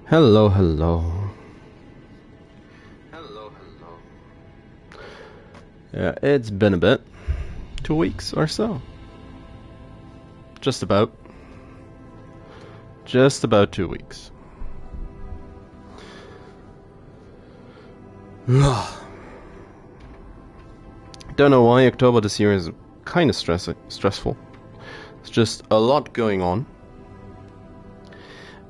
Hello, hello. Yeah, it's been a bit. 2 weeks or so. Just about. Just about 2 weeks. Don't know why October this year is kind of stressful. It's just a lot going on.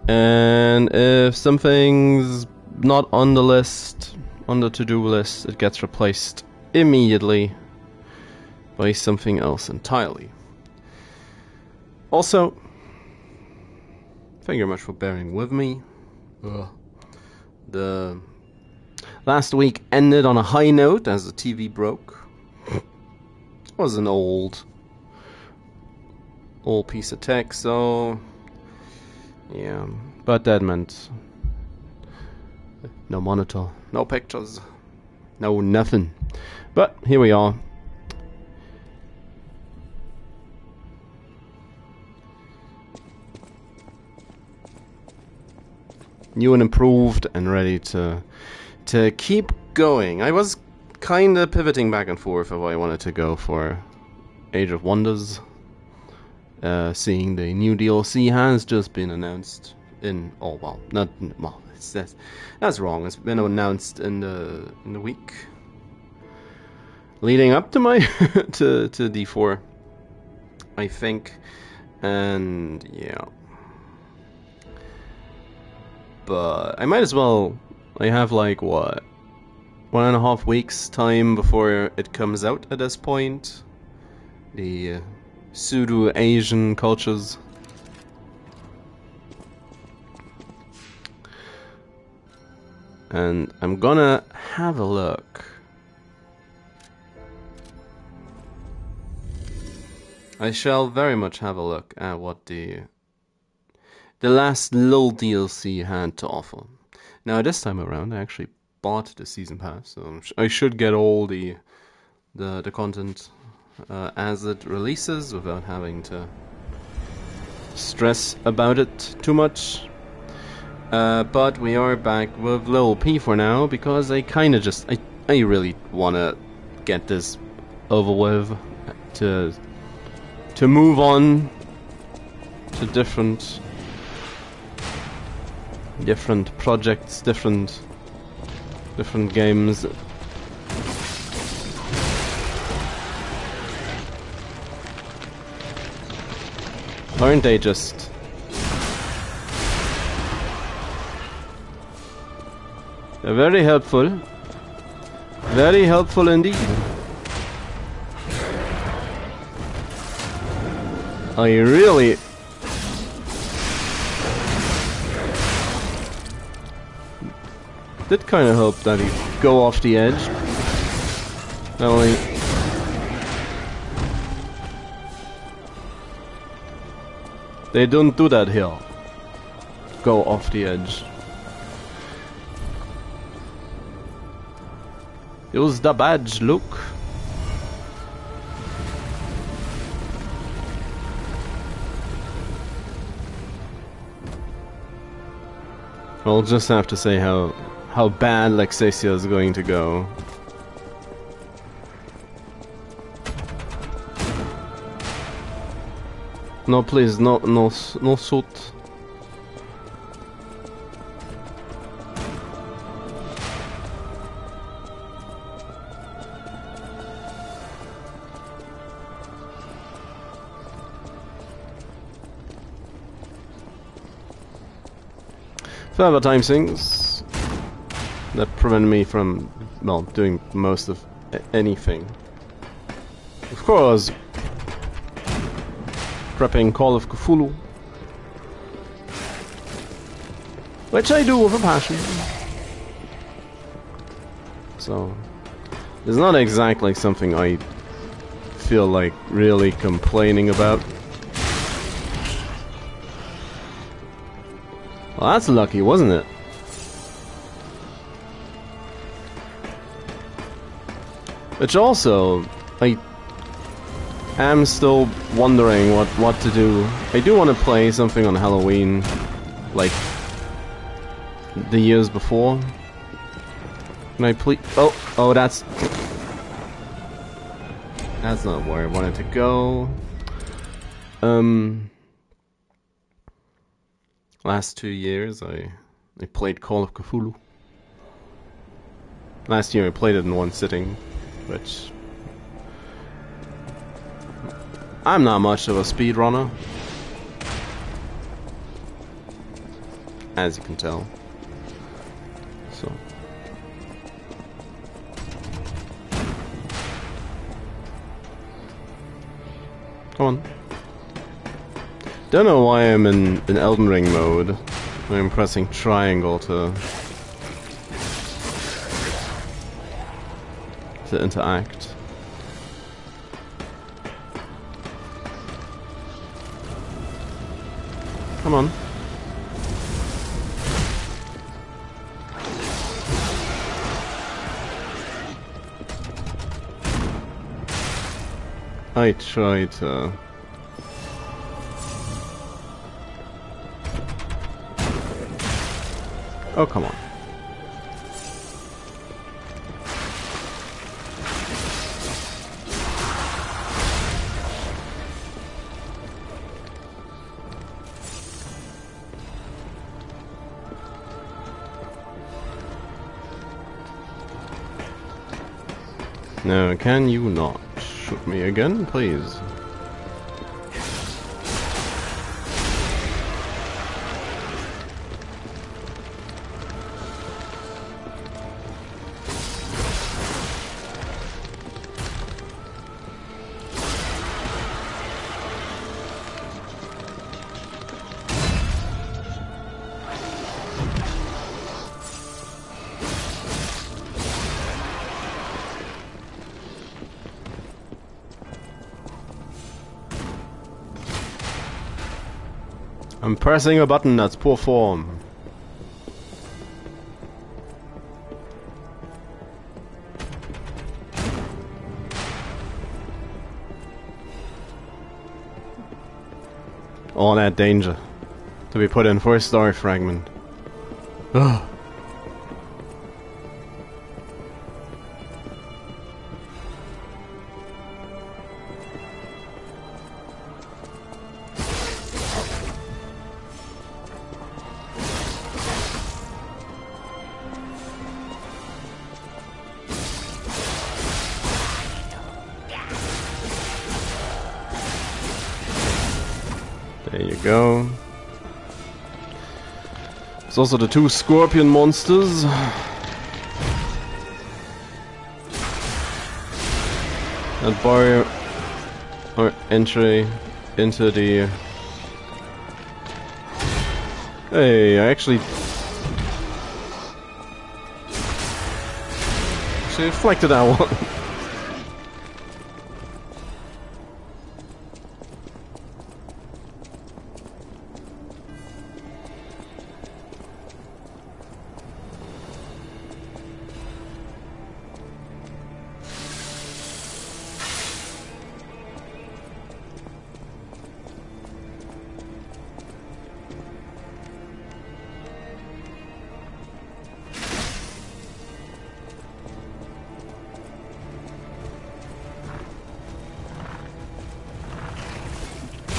And if something's not on the list, on the to-do list, it gets replaced immediately by something else entirely. Also, thank you very much for bearing with me. The last week ended on a high note as the TV broke. It was an old piece of tech, so yeah, but that meant no monitor, no pictures, no nothing. But here we are. New and improved and ready to keep going. I was kinda pivoting back and forth if I wanted to go for Age of Wonders. Seeing the new DLC has just been announced in that's wrong. It's been announced in the week leading up to my to D4, I think, and yeah. But I might as well. I have like what, 1.5 weeks time before it comes out at this point. The pseudo-Asian cultures. And I'm gonna have a look. I shall very much have a look at what the last little DLC had to offer. Now this time around I actually bought the season pass, so I should get all the content as it releases without having to stress about it too much. But we are back with Lil P for now because I kinda just I really wanna get this over with to move on to different projects, different games. Aren't they just they're very helpful indeed. I really did kind of hope that he'd go off the edge. Only they don't do that here. Go off the edge. Use the badge, look. I'll just have to say how bad Laxasia is going to go. No, please, no suit. Further time sinks that prevent me from, well, doing most of anything. Of course, prepping Call of Cthulhu, which I do with a passion. So, it's not exactly something I feel like really complaining about. Well, that's lucky, wasn't it? Which also, I am still wondering what to do. I do want to play something on Halloween, like the years before. Can I please? Oh, that's not where I wanted to go. Last 2 years I played Call of Cthulhu. Last year I played it in one sitting, which I'm not much of a speedrunner, as you can tell. So come on. Don't know why I'm in Elden Ring mode. I'm pressing triangle to interact. Come on. I tried to... Oh, come on. No, can you not shoot me again, please? I'm pressing a button, that's poor form. All that danger to be put in for a story fragment. Ugh. There you go. There's also the 2 scorpion monsters. That barrier or entry into the... Hey, I actually deflected that one.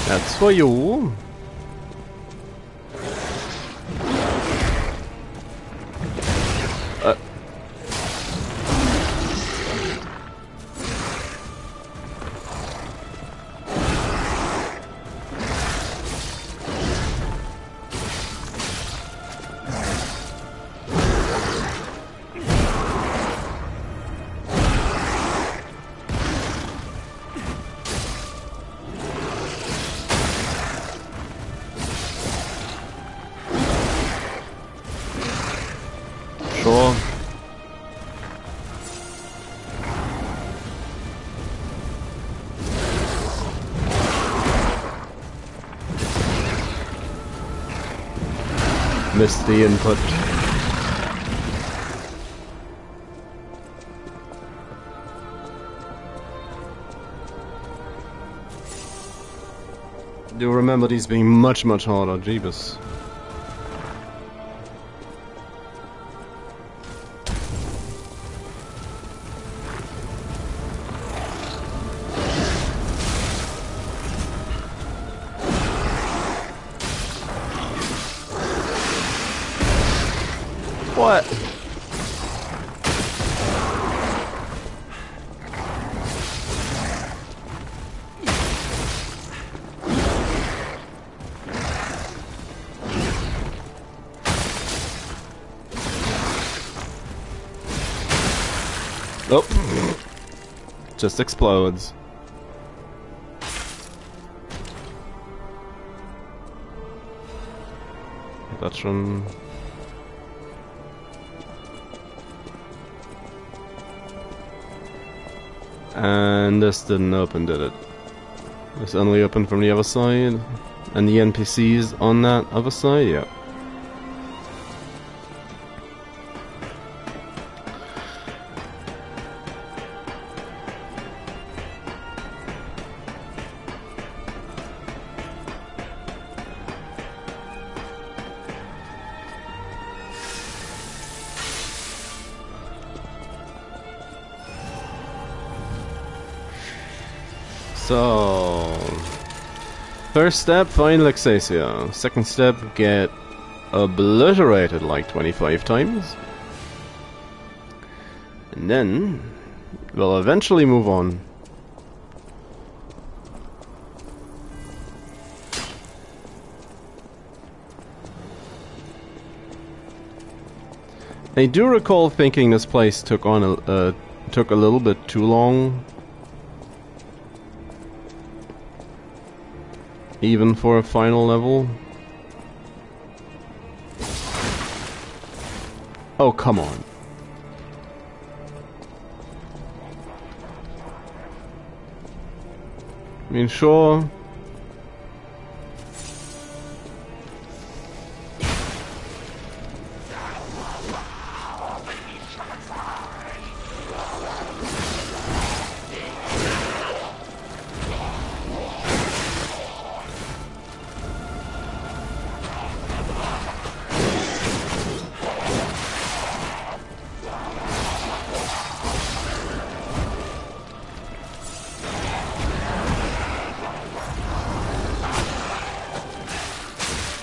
That's for you. Sure. Missed the input. Do remember these being much harder, Jeebus. What? Oh. Just explodes. Veteran. And this didn't open, did it? This only opened from the other side? And the NPCs on that other side? Yeah. So, first step, find Laxasia. Second step, get obliterated like 25 times. And then, we'll eventually move on. I do recall thinking this place took a little bit too long. Even for a final level? Oh, come on. I mean, sure.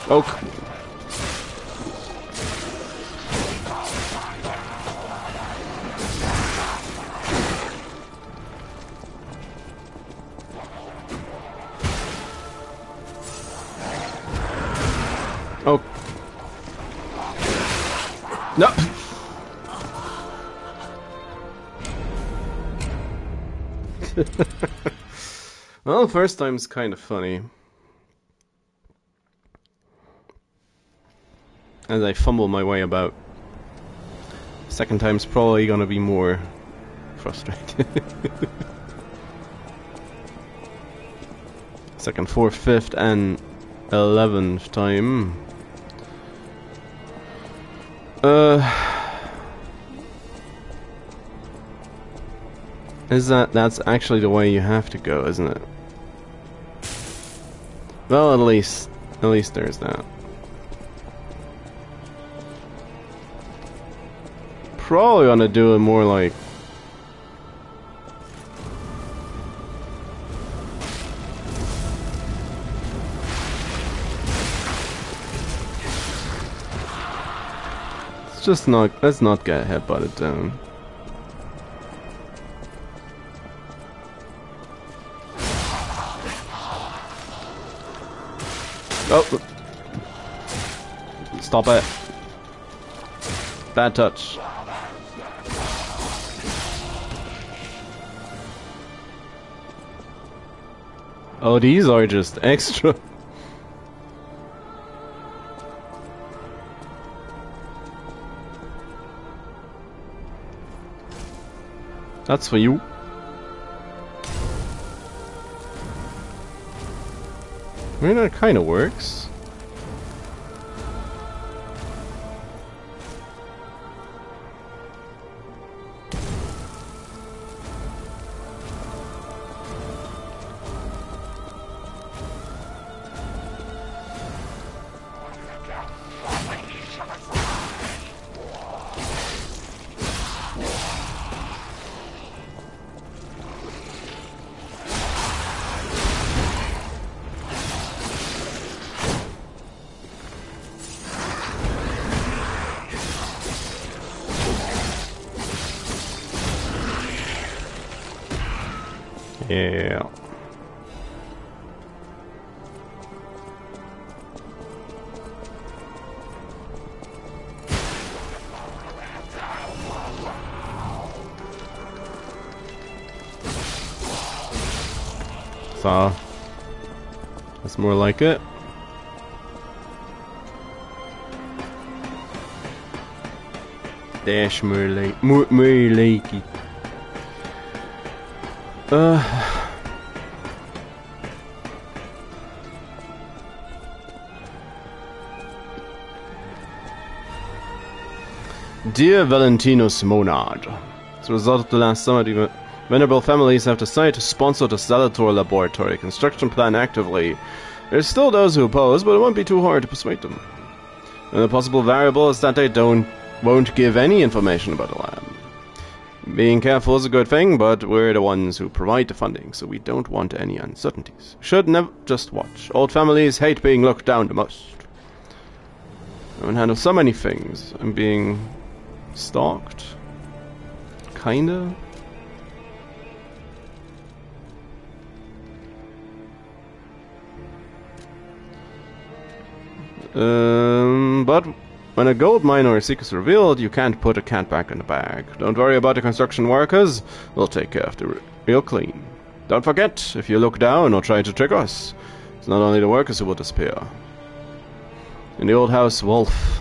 Oh. Oh. No. Well, first time's kind of funny. As I fumble my way about. Second time's probably gonna be more frustrating. Second, fourth, fifth, and 11th time. That's actually the way you have to go, isn't it? Well, at least there's that. Probably gonna do it more like let's not get headbutted down. Oh, stop it. Bad touch. Oh, these are just extra. That's for you. I mean, that kind of works. Yeah. So that's more like it. Dash more like it. Dear Valentinos Monad, as a result of the last summit, even venerable families have decided to sponsor the Zalator laboratory construction plan actively. There's still those who oppose, but it won't be too hard to persuade them. And the possible variable is that they won't give any information about the lab. Being careful is a good thing, but we're the ones who provide the funding, so we don't want any uncertainties. Should never just watch. Old families hate being looked down the most. I can handle so many things. I'm being stalked. Kinda. But when a gold mine or a secret is revealed, you can't put a cat back in the bag. Don't worry about the construction workers. We'll take care of the real clean. Don't forget, if you look down or try to trick us, it's not only the workers who will disappear. In the old house, Wolf.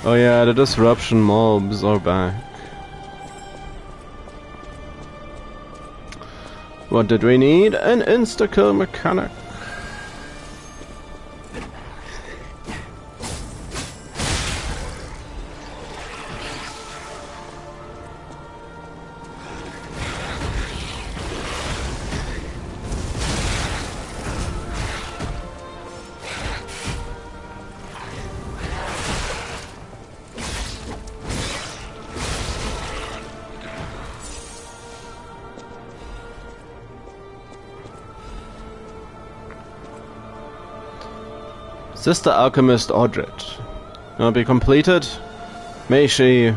Oh yeah, the disruption mobs are back. What did we need? An insta-kill mechanic. Sister Alchemist Audret. Now be completed. May she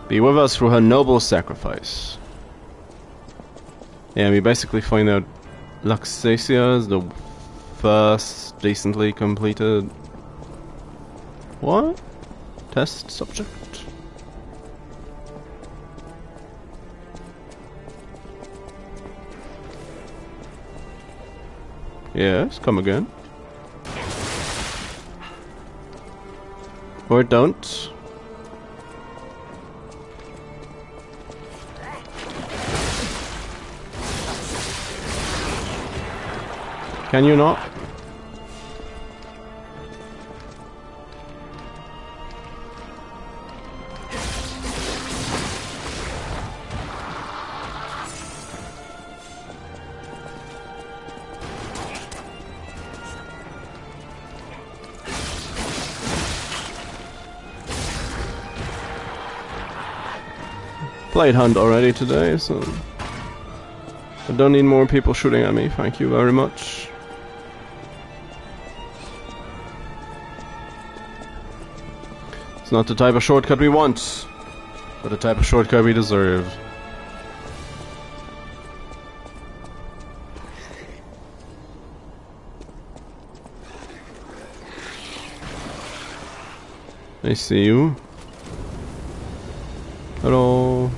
be with us through her noble sacrifice. Yeah, we basically find out Laxasia is the first decently completed... What? Test subject? Yes, come again. Or don't. Can you not? Played Hunt already today, so I don't need more people shooting at me, thank you very much. It's not the type of shortcut we want, but the type of shortcut we deserve. I see you. Hello.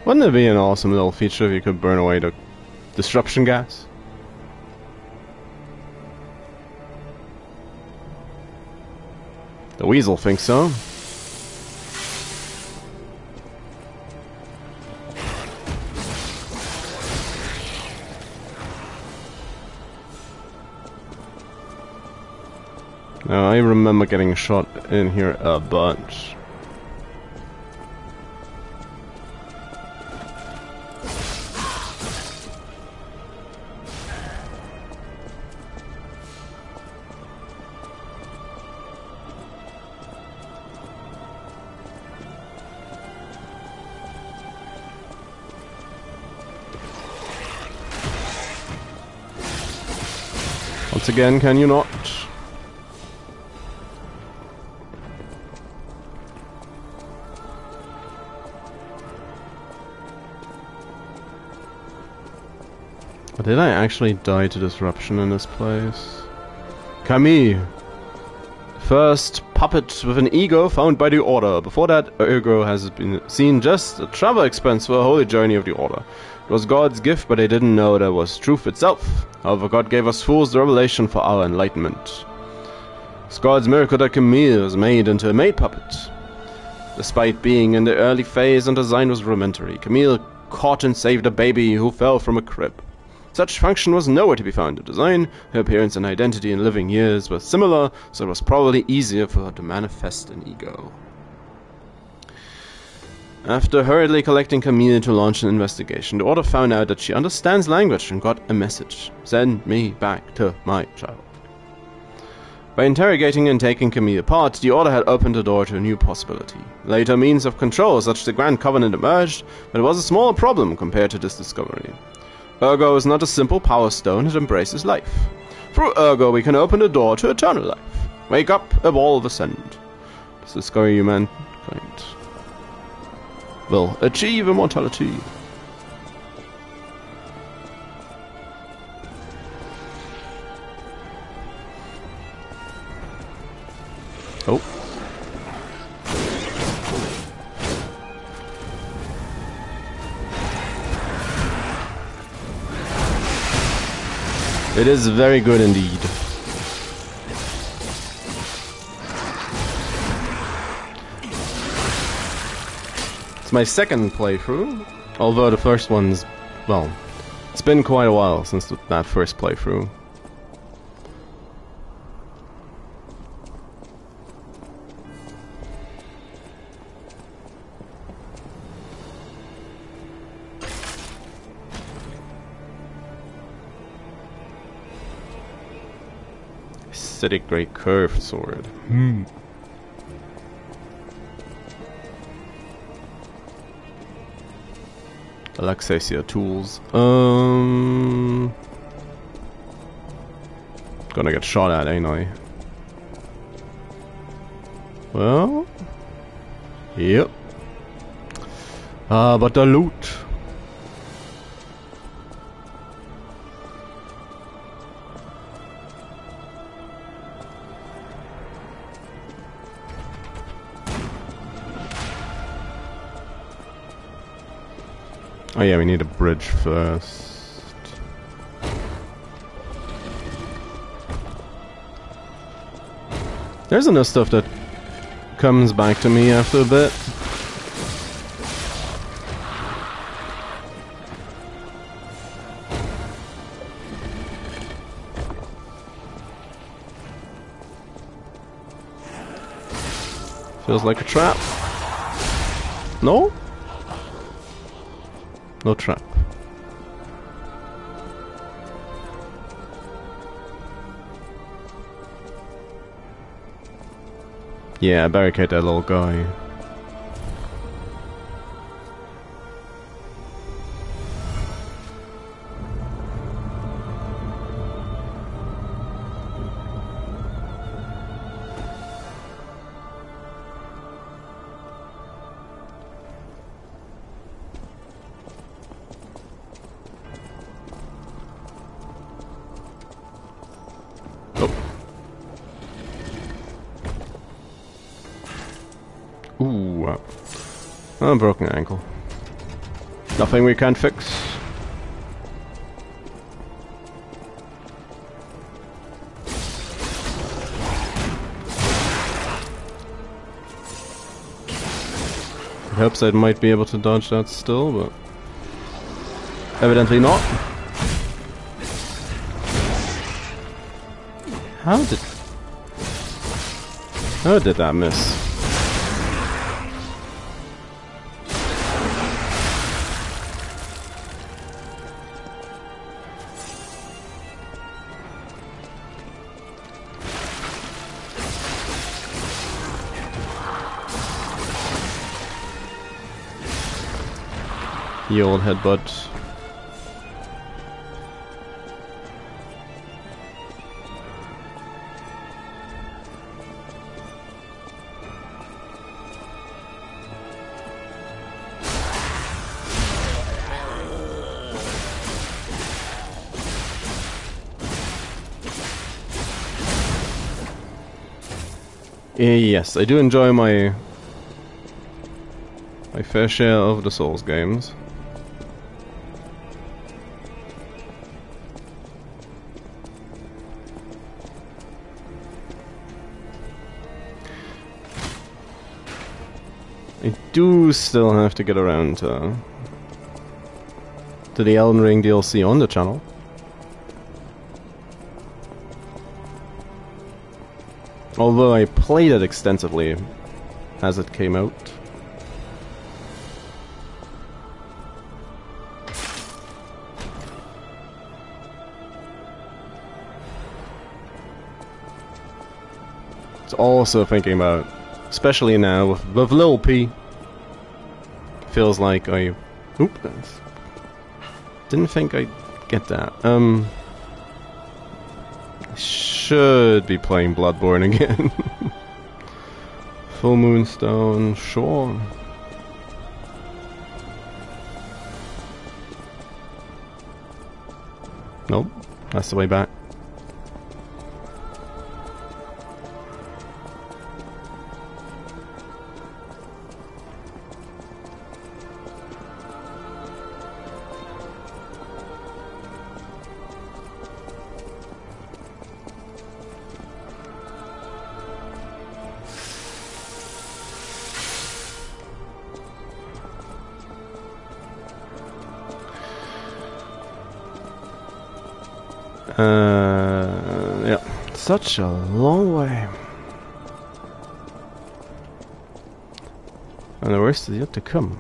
Wouldn't it be an awesome little feature if you could burn away the disruption gas? The Weasel thinks so. Now, I remember getting shot in here a bunch. Once again, can you not? But did I actually die to disruption in this place? Camille! First puppet with an ego found by the Order. Before that, ego has been seen just a travel expense for a holy journey of the Order. It was God's gift, but they didn't know that was truth itself. However, God gave us fools the revelation for our enlightenment. It's God's miracle that Camille was made into a maid puppet. Despite being in the early phase and design was rudimentary, Camille caught and saved a baby who fell from a crib. Such function was nowhere to be found in design. Her appearance and identity in living years were similar, so it was probably easier for her to manifest an ego. After hurriedly collecting Camille to launch an investigation, the Order found out that she understands language and got a message. Send me back to my child. By interrogating and taking Camille apart, the Order had opened the door to a new possibility. Later means of control, such as the Grand Covenant, emerged, but it was a smaller problem compared to this discovery. Ergo is not a simple power stone, it embraces life. Through Ergo we can open the door to eternal life. Wake up, evolve, ascend. This discovery humankind will achieve immortality. Oh. It is very good indeed. It's my second playthrough, although the first one's, well, it's been quite a while since that first playthrough. Acidic great curved sword. The Laxasia tools. Gonna get shot at, ain't I? Well, yep. But the loot. Oh yeah, we need a bridge first. There's enough stuff that comes back to me after a bit. Feels like a trap. No? No trap. Yeah, barricade that little guy. A broken ankle. Nothing we can't fix. Hopes I might be able to dodge that still, but evidently not. How did that miss? The old headbutt. Yes, I do enjoy my fair share of the Souls games. I do still have to get around to the Elden Ring DLC on the channel. Although I played it extensively as it came out. It's also thinking about, especially now with Lil P, feels like I... Oop, didn't think I'd get that. Should be playing Bloodborne again. Full Moonstone, sure. Nope, that's the way back. Yeah, such a long way. And the worst is yet to come.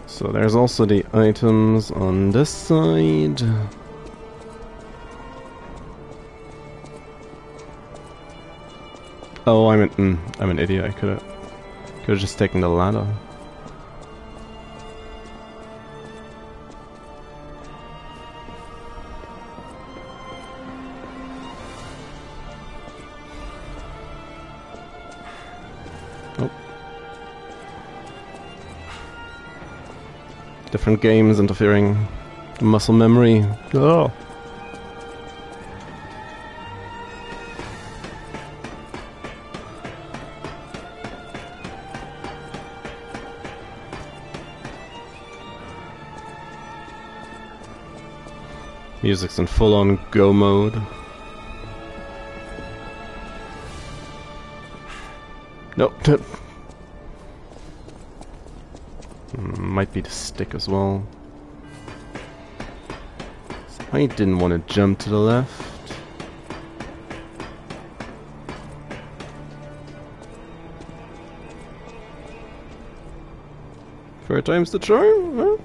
So there's also the items on this side. Oh, I'm an idiot. I could have just taken the ladder. Different games interfering. Muscle memory. Oh. Music's in full-on go mode. Nope. Might be the stick as well. I didn't want to jump to the left. Third time's the charm.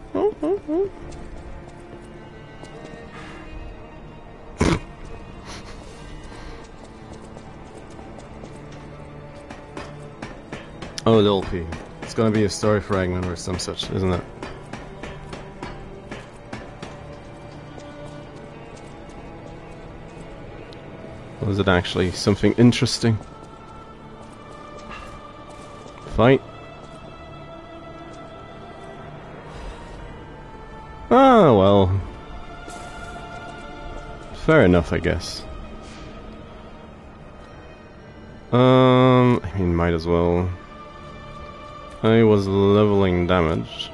Oh, Lil P. It's gonna be a story fragment or some such, isn't it? Was it actually something interesting? Fight. Ah, well. Fair enough, I guess. I mean, might as well. I was leveling damage.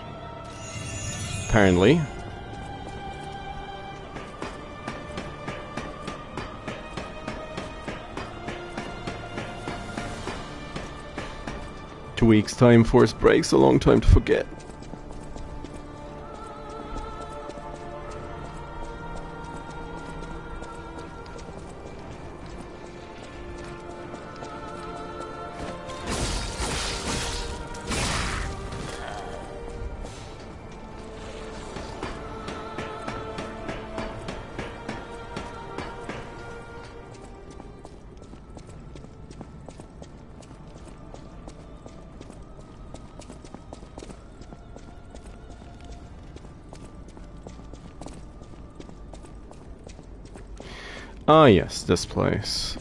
Apparently. Two weeks time, force breaks, a long time to forget. Ah, yes, this place.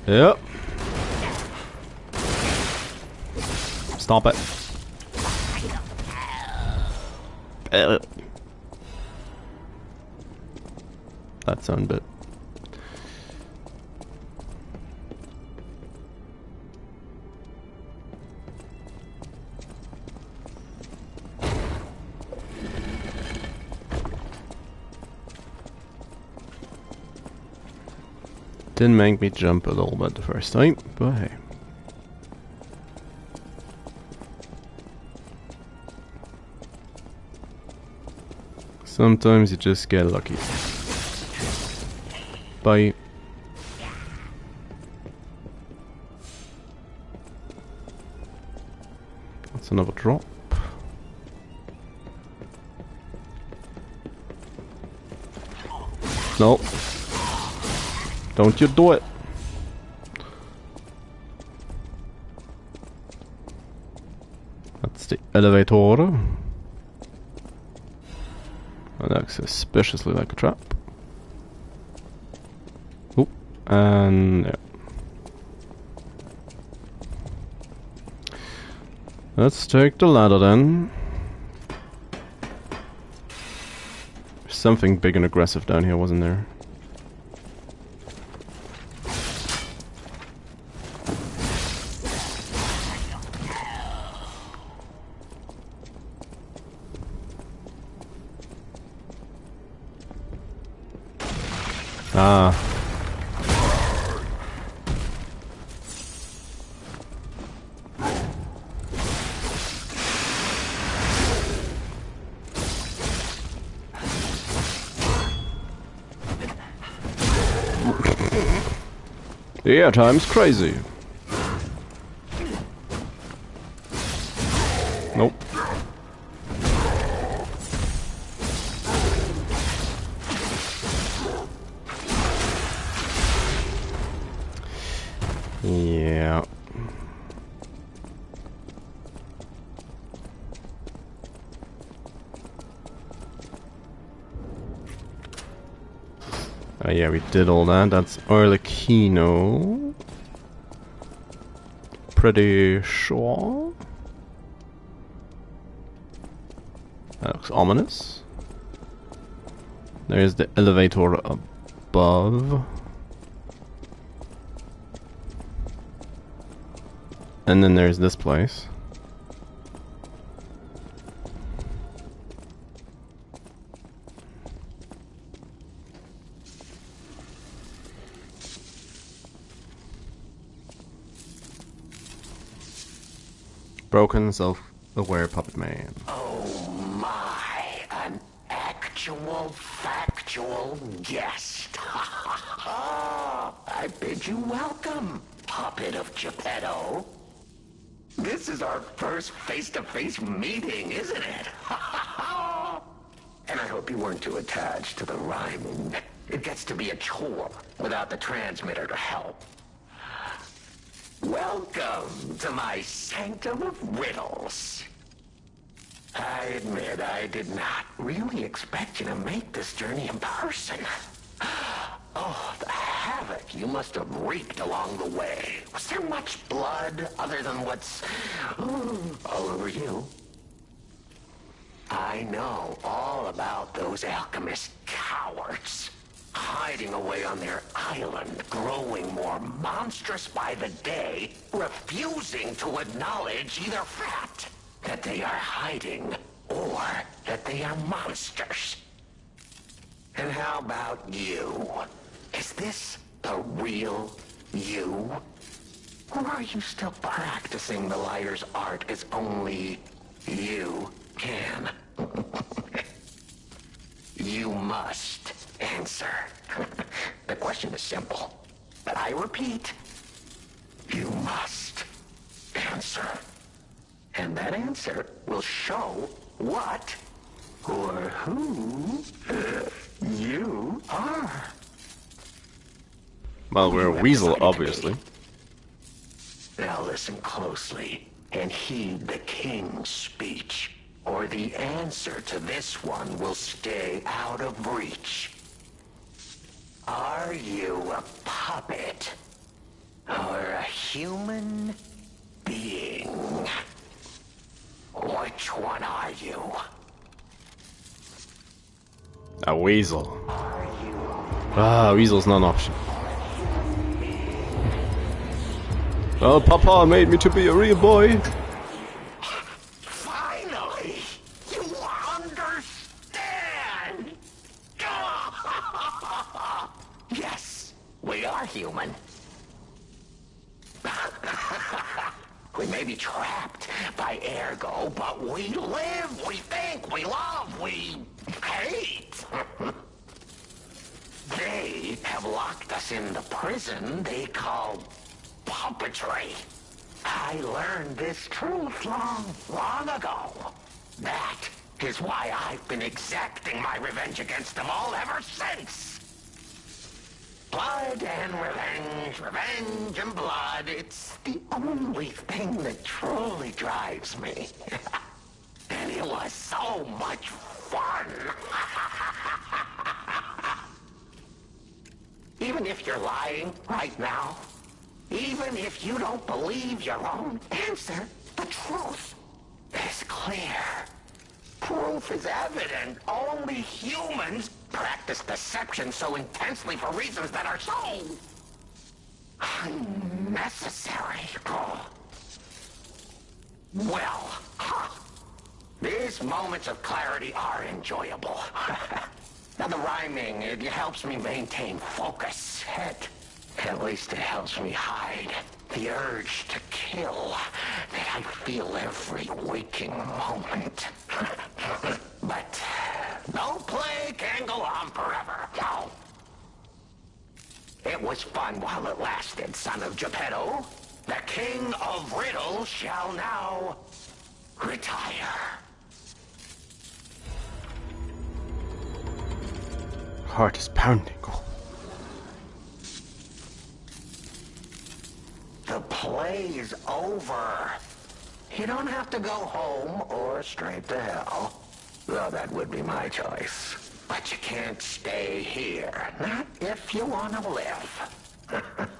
Yep. Stop it. That sound bit. Didn't make me jump a little bit the first time, but hey. Sometimes you just get lucky. Bye. That's another drop. No. Don't you do it. That's the elevator. That looks suspiciously like a trap. Oh, and yeah. Let's take the ladder then. There's something big and aggressive down here, wasn't there? Ah. Yeah, time's crazy. Nope. Yeah. Oh yeah, we did all that. That's Arlecchino. Pretty sure. That looks ominous. There's the elevator above. And then there's this place. Broken, self-aware puppet man. Oh my, an actual factual guest. I bid you welcome, puppet of Geppetto. This is our first face-to-face meeting, isn't it? And I hope you weren't too attached to the rhyming. It gets to be a chore without the transmitter to help. Welcome to my sanctum of riddles. I admit I did not really expect you to make this journey in person. Oh, the havoc you must have wreaked along the way. Was there much blood other than what's all over you? I know all about those alchemist cowards. Hiding away on their island, growing more monstrous by the day, refusing to acknowledge either fact that they are hiding or that they are monsters. And how about you? Is this the real you? Or are you still practicing the liar's art as only you can? You must answer. The question is simple, but I repeat, you must answer. And that answer will show what or who you are. Well, we're a weasel, obviously. closely and heed the king's speech, or the answer to this one will stay out of reach. Are you a puppet or a human being? Which one are you? A weasel. Are you Ah, weasel's not an option. Well, Papa made me to be a real boy. finally? You understand? Yes, we are human. We may be trapped by ergo, but we live, we think, we love, we hate. They have locked us in the prison they call puppetry. I learned this truth long ago. That is why I've been exacting my revenge against them all ever since. Blood and revenge, revenge and blood. It's the only thing that truly drives me. And it was so much fun. Even if you're lying right now, even if you don't believe your own answer, the truth is clear. Proof is evident. Only humans practice deception so intensely for reasons that are so unnecessary. Well, these moments of clarity are enjoyable. Now the rhyming, it helps me maintain focus. At least it helps me hide the urge to kill that I feel every waking moment. But no play can go on forever. No. It was fun while it lasted, son of Geppetto. The king of riddles shall now retire. Heart is pounding. Oh. The play is over. You don't have to go home or straight to hell. Though that would be my choice. But you can't stay here. Not if you want to live.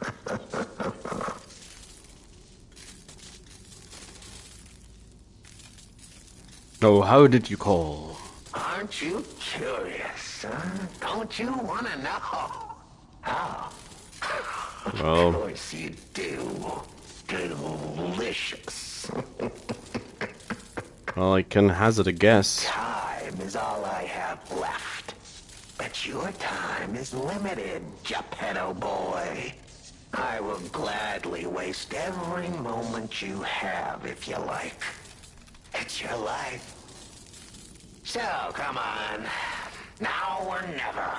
Oh, how did you call? Aren't you curious, huh? Don't you want to know? Oh. Well, Of course you do. Delicious. well, I can hazard a guess. Time is all I have left. But your time is limited, Geppetto boy. I will gladly waste every moment you have if you like. It's your life. So, come on. Now or never.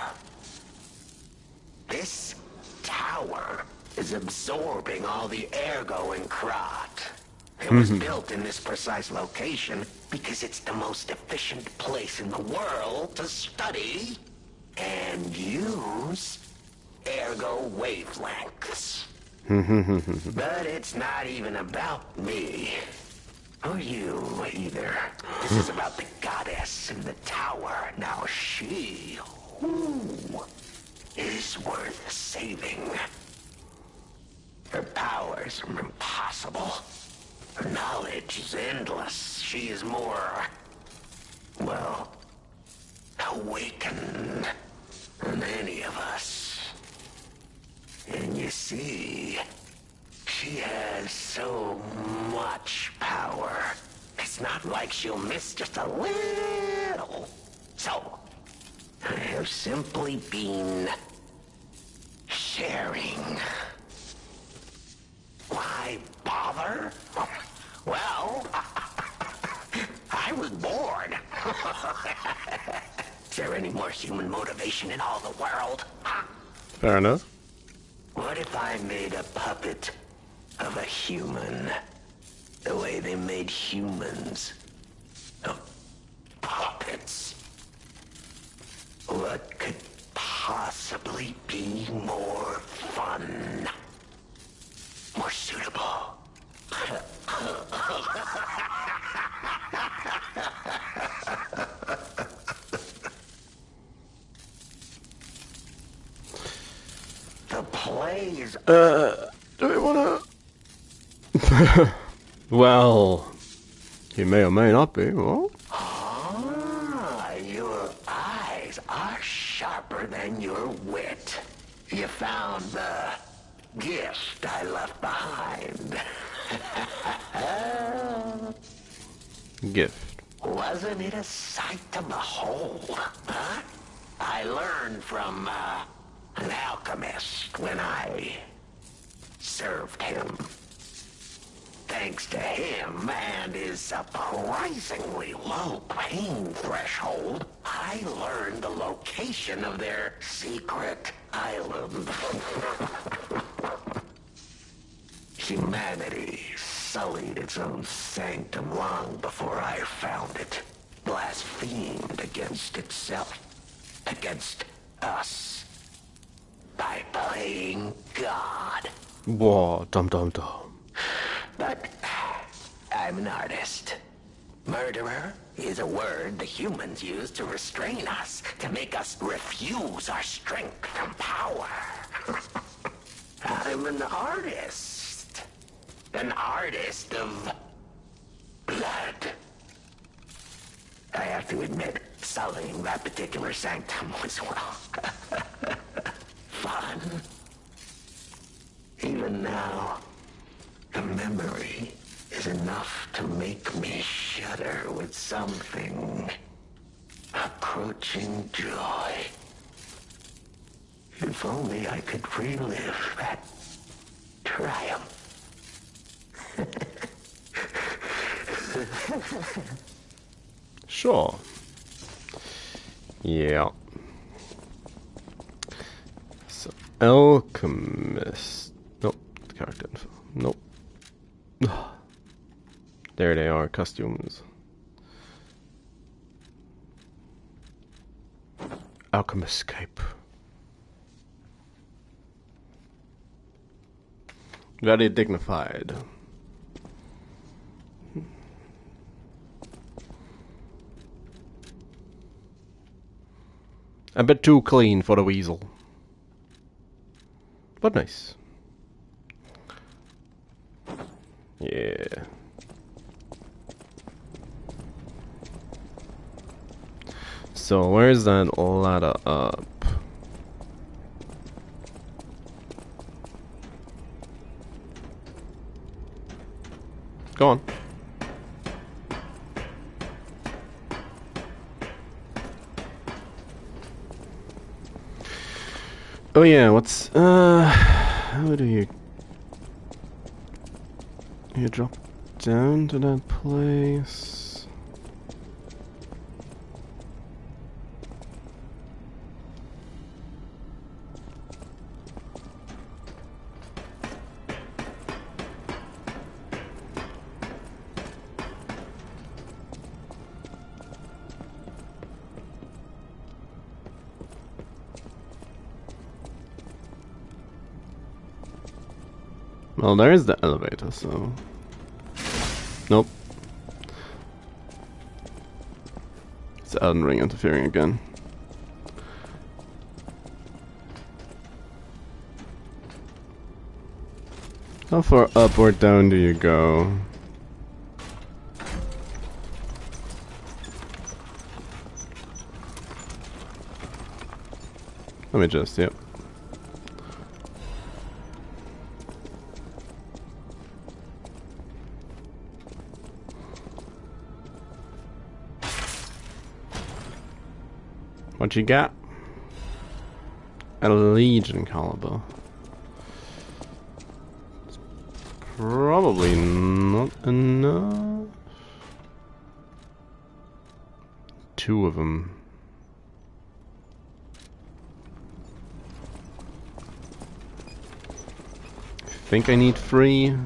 This tower is absorbing all the ergo in Krat. It was built in this precise location because it's the most efficient place in the world to study and use ergo wavelengths. But it's not even about me. Or you, either. This is about the goddess in the tower. Now she, is worth saving. Her powers are impossible. Her knowledge is endless. She is more, well, awakened than any of us. And you see, she has so much power. It's not like she'll miss just a little. So, I have simply been sharing. Why bother? Well, I was bored. Is there any more human motivation in all the world? Huh? Fair enough. What if I made a puppet of a human? The way they made humans. Of puppets. What could possibly be more fun? More suitable? blaze. Do we wanna... Well, he may or may not be. Well, Ah, your eyes are sharper than your wit. You found the gift I left behind. gift. Wasn't it a sight to behold, huh? I learned from, an alchemist when I served him. Thanks to him and his surprisingly low pain threshold, I learned the location of their secret island. Humanity sullied its own sanctum long before I found it. Blasphemed against itself, against us, by playing God. Whoa, dum dum dum. But I'm an artist. Murderer is a word the humans use to restrain us, to make us refuse our strength and power. I'm an artist. An artist of blood. I have to admit, sullying that particular sanctum was, well, fun. Even now, the memory is enough to make me shudder with something approaching joy. If only I could relive that triumph. Sure. Yeah. So, alchemist. Nope. Character info. Nope. There they are, costumes. Alchemist cape. Very dignified. A bit too clean for the weasel. But nice. Yeah. So where's that ladder up? Go on. Oh yeah, what's how do you drop down to that place? Well, there is the elevator, so... Nope. It's Elden Ring interfering again. How far up or down do you go? Let me just, yep. What you got? A Legion caliber. It's probably not enough. 2 of them. I think I need 3.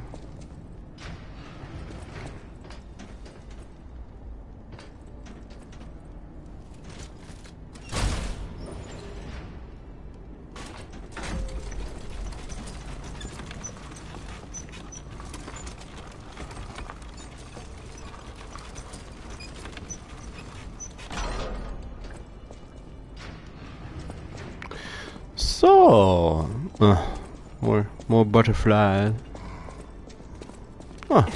So, More butterflies. Huh.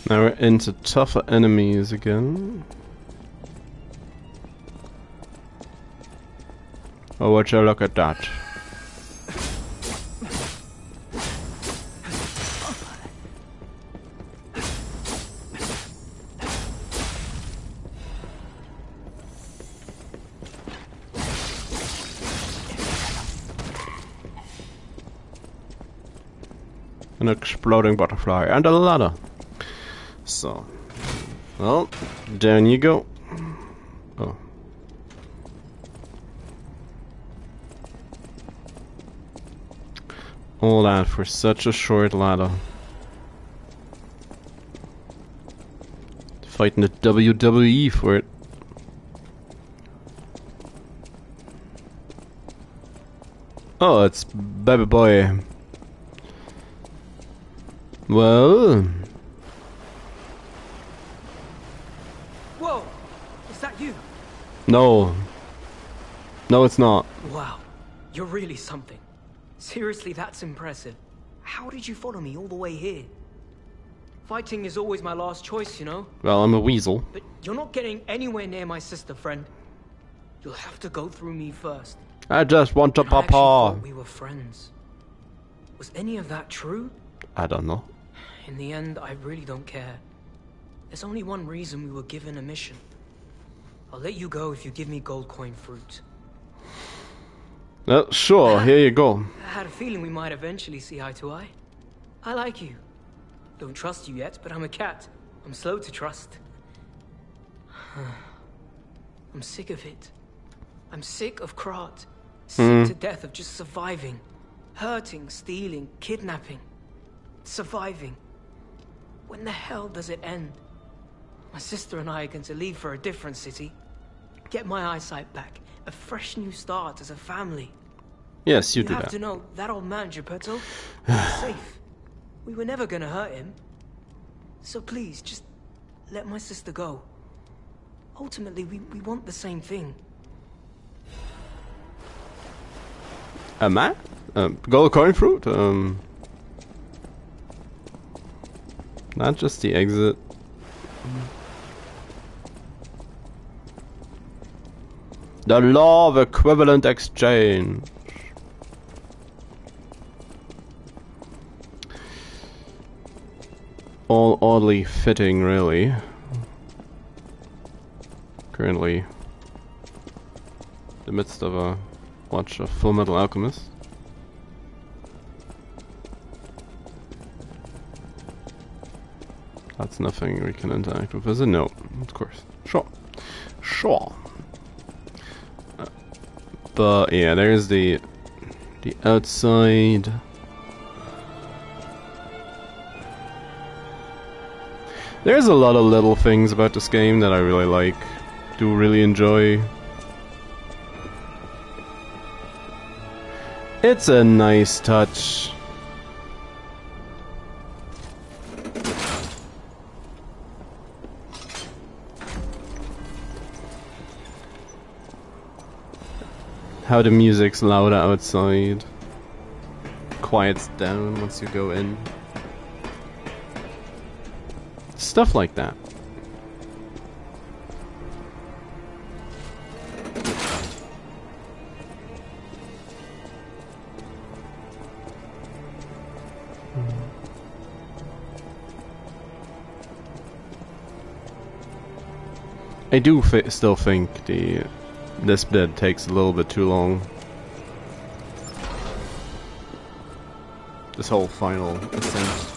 Now we're into tougher enemies again. Oh, would you look at that? An exploding butterfly and a ladder. So, well, down you go. Oh. All that for such a short ladder. Fighting the WWE for it. Oh, it's baby boy. Well. Whoa! Is that you? No. No, it's not. Wow. You're really something. Seriously, that's impressive. How did you follow me all the way here? Fighting is always my last choice, you know? Well, I'm a weasel. But you're not getting anywhere near my sister, friend. You'll have to go through me first. I just want to I actually papa. thought we were friends. Was any of that true? I don't know. In the end, I really don't care. There's only one reason we were given a mission. I'll let you go if you give me gold coin fruit. Sure, here you go. I had a feeling we might eventually see eye to eye. I like you. Don't trust you yet, but I'm a cat. I'm slow to trust. I'm sick of it. I'm sick of Krat. Sick to death of just surviving. Hurting, stealing, kidnapping. Surviving. When the hell does it end? My sister and I are going to leave for a different city. Get my eyesight back. A fresh new start as a family. Yes, you do You have that. to know, that old man, Geppetto, he's safe. We were never gonna hurt him. So please, just let my sister go. Ultimately, we want the same thing. A man? Gold coin fruit? Not just the exit. The law of equivalent exchange. All oddly fitting, really. Currently, in the midst of a watch of Full Metal Alchemist. That's nothing we can interact with, is it? No, of course. Sure. Sure. But yeah, there's the outside. There's a lot of little things about this game that I really like, do really enjoy. It's a nice touch. How the music's loud outside, quiets down once you go in. Stuff like that. I do still think this bit takes a little bit too long. This whole final ascent.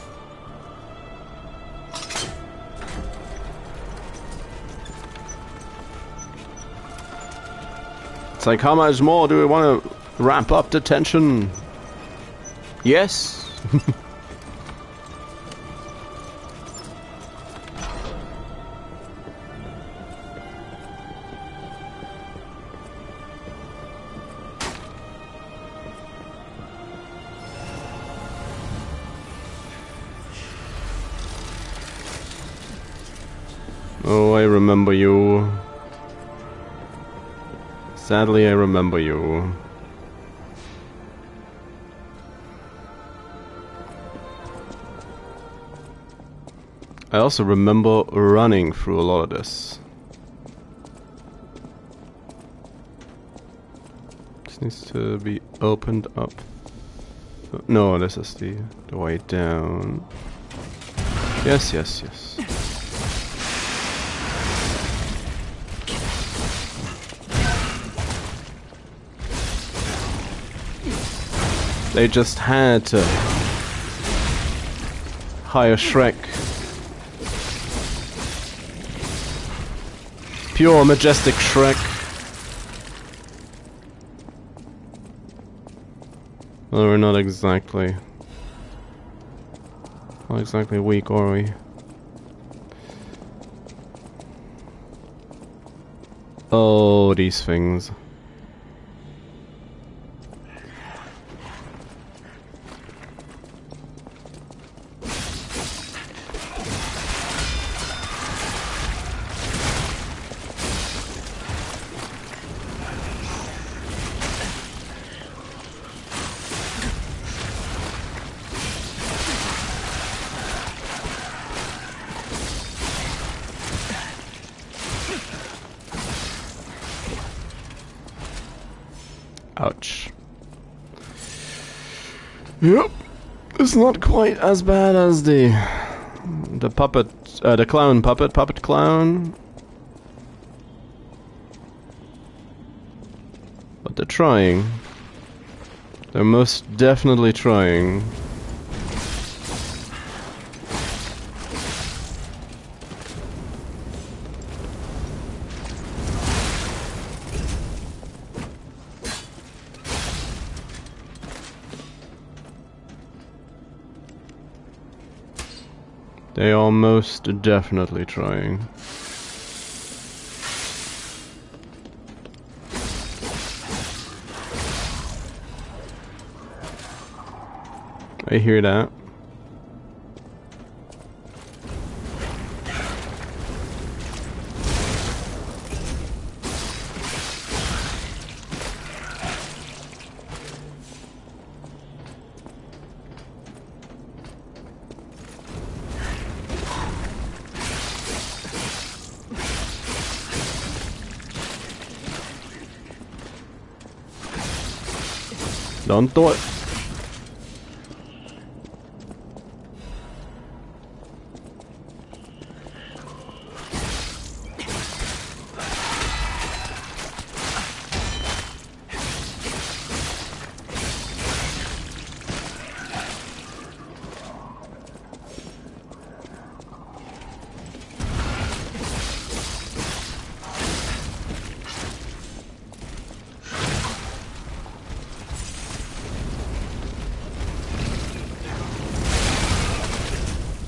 It's like, how much more do we want to ramp up the tension? Yes. Oh, I remember you. Sadly, I remember you. I also remember running through a lot of this. This needs to be opened up. No, this is the way down. Yes, yes, yes. They just had to hire Shrek. Pure majestic Shrek. Well, we're not exactly weak, are we? Oh, these things. Ouch. Yep. It's not quite as bad as the puppet, the clown puppet clown. But they're trying. They're most definitely trying. They are most definitely trying. I hear that. Don't do it.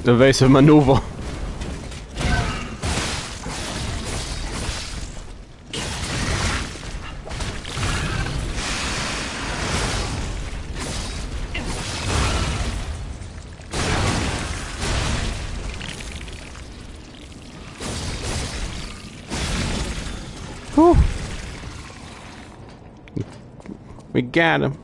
Evasive maneuver. Whew. We got him.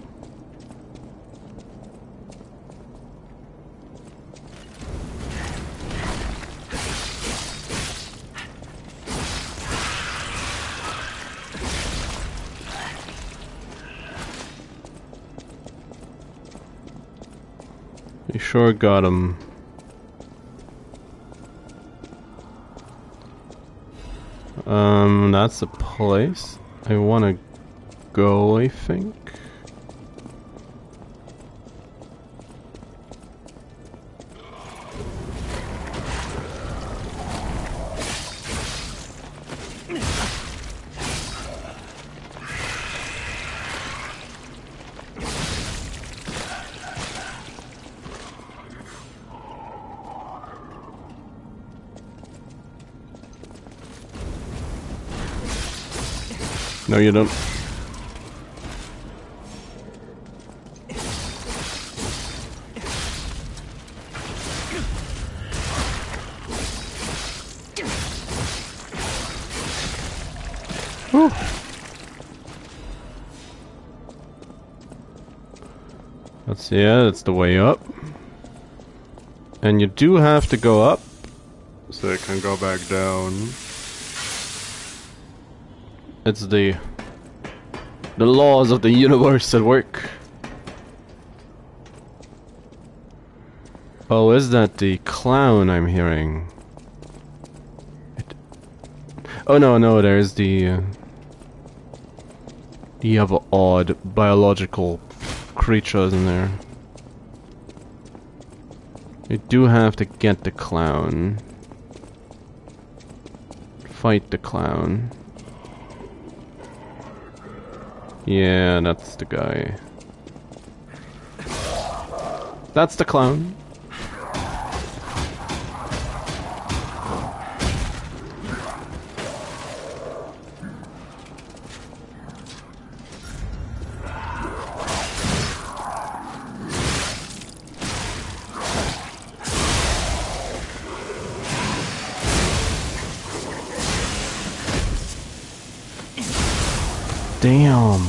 You sure got him. That's the place I want to go, I think. No, you don't. Whew. That's the way up. And you do have to go up, so it can go back down. It's the laws of the universe at work. Oh, is that the clown I'm hearing? Oh no, there's the other odd biological creatures in there. You do have to get the clown. Fight the clown. Yeah, that's the guy. That's the clown. Damn.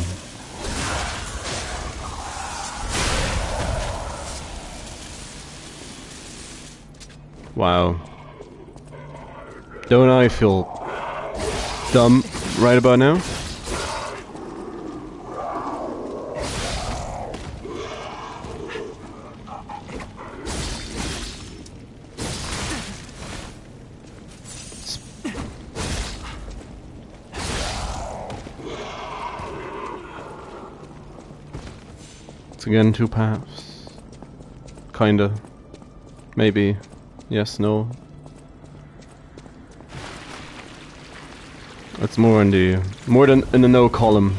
Wow. Don't I feel dumb right about now? It's again two paths. Kinda. Maybe. Yes, no. It's more in the in the no column.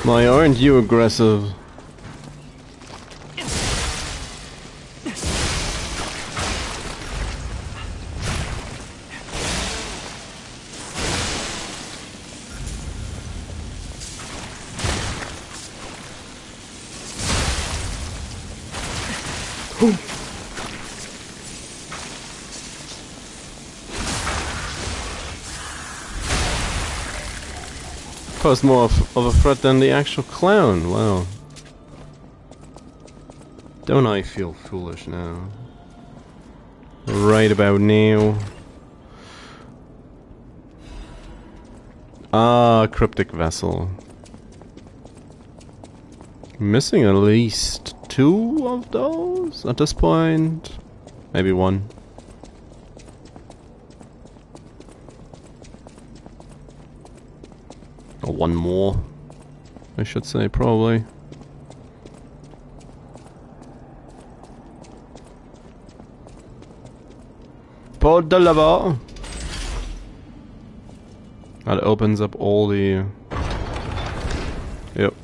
Why aren't you aggressive? Pose more of a threat than the actual clown. Wow. Don't I feel foolish now? Right about now. Ah, cryptic vessel. Missing at least 2 of those at this point. Maybe 1. Or 1 more, I should say, probably. Port de lever. That opens up all the... Yep.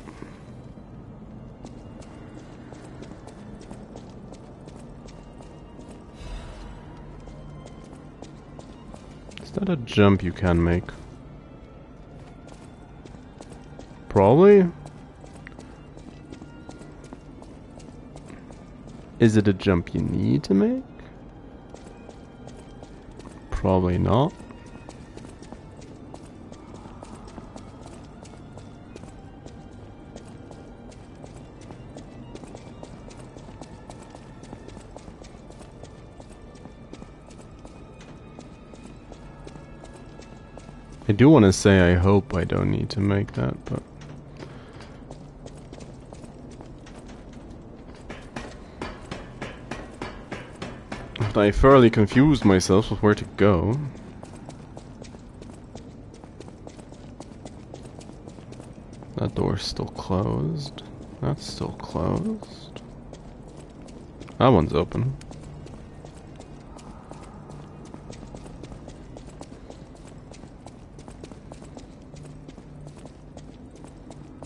Is that a jump you can make? Probably. Is it a jump you need to make? Probably not. I do want to say I hope I don't need to make that, but... I thoroughly confused myself with where to go. That door's still closed. That's still closed. That one's open.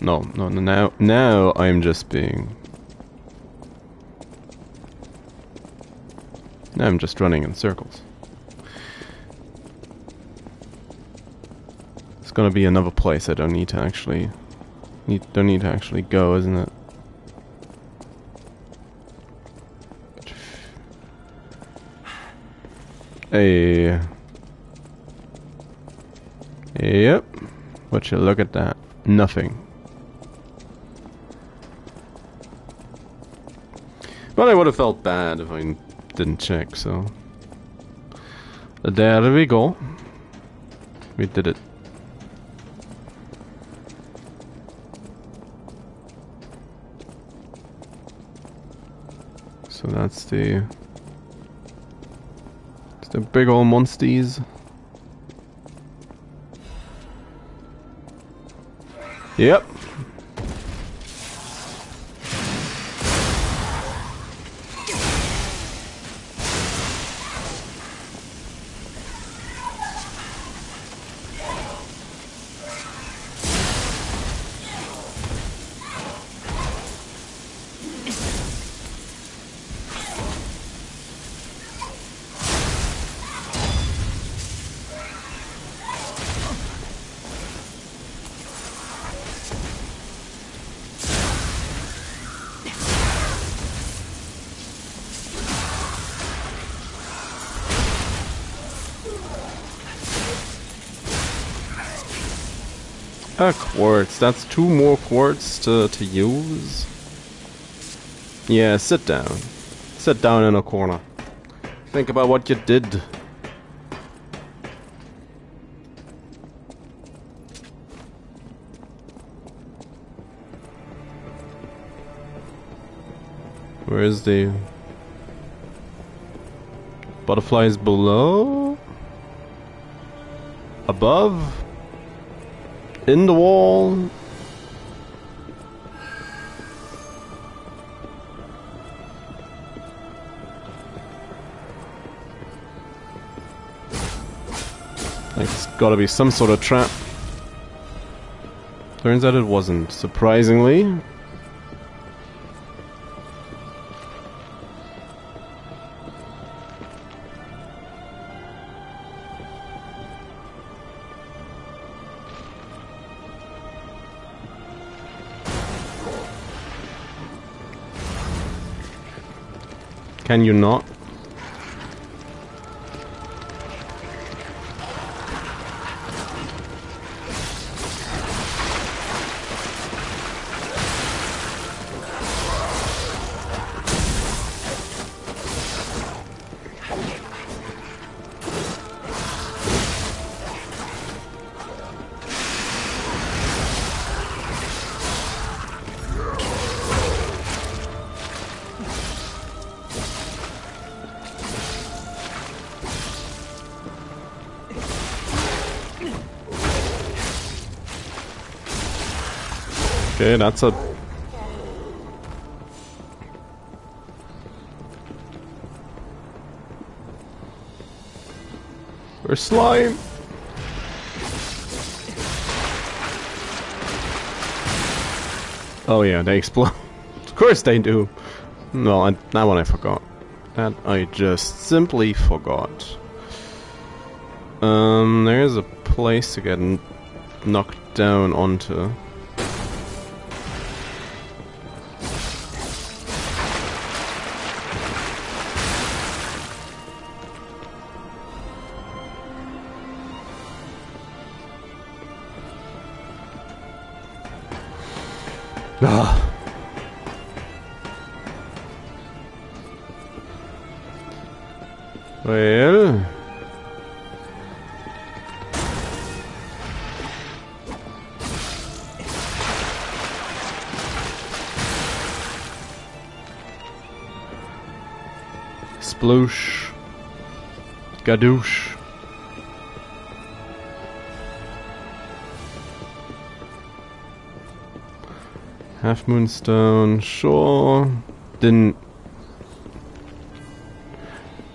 No, now I'm just being... Now I'm just running in circles. gonna be another place I don't need to actually go, isn't it? Hey. Yep. Would you look at that? Nothing. But I would have felt bad if I didn't check, so... There we go. We did it. So that's the... It's the big old monsties. Yep. A quartz. That's 2 more quartz to use. Yeah, sit down. Sit down in a corner. Think about what you did. Where is the... Butterflies below? Above? In the wall? It's gotta be some sort of trap. Turns out it wasn't, surprisingly. Can you not? Okay, that's a... Or slime! Oh yeah, they explode. Of course they do! No, that one I forgot. That I just simply forgot. There's a place to get knocked down onto. Ah. Well, sploosh, gadoosh. Half moonstone, sure. Didn't.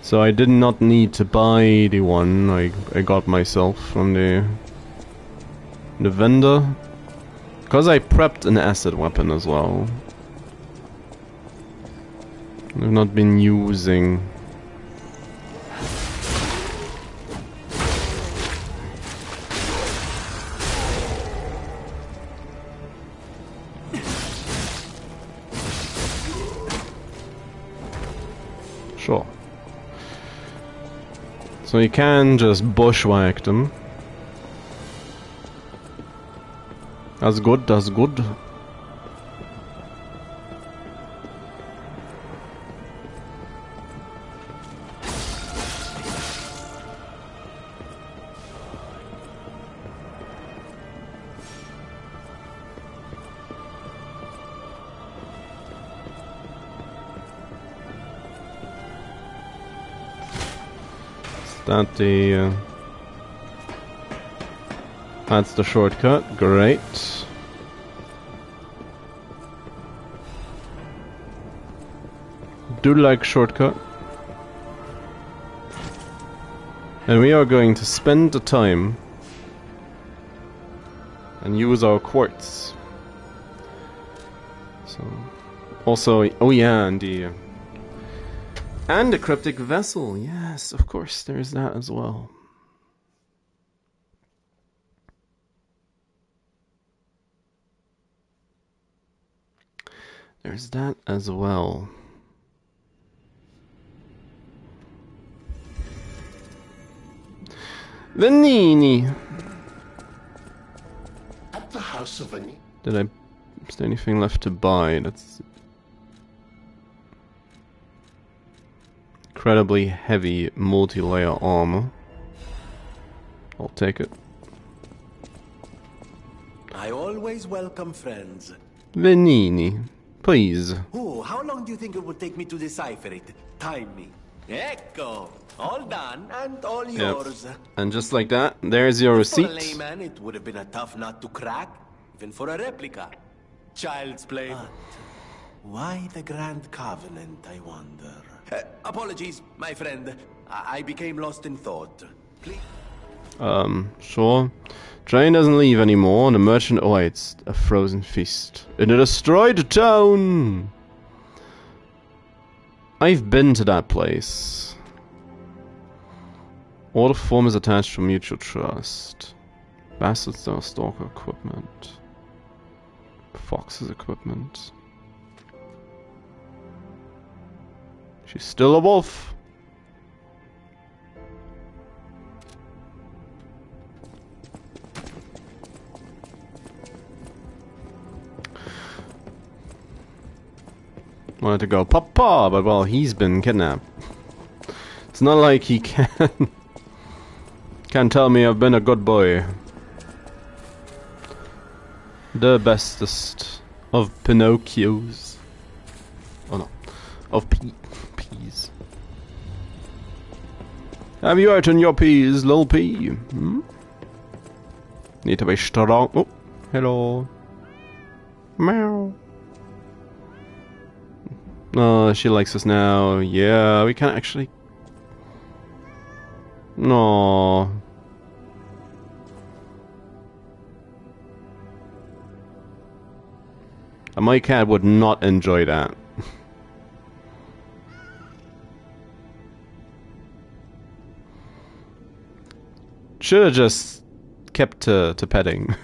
So I did not need to buy the one I got myself from the vendor. Because I prepped an acid weapon as well. I've not been using. Sure. So you can just bushwhack them. That's good, that's good. That's the shortcut. Great. Do like shortcut. And we are going to spend the time and use our quartz. So, also, oh yeah, and the cryptic vessel. Yes, of course, there's that as well. There's that as well. Vanini. At the house of Vanini. Is there anything left to buy? That's incredibly heavy multi-layer armor. I'll take it. I always welcome friends. Vanini, please. Oh, how long do you think it would take me to decipher it? Time me. Ecco! All done and all yours. And just like that, there's your receipt. For a layman, it would have been a tough nut to crack, even for a replica. Child's play. But why the Grand Covenant, I wonder? Apologies, my friend. I became lost in thought. Please. Sure. Train doesn't leave anymore, and the merchant awaits a frozen feast in a destroyed town. I've been to that place. All the form is attached to mutual trust. Bastards don't stalker equipment. Fox's equipment. She's still a wolf. Wanted to go Papa, but well, he's been kidnapped. It's not like he can tell me I've been a good boy. The bestest of Pinocchios. Oh no, of peas. Have you eaten your peas, little pea? Hmm? Need to be strong. Oh, hello. Meow. Oh, she likes us now. Yeah, we can't actually. No. My cat would not enjoy that. Should have just kept to petting.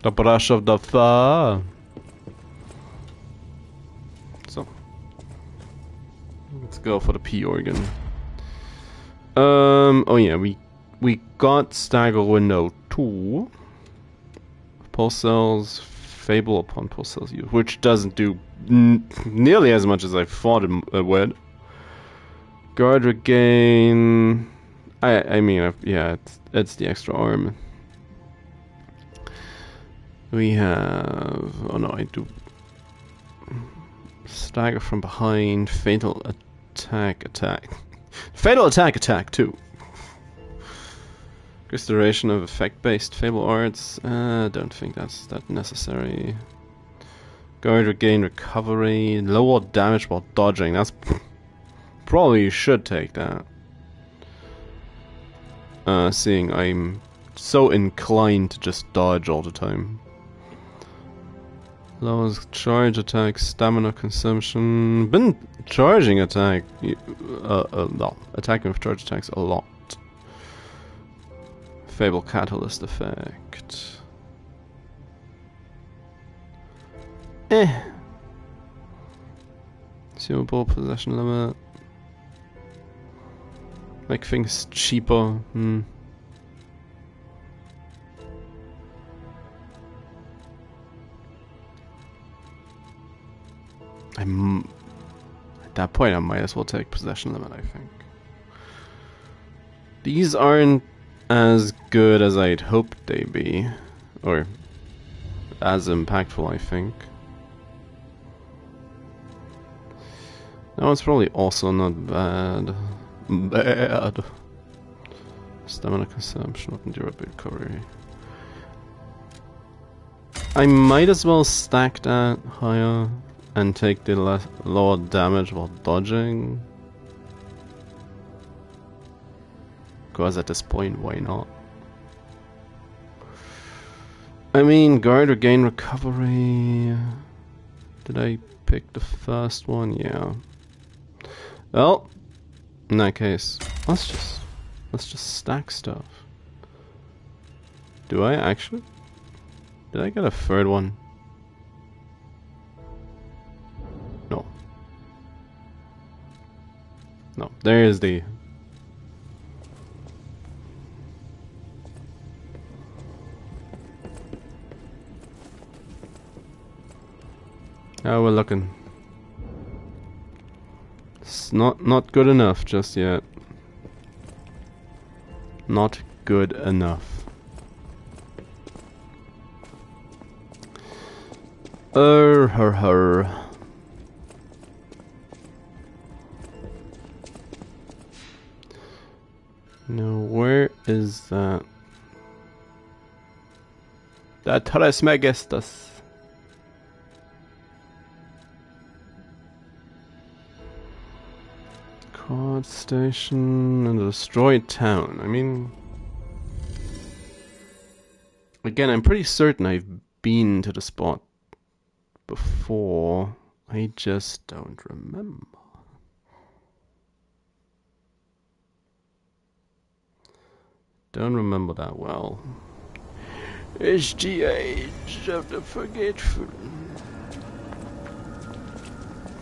The brush of the fur. So let's go for the P organ. Oh yeah, we got Stagger Window 2. Pulse cells, Fable upon pulse cells use, which doesn't do nearly as much as I thought it would. Guard regain. I mean, yeah, it's the extra arm. We have. Oh no, I do. Stagger from behind, fatal attack. Fatal attack too. Restoration of effect-based Fable arts. Don't think that's that necessary. Guard regain recovery, lower damage while dodging. That's probably you should take that. Seeing I'm so inclined to just dodge all the time. Lowers charge attack, stamina consumption. Been charging attack. No, attacking with charge attacks a lot. Fable catalyst effect. Consumable possession limit. Make things cheaper. At that point I might as well take possession limit, I think. These aren't as good as I'd hoped they'd be. Or as impactful, I think. That one's probably also not bad. Bad. Stamina consumption, weapon durability recovery. I might as well stack that higher and take the lower damage while dodging. Because at this point, why not? I mean, guard or gain recovery. Did I pick the first one? Yeah. Well, in that case, let's just stack stuff. Do I actually? Did I get a third one? No. No, there is the... How we're looking. It's not good enough just yet. Not good enough. Her. Now, where is that? That Trismegistus. Quad station and a destroyed town. I mean, again, I'm pretty certain I've been to the spot before. I just don't remember. Don't remember that well. It's the age of the forgetful.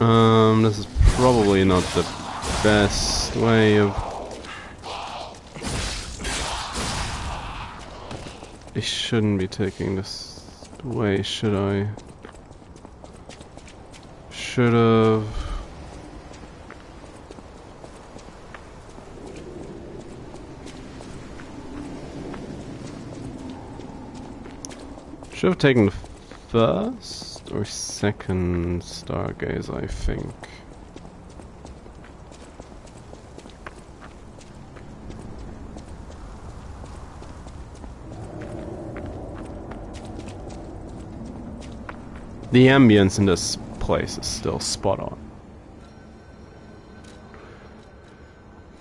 This is probably not the best way of... I shouldn't be taking this way, should I? Should've... Should've taken the first or second stargaze, I think. The ambience in this place is still spot on.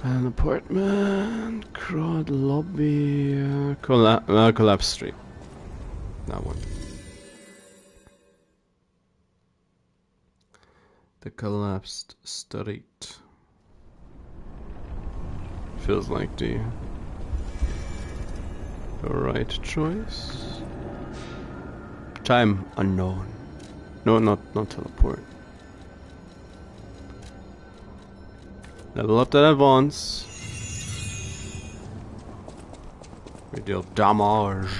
An apartment, crowd lobby, collapse street. That one. The collapsed street. Feels like the right choice. Time unknown. No, not teleport. Level up that advance. We deal damage.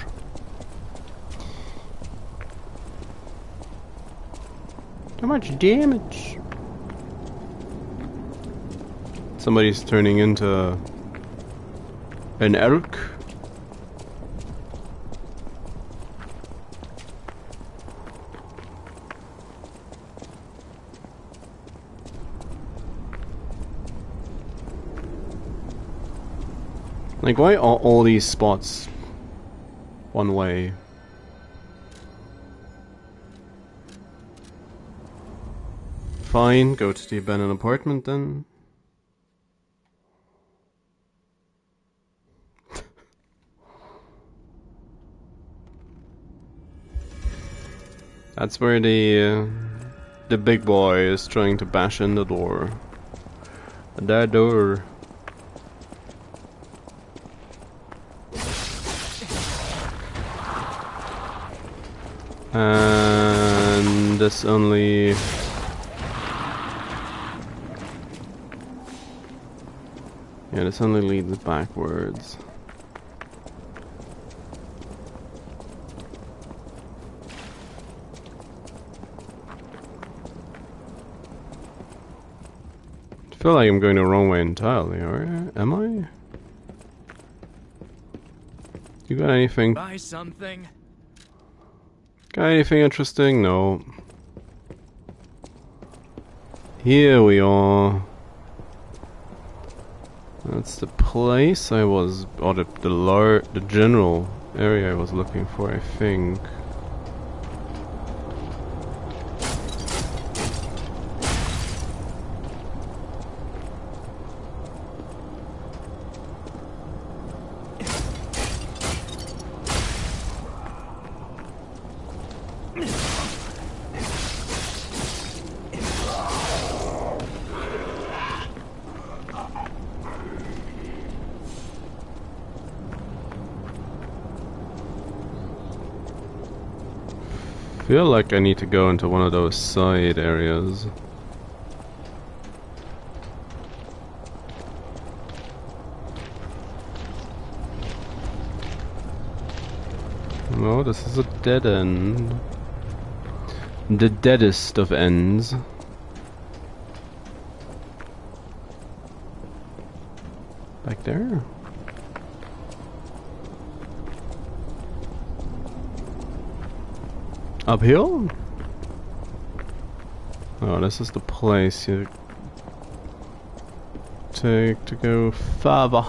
How much damage? Somebody's turning into an elk. Like, why are all these spots one way? Fine, go to the abandoned apartment then. That's where the big boy is trying to bash in the door. That door. And this only Yeah, this only leads backwards. I feel like I'm going the wrong way entirely, or am I? You got anything? Buy something. Got anything interesting? No. Here we are. That's the place I was, or the general area I was looking for, I think. I feel like I need to go into one of those side areas. No, this is a dead end. The deadest of ends. Back there? Uphill? Oh, this is the place you take to go further.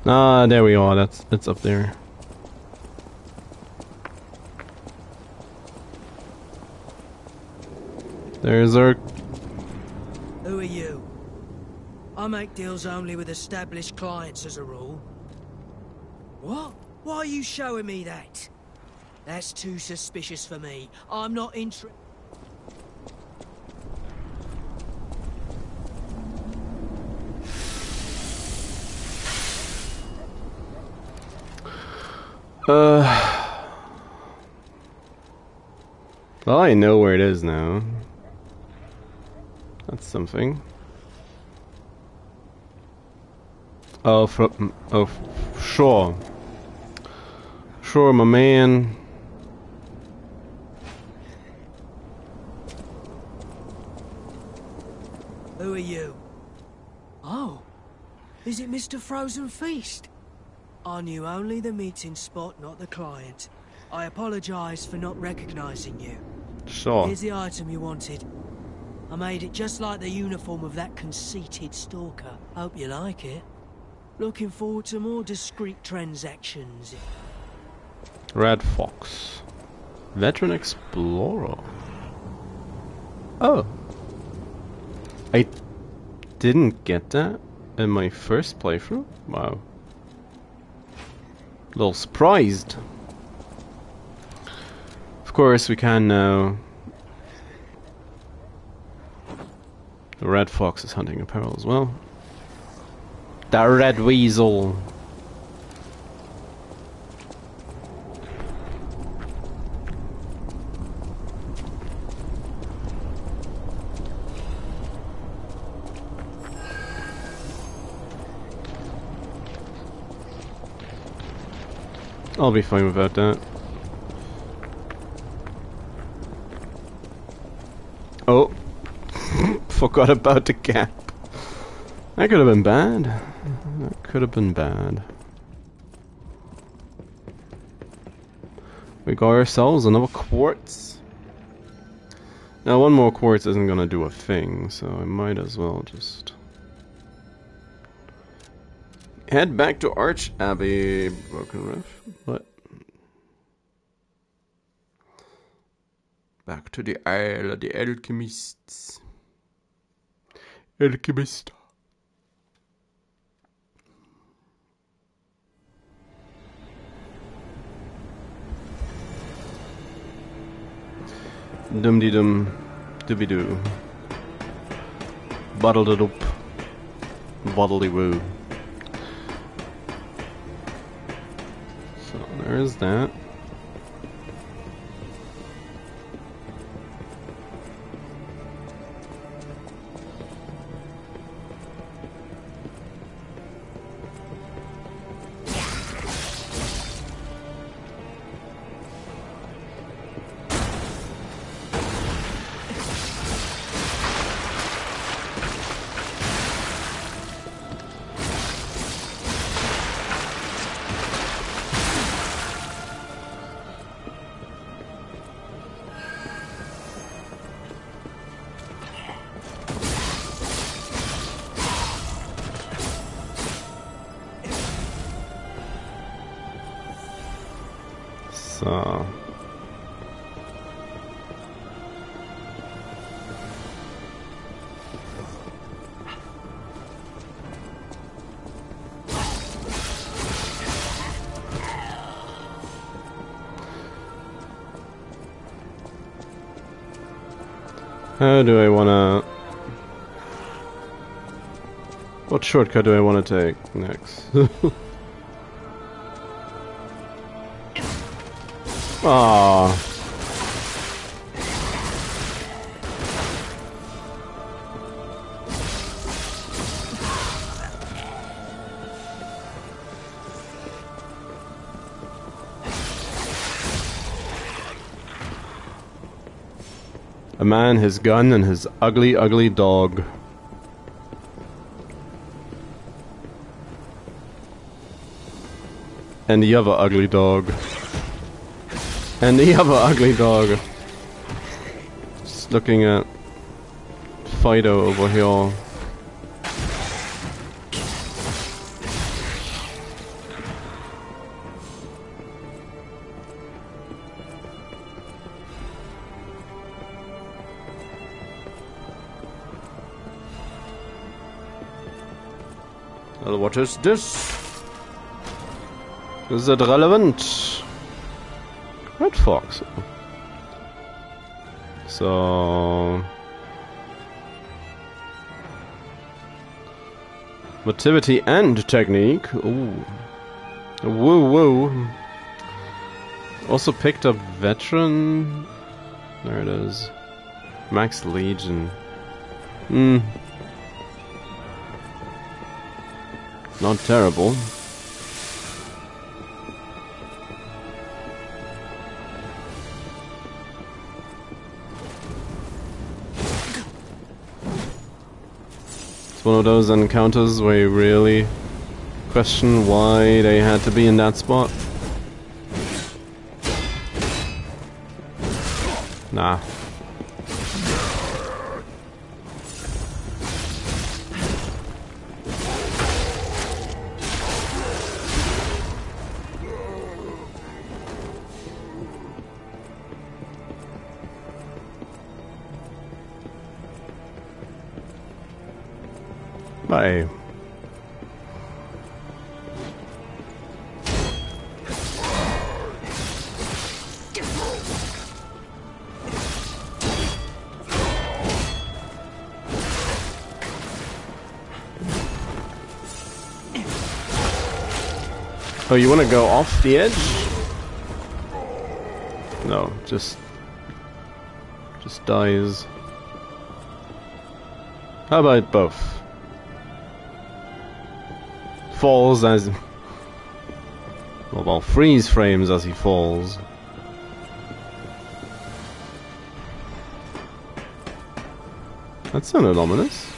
Ah, there we are. That's up there. There's our... Who are you? I make deals only with established clients as a rule. What? Why are you showing me that? That's too suspicious for me. I'm not interested. Well, I know where it is now. That's something. Oh, sure. Sure, my man. Who are you? Oh, is it Mr. Frozen Feast? I knew only the meeting spot, not the client. I apologize for not recognizing you. Sure. Here's the item you wanted. I made it just like the uniform of that conceited stalker. Hope you like it. Looking forward to more discreet transactions. Red Fox. Veteran Explorer. Oh. I didn't get that in my first playthrough? Wow. A little surprised. Of course, we can now. The Red Fox is hunting apparel as well. The Red Weasel. I'll be fine without that. Oh. Forgot about the gap. That could have been bad. That could have been bad. We got ourselves another quartz. Now, one more quartz isn't gonna do a thing, so I might as well just head back to Arch Abbey. Broken Riff. What? Back to the Isle of the Alchemists. Alchemist. Dum de dum, dooby doo. Bottle de doop. Bottle de woo. So there is that. So how do I wanna... What shortcut do I wanna take next? Ah. A man, his gun, and his ugly, ugly dog. And the other ugly dog. And the other ugly dog. Just looking at Fido over here. Well, what is this? Is it relevant? Red Fox. So... motivity and technique. Ooh. Woo woo. Also picked up veteran. There it is. Max Legion. Not terrible. One of those encounters where you really question why they had to be in that spot. Nah. Bye. Oh, you want to go off the edge? No, just dies. How about both? Falls as... well, freeze frames as he falls. That sounded ominous.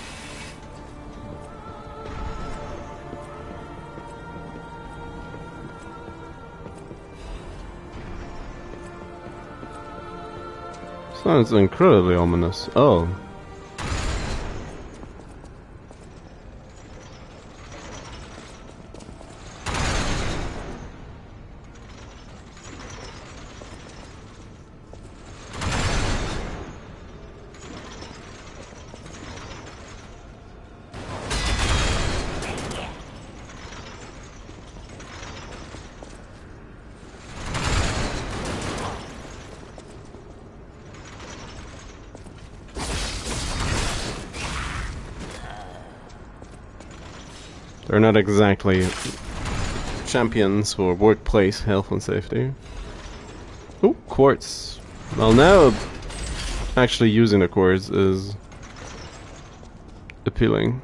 Sounds incredibly ominous. Oh. They're not exactly champions for workplace health and safety. Oh, quartz. Well, now actually using the quartz is appealing.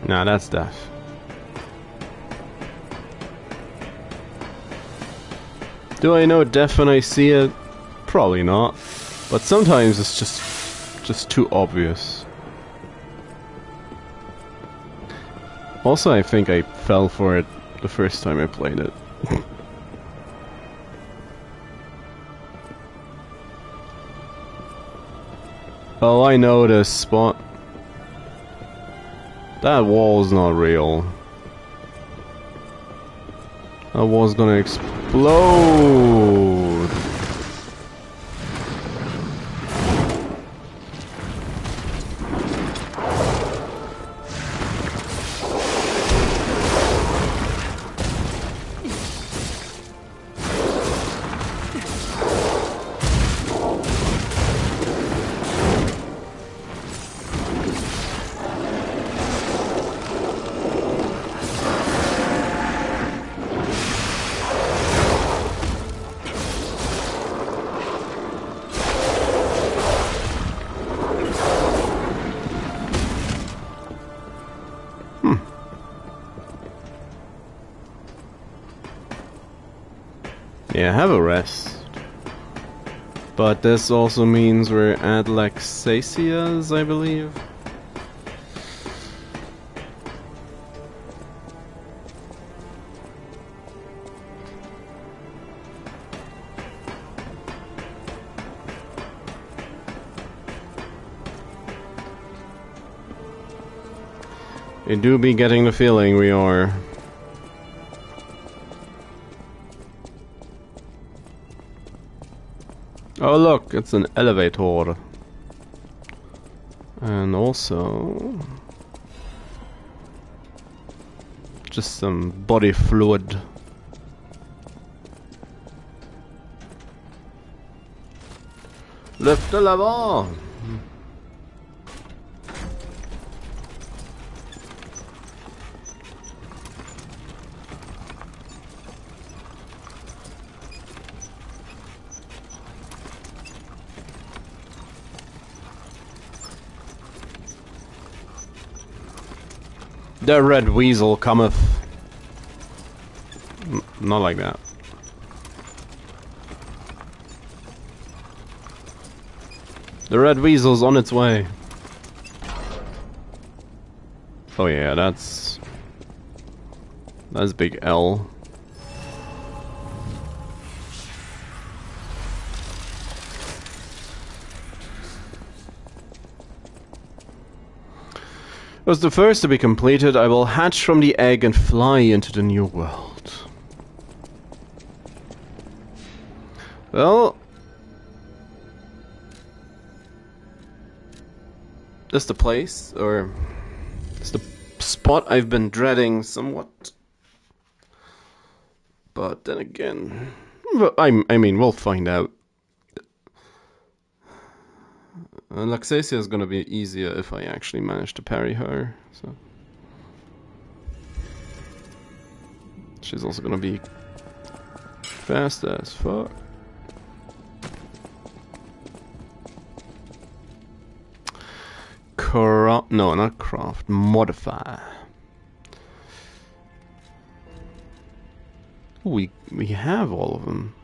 Nah, that's death. Do I know death when I see it? Probably not. But sometimes it's just too obvious. Also, I think I fell for it the first time I played it. Oh, I know this spot. That wall's not real. That wall's gonna explode. Yeah, have a rest. But this also means we're at Laxasia's, I believe. I do be getting the feeling we are. Oh look, it's an elevator. And also just some body fluid. Lift the lever! The Red Weasel cometh. Not like that. The Red Weasel's on its way. Oh yeah, that's big L. Was the first to be completed, I will hatch from the egg and fly into the new world. Well, that's the place, or it's the spot I've been dreading somewhat. But then again, I mean, we'll find out. Laxasia is gonna be easier if I actually manage to parry her. So she's also gonna be fast as fuck. No, not craft. Modify. We have all of them.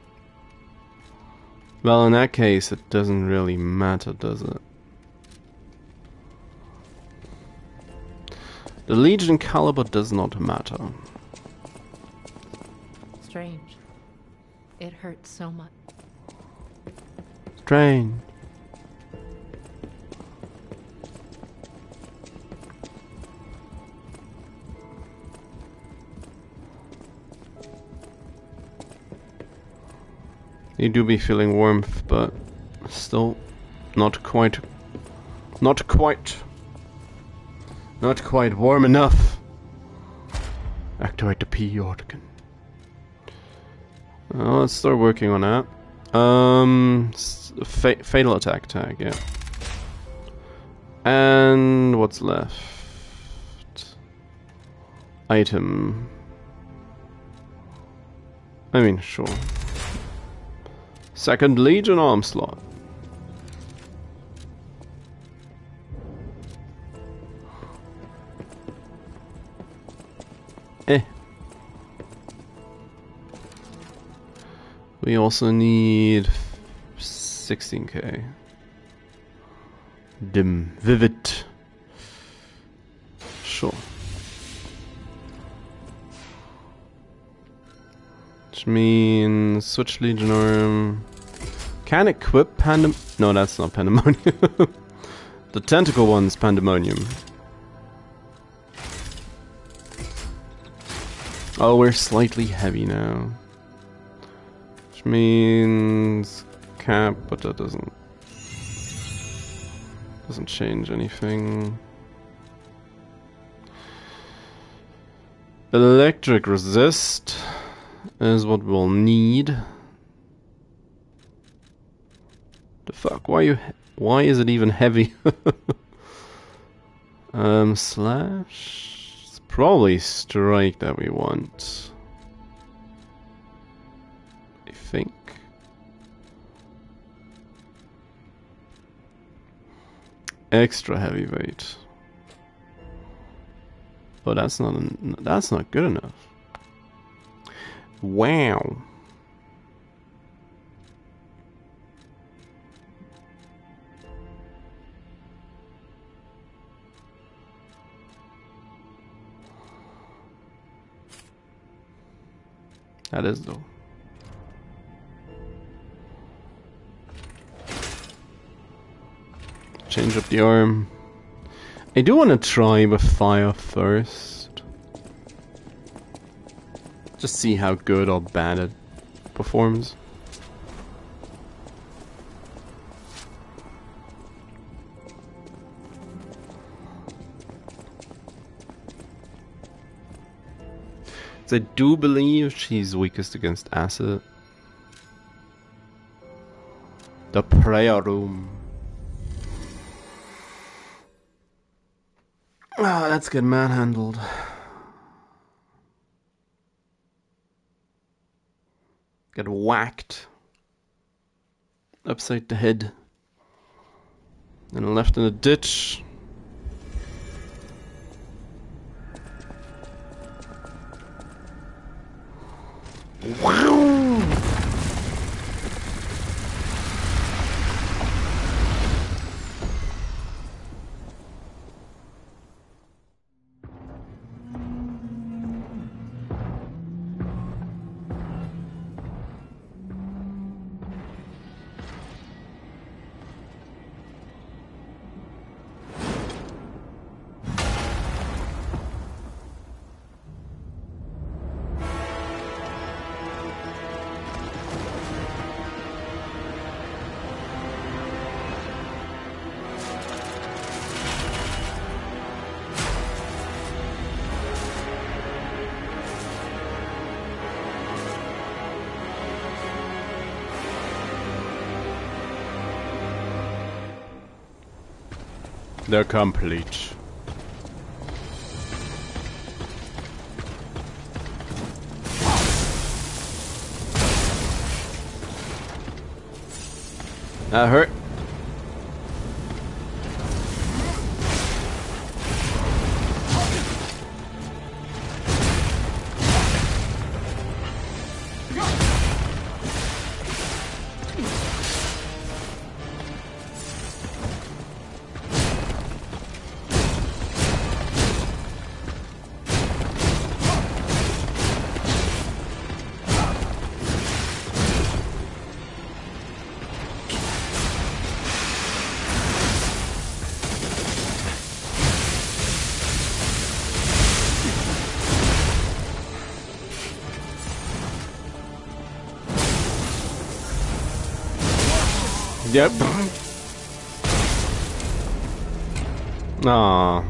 Well, in that case, it doesn't really matter, does it? The Legion caliber does not matter. Strange. It hurts so much. Strange. You do be feeling warmth, but still not quite warm enough. Activate the P organ. Let's start working on that. Fatal attack tag, yeah. And what's left? Item. I mean, sure. Second Legion arm slot. We also need 16k. Dim. Vivid. Sure. Which means switch Legion arm. Can equip No, that's not Pandemonium. The tentacle one's Pandemonium. Oh, we're slightly heavy now. Which means cap, but that doesn't change anything. Electric resist is what we'll need. The fuck? Why is it even heavy? Slash. It's probably strike that we want. I think. Extra heavyweight. Oh, that's not good enough. Wow. That is though. Change up the arm. I do want to try with fire first. Just see how good or bad it performs. I do believe she's weakest against acid. The prayer room. Ah, let's get manhandled. Get whacked. Upside the head. And left in a ditch. Wow. They're complete. That hurt. Yep. Aww.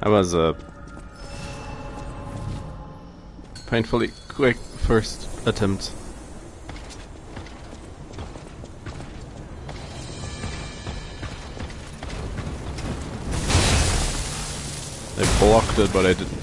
That was a painfully quick first attempt. They blocked it, but I didn't.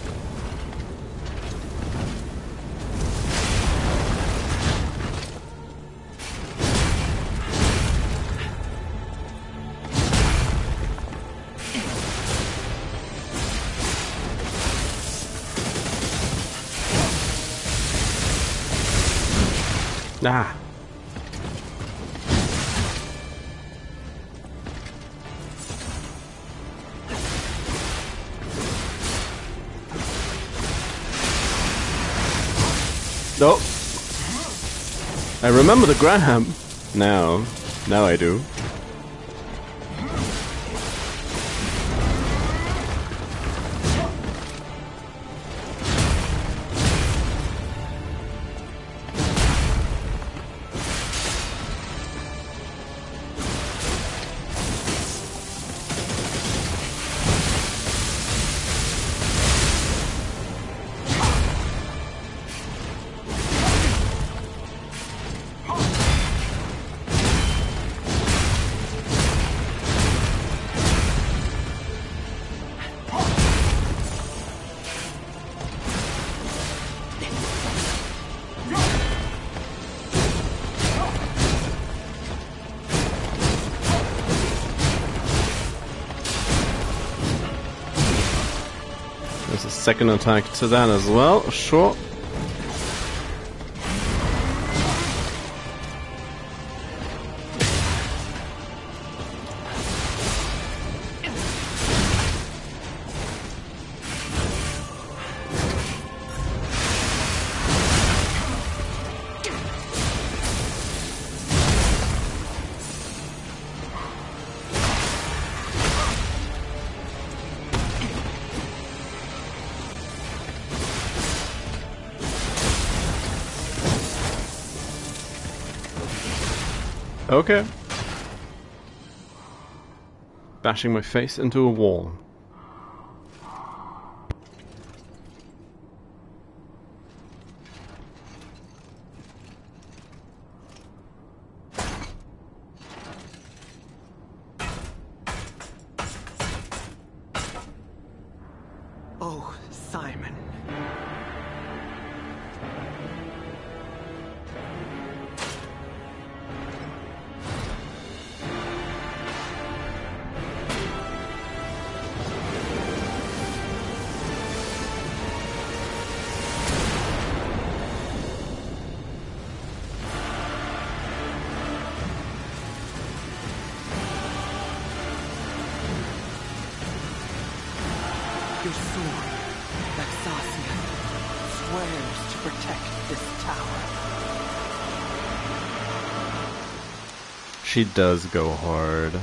Ah. Nope. I remember the grab. Now I do. There's a second attack to that as well, sure. Okay. Bashing my face into a wall. Oh, Simon. Your sword, Laxasia, swears to protect this tower. She does go hard.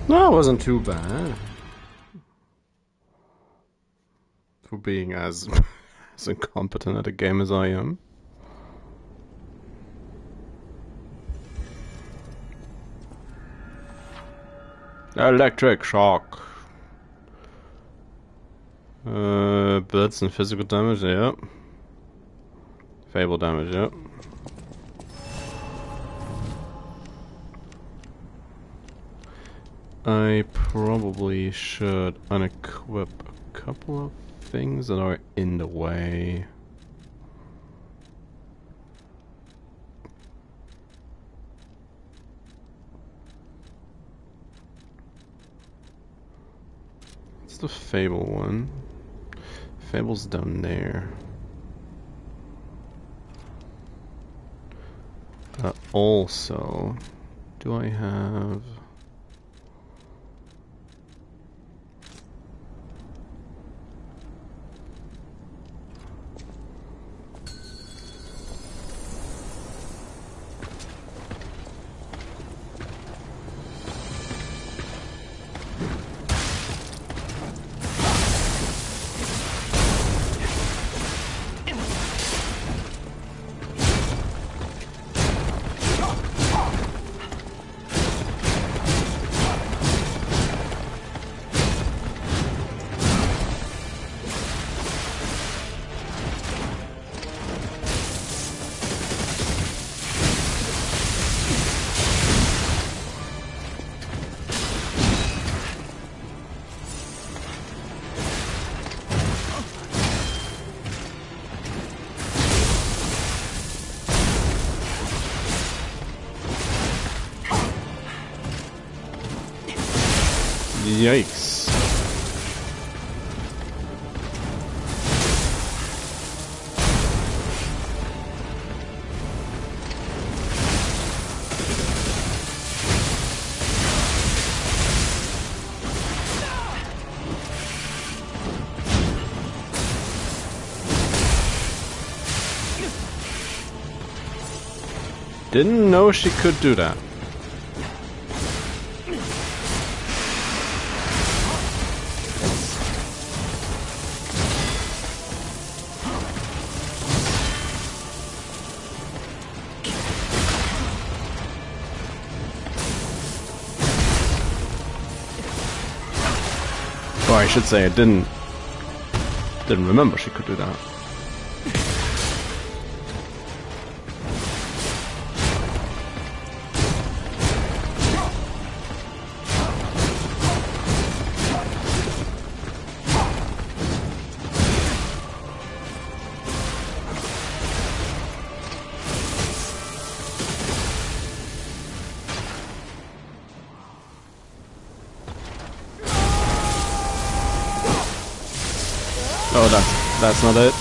No, it wasn't too bad. For being as incompetent at a game as I am. Electric shock. Blitz and physical damage, yep. Fable damage, yep. I probably should unequip a couple of things that are in the way. It's the Fable one. Fable's down there. Also, do I have... Yikes. Didn't know she could do that. Or I should say I didn't remember she could do that. Oh, that's not it.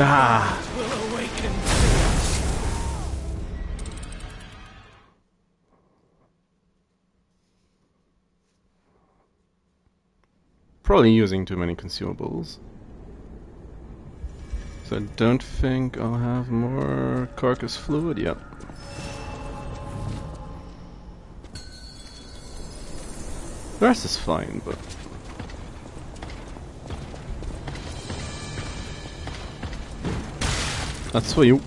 Ah. probably using too many consumables. So I don't think I'll have more carcass fluid yet. The rest is fine, but... That's for you.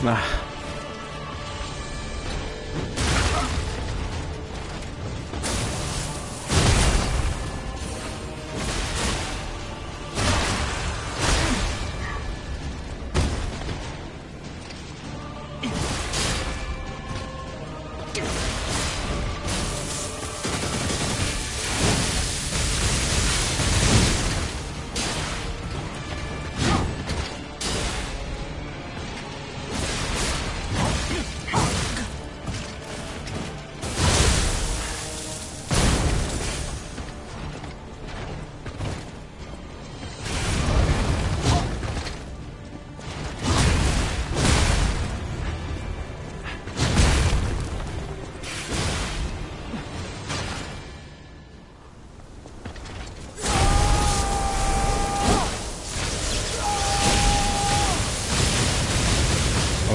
Nah.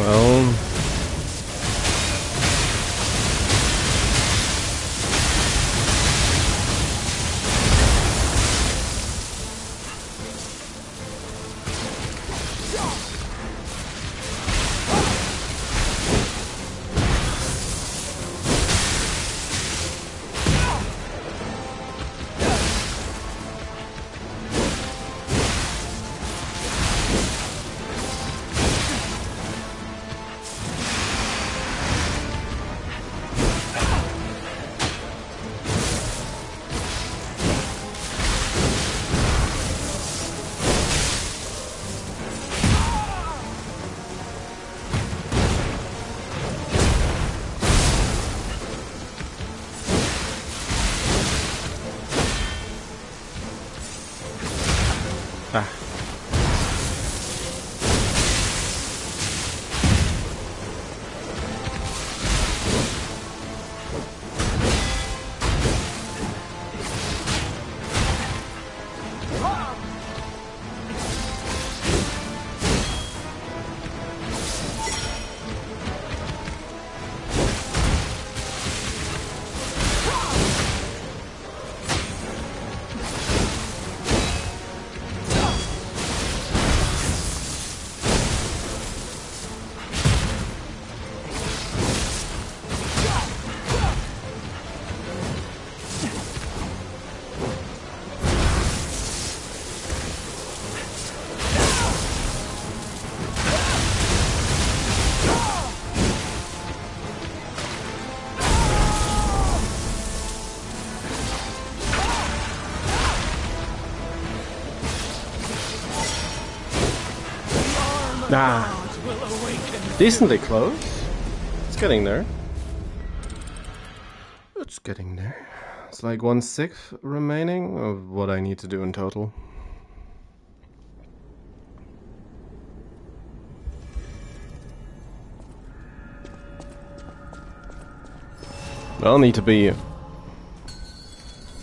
Well... Ah. Decently close. It's getting there. It's getting there. It's like 1/6 remaining of what I need to do in total. I'll need to be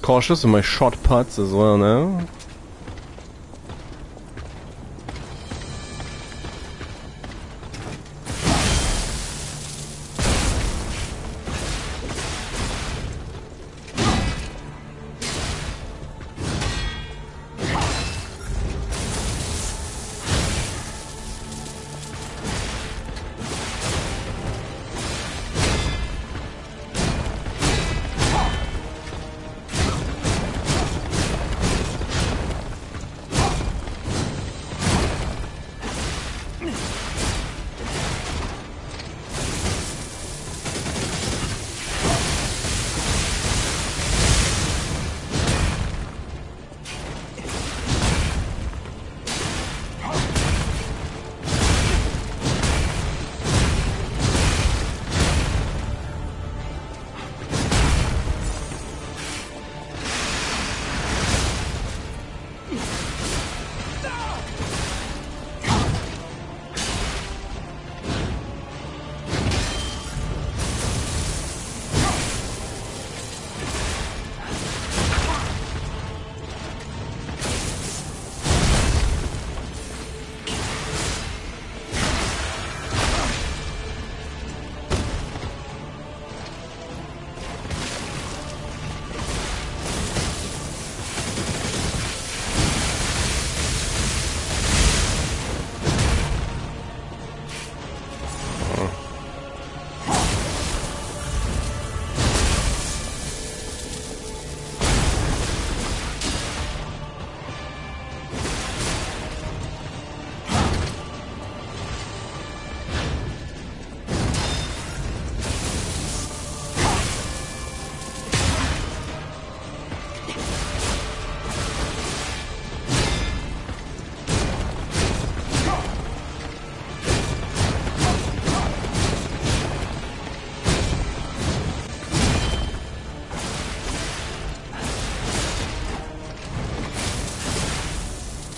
cautious of my shot putts as well now.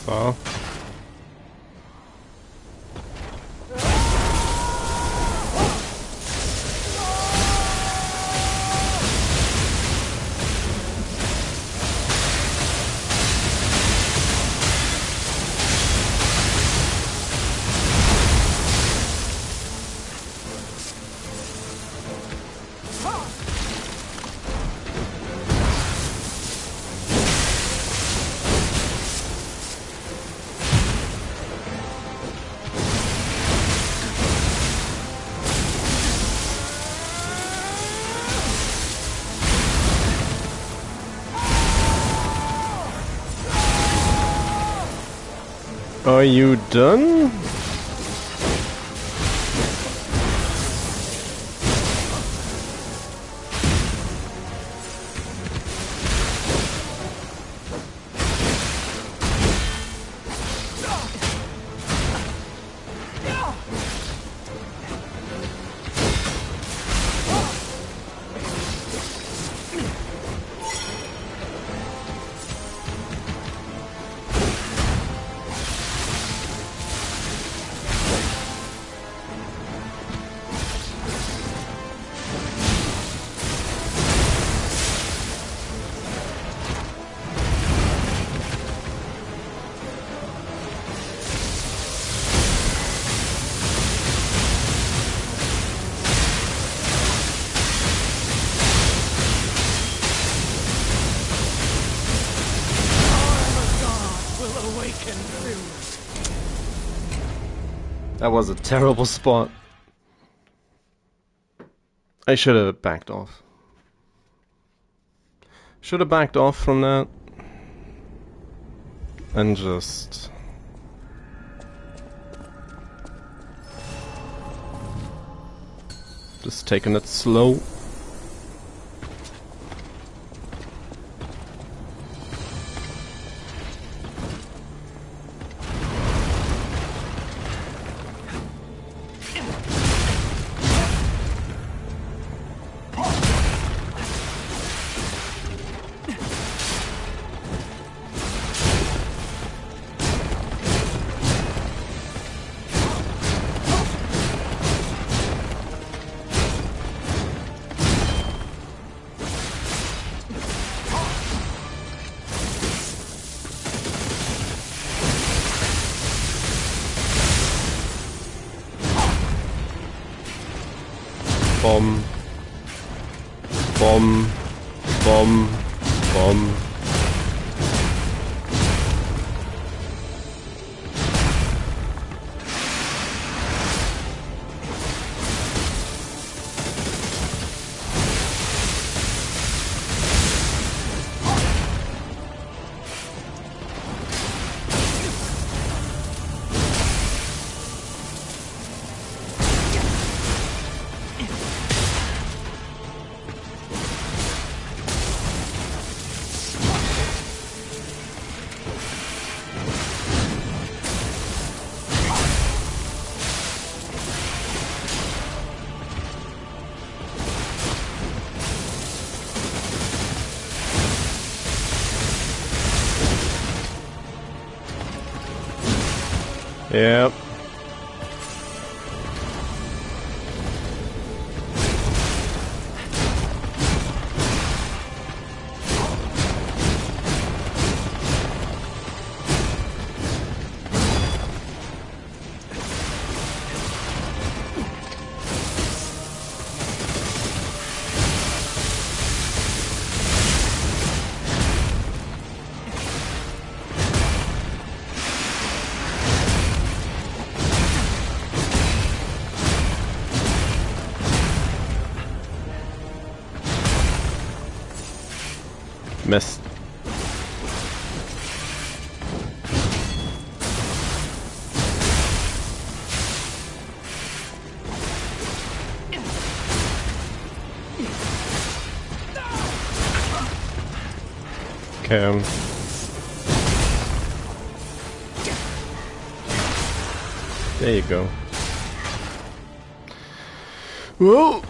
Well. Are you done? That was a terrible spot. I should have backed off. Should have backed off from that. And just taking it slow. Bomb. Bomb. Bomb. Bomb. Yep. Missed. Okay. There you go. Whoa!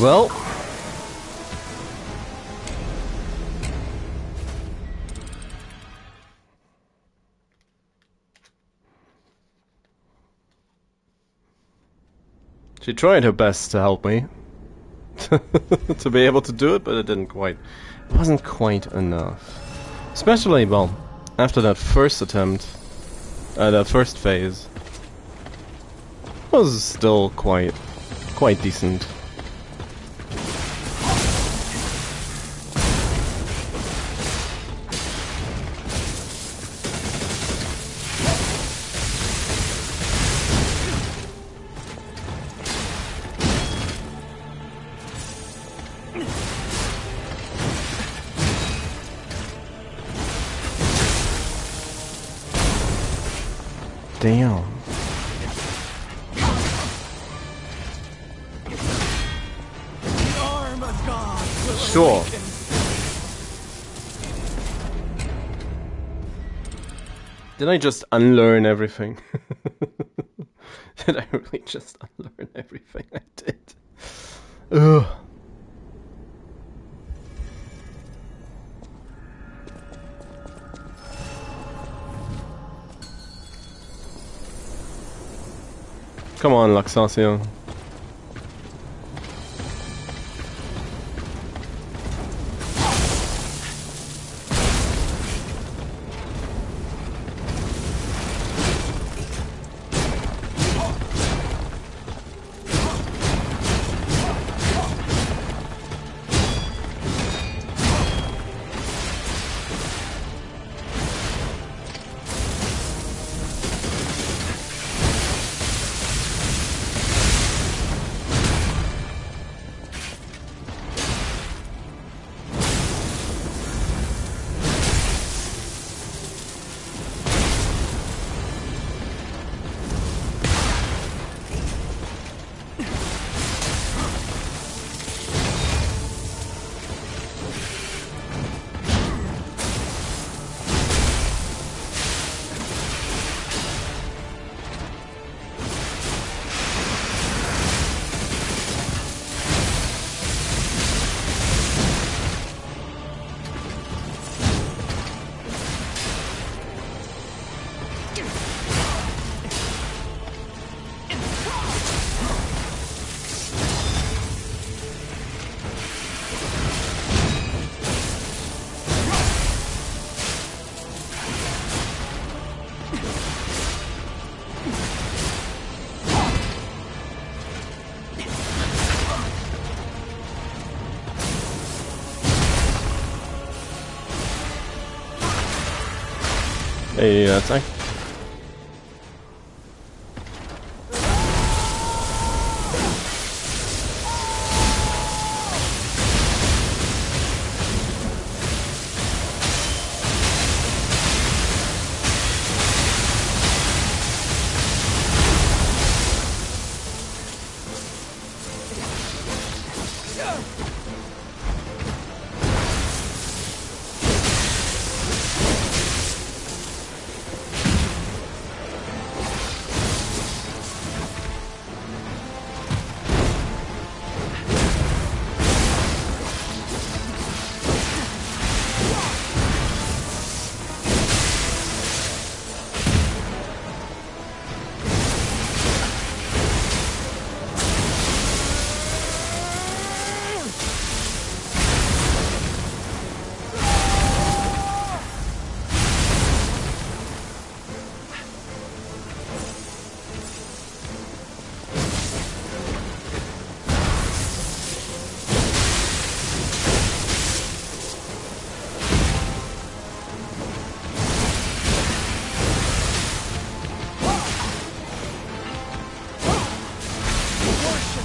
Well, she tried her best to help me to be able to do it, but it wasn't quite enough. Especially, well, after that first attempt, that first phase was still quite decent. Damn. sure. Did I just unlearn everything? Did I really just unlearn everything I did? Ugh. Come on, Laxasia. Hey, that's like.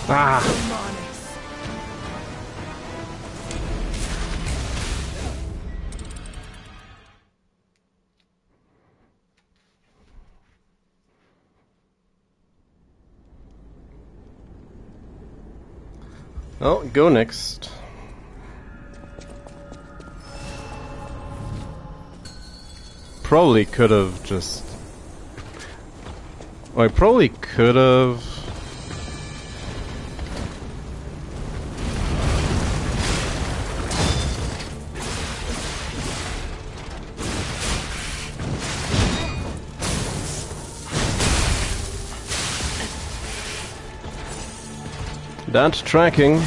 Ah. Oh, go next. Probably could have just... I probably could have... That tracking.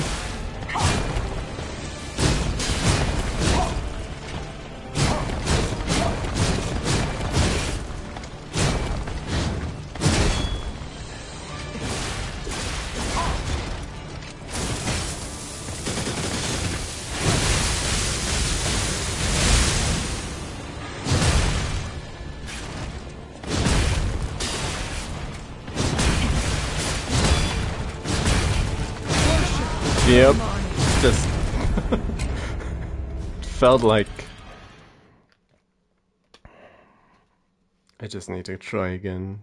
Yep, just felt like I just need to try again.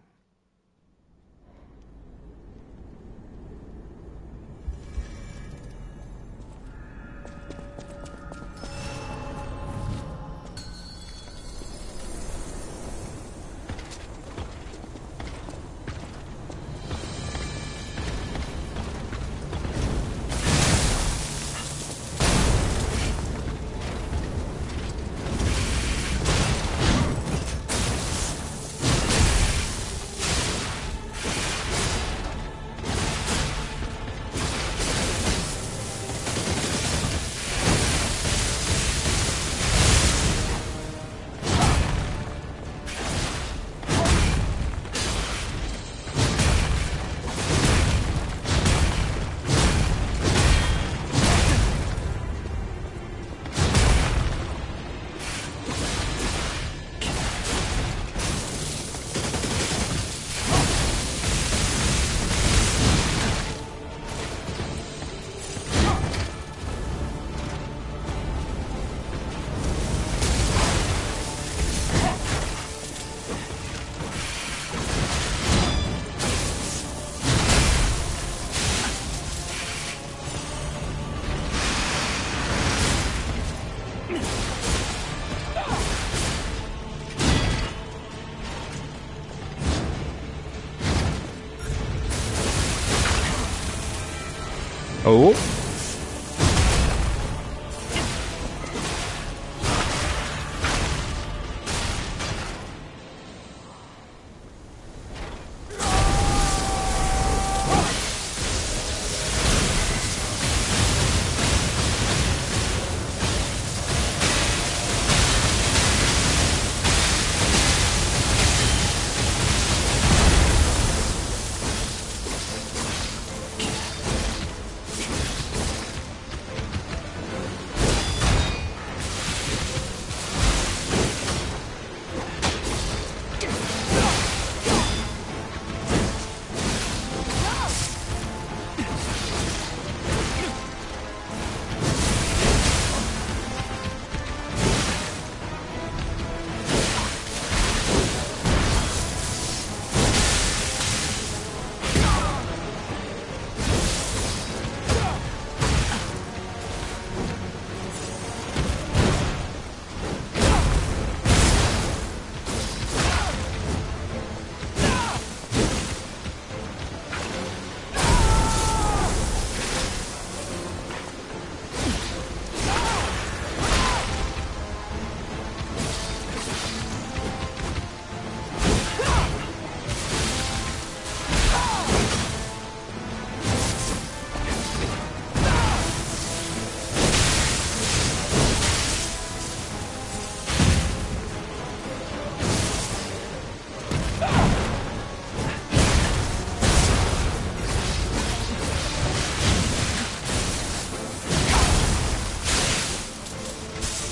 Oh.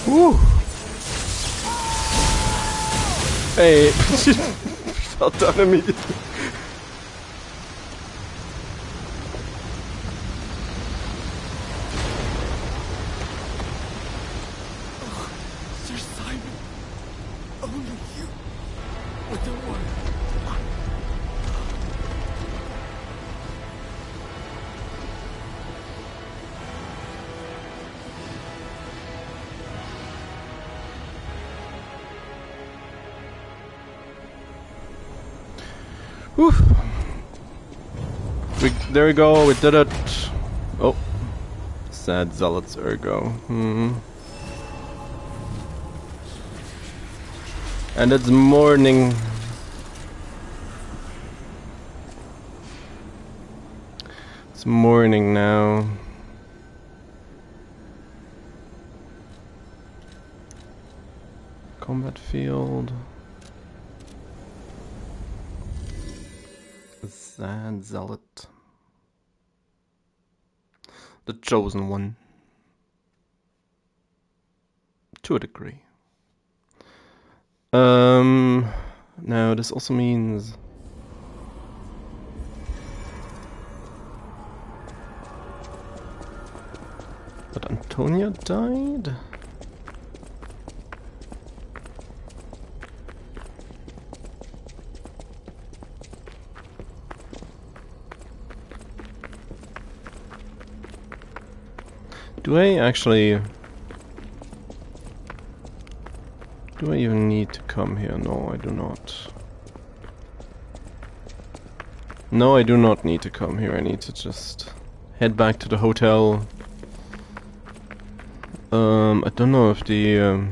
Woo! Hey, fell down immediately. Sir Simon, only you. But don't worry. Whew. There we go, we did it. Oh. Sad zealots, ergo. And it's morning. It's morning now. Combat field. Sad zealot. The chosen one. To a degree. Now this also means that Antonia died? Do I actually... Do I even need to come here? No, I do not. No, I do not need to come here. I need to just head back to the hotel. I don't know if the...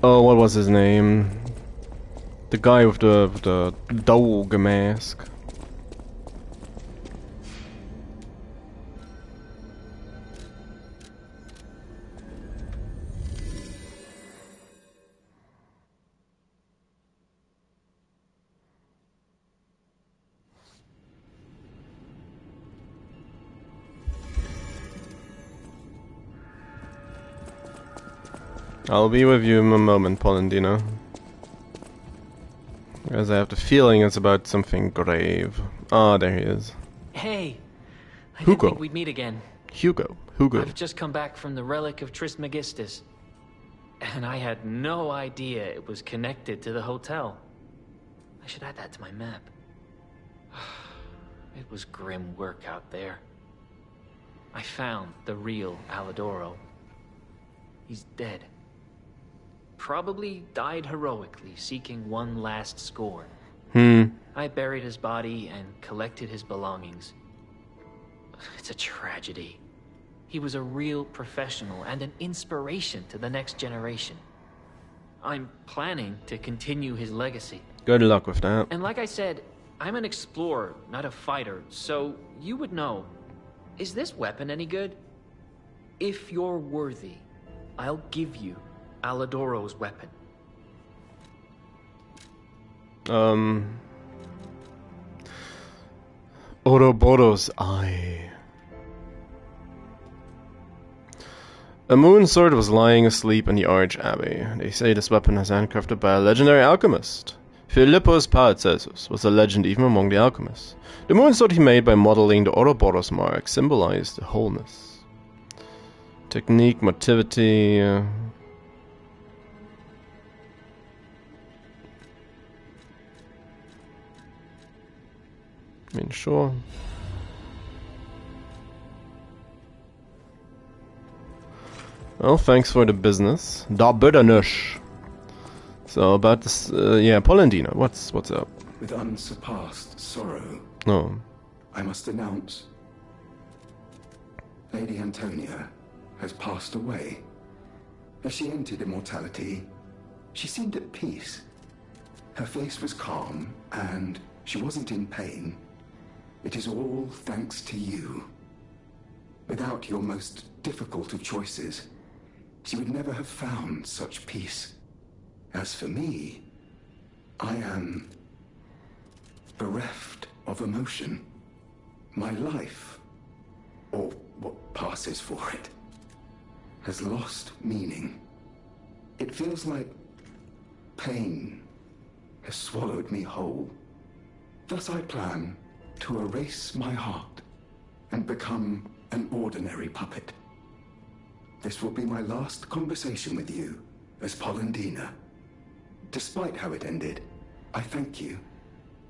Oh, what was his name? The guy with the dog mask. I'll be with you in a moment, Polendina. As I have the feeling it's about something grave. Ah, there he is. Hey, I Hugo. didn't think we'd meet again. Hugo. I've just come back from the relic of Trismegistus, and I had no idea it was connected to the hotel. I should add that to my map. It was grim work out there. I found the real Alidoro. He's dead. Probably died heroically, seeking one last score. I buried his body and collected his belongings. it's a tragedy. He was a real professional and an inspiration to the next generation. I'm planning to continue his legacy. Good luck with that. And like I said, I'm an explorer, not a fighter, so you would know. Is this weapon any good? If you're worthy, I'll give you Aladoro's weapon. Ouroboros eye. A moon sword was lying asleep in the Arch Abbey. They say this weapon was handcrafted by a legendary alchemist. Philippus Paracelsus was a legend even among the alchemists. The moon sword he made by modeling the Ouroboros mark symbolized the wholeness. Technique, motivity. I mean, sure. Well, thanks for the business. Da bitte. So about this, yeah, Polendina, what's up? With unsurpassed sorrow, No. I must announce Lady Antonia has passed away. As she entered immortality, she seemed at peace. Her face was calm, and she wasn't in pain. It is all thanks to you. Without your most difficult of choices, she would never have found such peace. As for me, I am bereft of emotion. My life, or what passes for it, has lost meaning. It feels like pain has swallowed me whole. Thus I plan to erase my heart and become an ordinary puppet. This will be my last conversation with you as Polendina. Despite how it ended, I thank you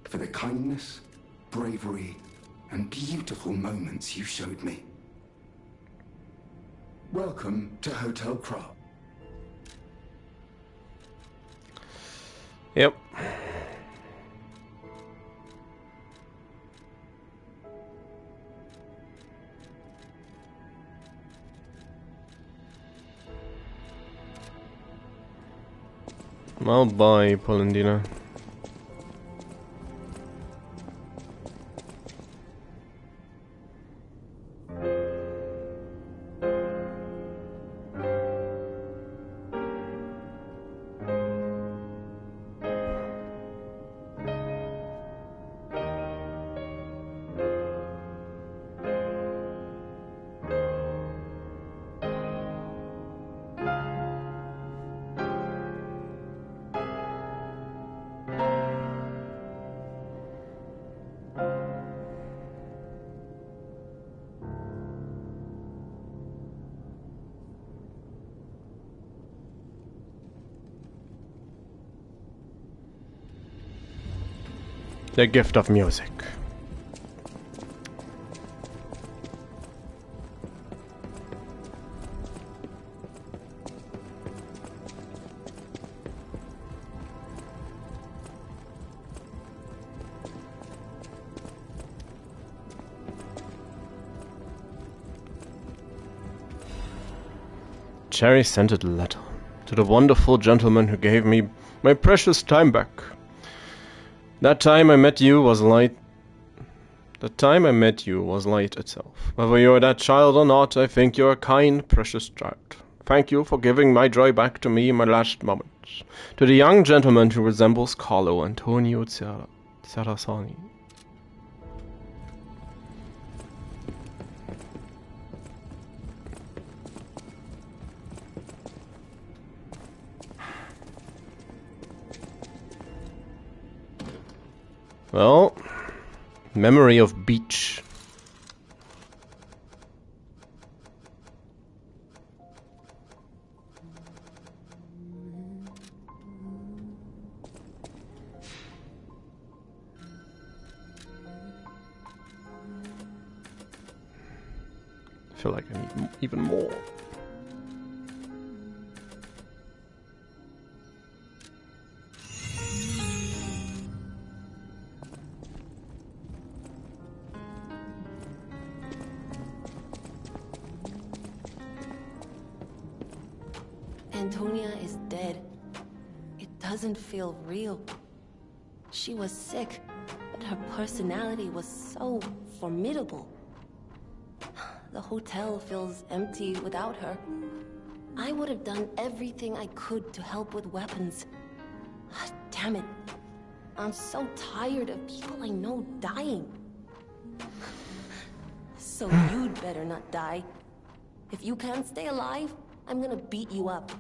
for the kindness, bravery, and beautiful moments you showed me. Welcome to Hotel Krop. Yep. Well, bye, Polendina. The gift of music. Cherry-scented letter to the wonderful gentleman who gave me my precious time back. That time I met you was light. The time I met you was light itself. Whether you're that child or not, I think you're a kind, precious child. Thank you for giving my joy back to me in my last moments. To the young gentleman who resembles Carlo Antonio Serrasani. Well, memory of beach. I feel like I need even more. Antonia is dead. It doesn't feel real. She was sick, but her personality was so formidable. The hotel feels empty without her. I would have done everything I could to help with weapons. Damn it. I'm so tired of people I know dying. So you'd better not die. If you can't stay alive, I'm gonna beat you up.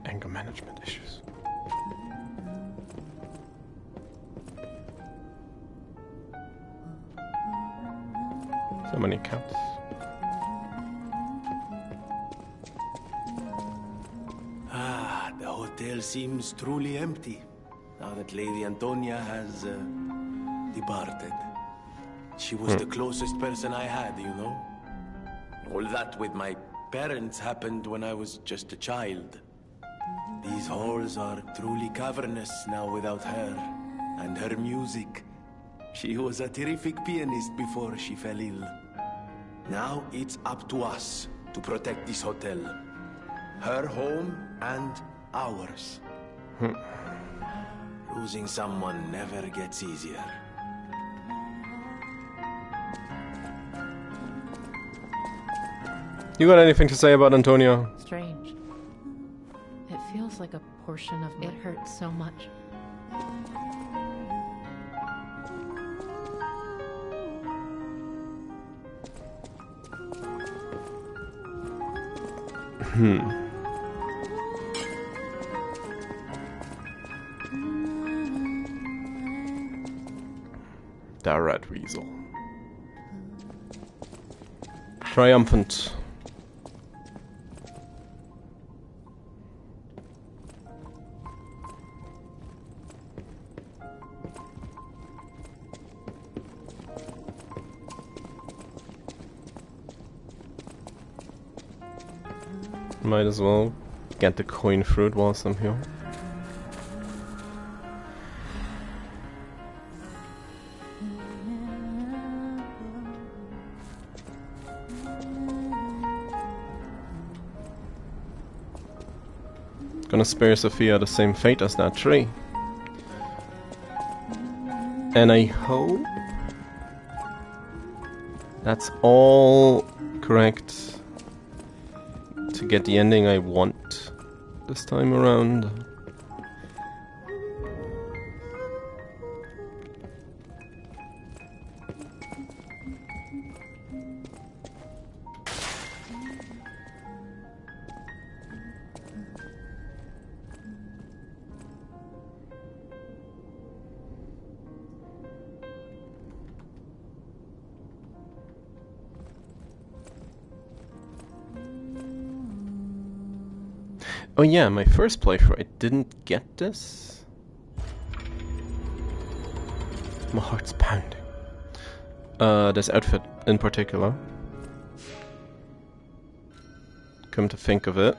Anger management issues. So many cats. The hotel seems truly empty now that Lady Antonia has departed. She was the closest person I had, you know? All that with my parents happened when I was just a child. These halls are truly cavernous now without her. And her music. She was a terrific pianist before she fell ill. Now it's up to us to protect this hotel. Her home and ours. Losing someone never gets easier. You got anything to say about Antonia? Strange. It feels like a portion of it hurts so much. The Red Weasel. Triumphant. Might as well get the coin fruit whilst I'm here. Gonna spare Sophia the same fate as that tree. And I hope that's all correct to get the ending I want this time around. Oh yeah, my first playthrough, I didn't get this. My heart's pounding. This outfit in particular. Come to think of it.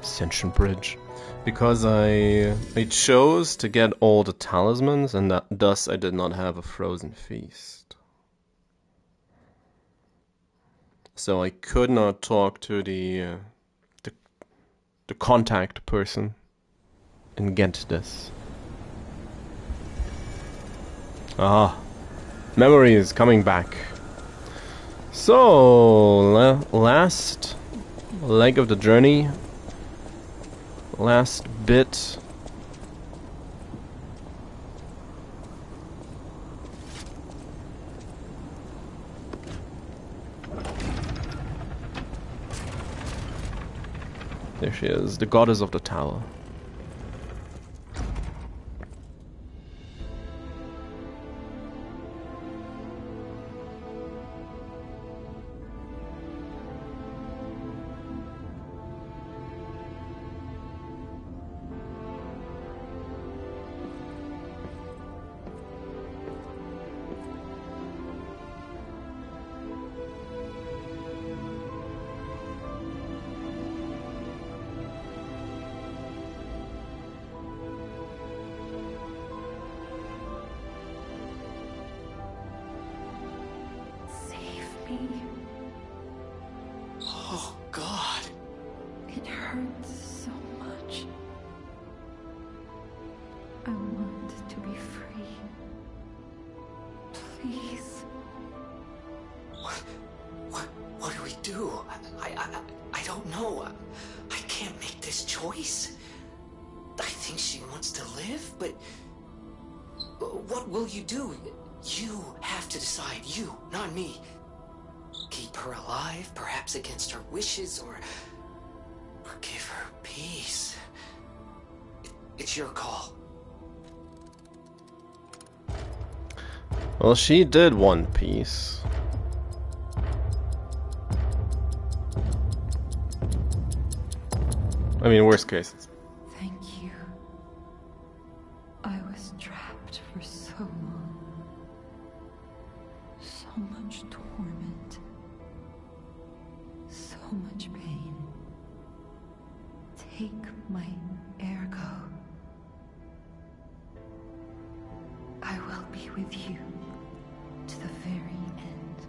Ascension Bridge. Because I chose to get all the talismans, and thus I did not have a frozen feast. So I could not talk to the contact person and get this. Ah, memory is coming back. So last leg of the journey, last bit. There she is, the goddess of the tower. I don't know. I can't make this choice. I think she wants to live, but what will you do? You have to decide. You, not me. Keep her alive, perhaps against her wishes, or give her peace. It's your call. Well, she did want peace. I mean, worst cases. Thank you. I was trapped for so long. So much torment. So much pain. Take my ergo. I will be with you to the very end.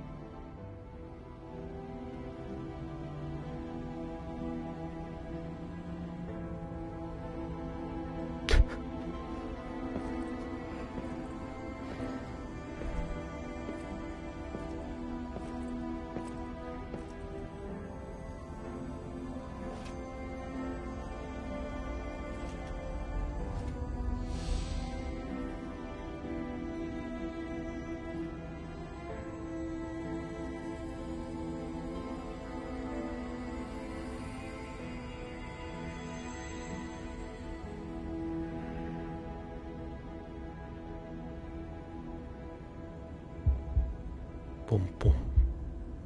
Boom, boom,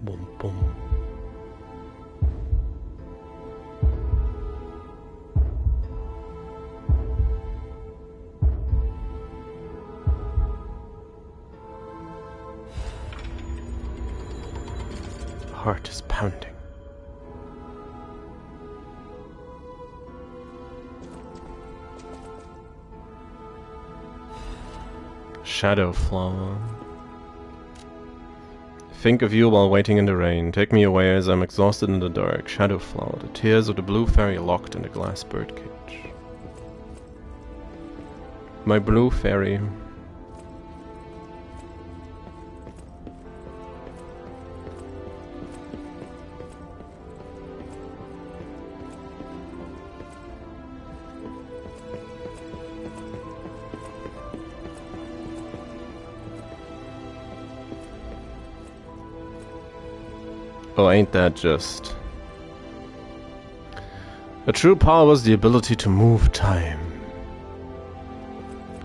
boom, boom. Heart is pounding. Shadow flower. Think of you while waiting in the rain. Take me away as I'm exhausted in the dark. Shadow flower, the tears of the blue fairy locked in the glass birdcage. My blue fairy. Oh, ain't that just... A true power was the ability to move time.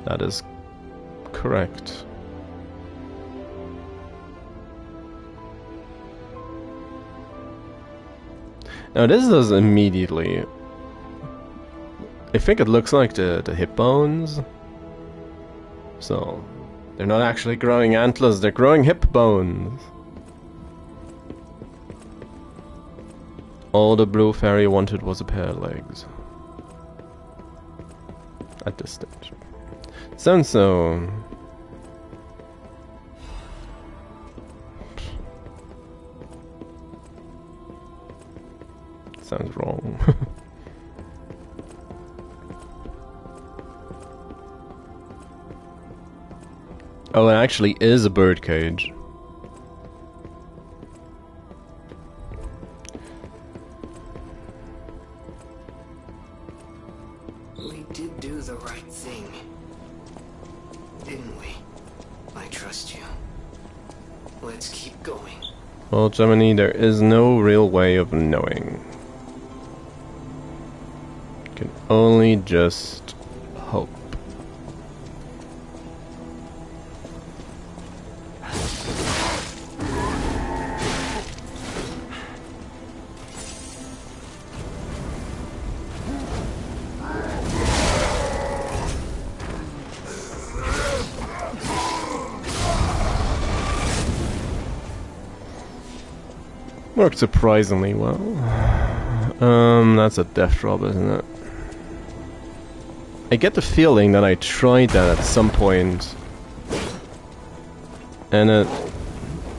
That is correct. Now this does immediately... I think it looks like the hip bones. So, they're not actually growing antlers, they're growing hip bones. All the blue fairy wanted was a pair of legs. At this stage. Sounds so... Sounds wrong. Oh, it actually is a birdcage. We did do the right thing, didn't we? I trust you. Let's keep going. Well, Gemini, there is no real way of knowing. You can only just hope. Worked surprisingly well. That's a death drop, isn't it? I get the feeling that I tried that at some point and it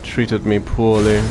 treated me poorly.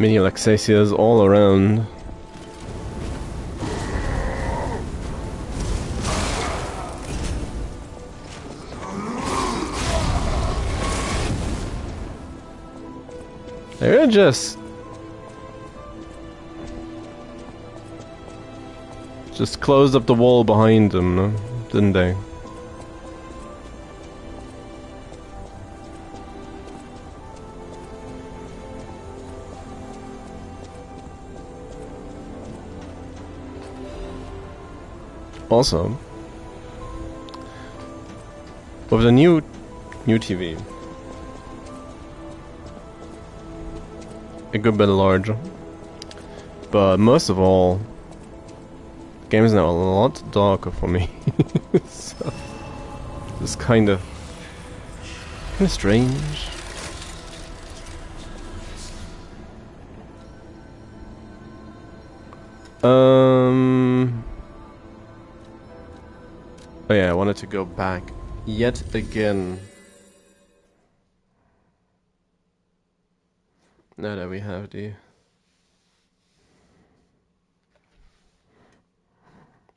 Mini Laxasias all around. They're just closed up the wall behind them, no? Didn't they? Also, with the new TV, a good bit larger, but most of all, the game is now a lot darker for me. So it's kind of strange. Oh yeah, I wanted to go back yet again. Now that we have the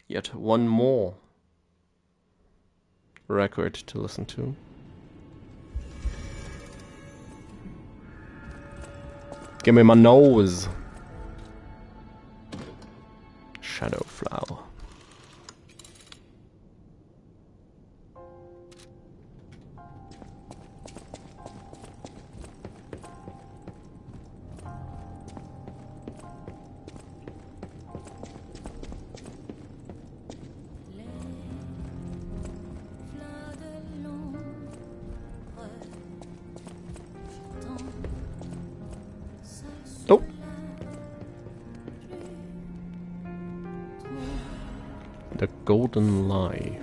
yet one more record to listen to. Give me my nose. Shadow Flower. Oh. The Golden Lie.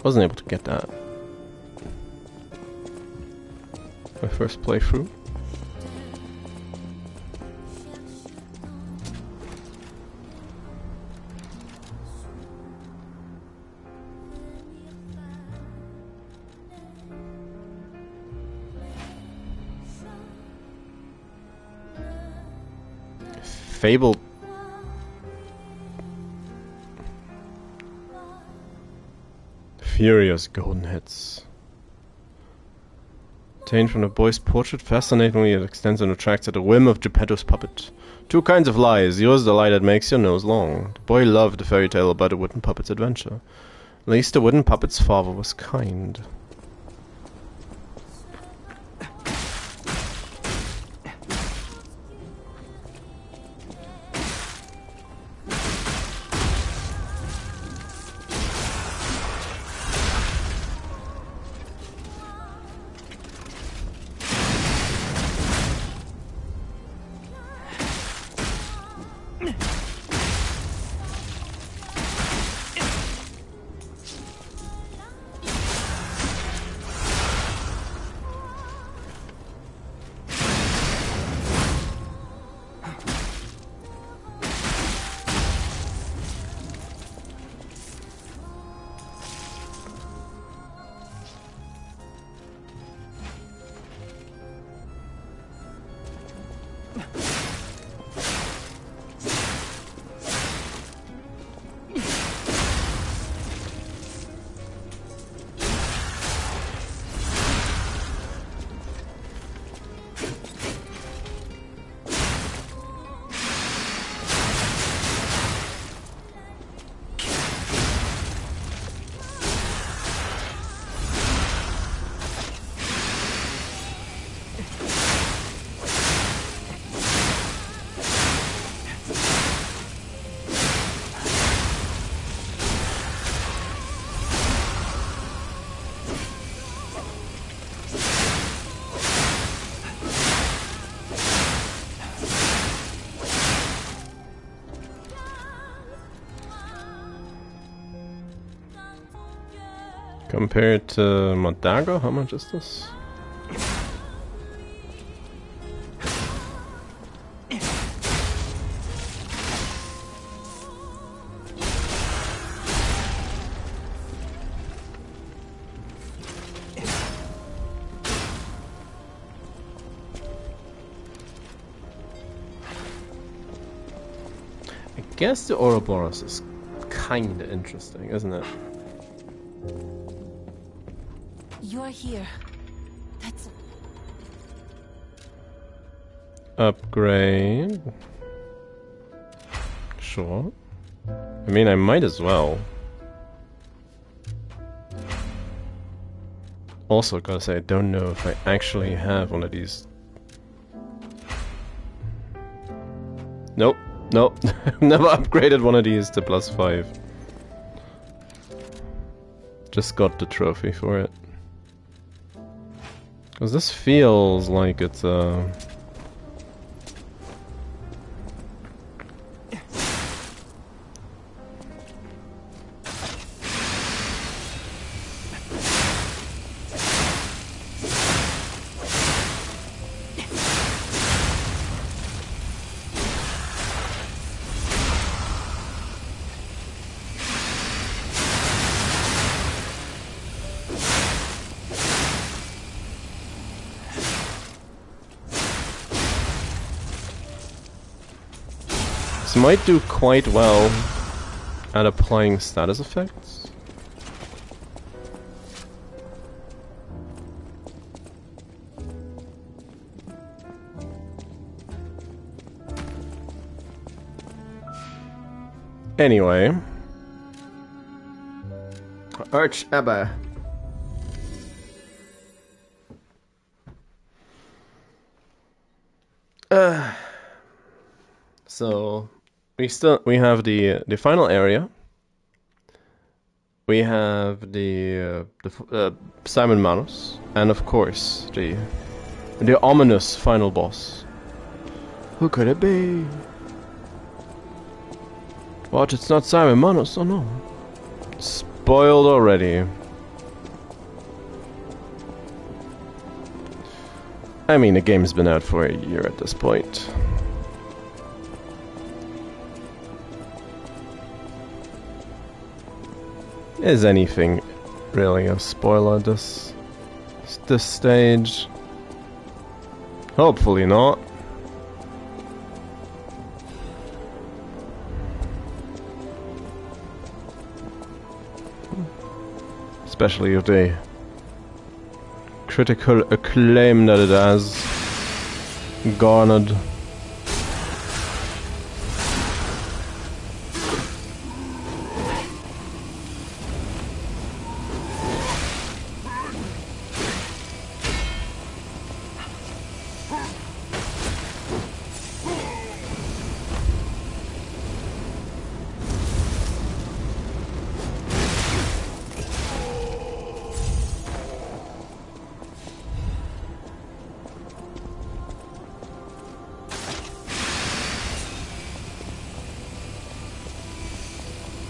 Wasn't able to get that. My first playthrough. Fable. Furious golden hits. Obtained from the boy's portrait, fascinatingly it extends and retracts at the whim of Geppetto's puppet. Two kinds of lies. Yours the lie that makes your nose long. The boy loved the fairy tale about the wooden puppet's adventure. At least the wooden puppet's father was kind. Compared to Modago, how much is this? guess the Ouroboros is kinda interesting, isn't it? You're here. That's... Upgrade. Sure. I mean, I might as well. Also, gotta say, I don't know if I actually have one of these. Nope, nope. Never upgraded one of these to +5. Just got the trophy for it. Because this feels like it's this might do quite well at applying status effects. Anyway. Arch Abba. So we have the final area. We have the Simon Manus, and of course the ominous final boss. Who could it be? What? It's not Simon Manus? Oh no! Spoiled already. I mean, the game's been out for a year at this point. Is anything really a spoiler at this stage? Hopefully not. Especially with the critical acclaim that it has garnered.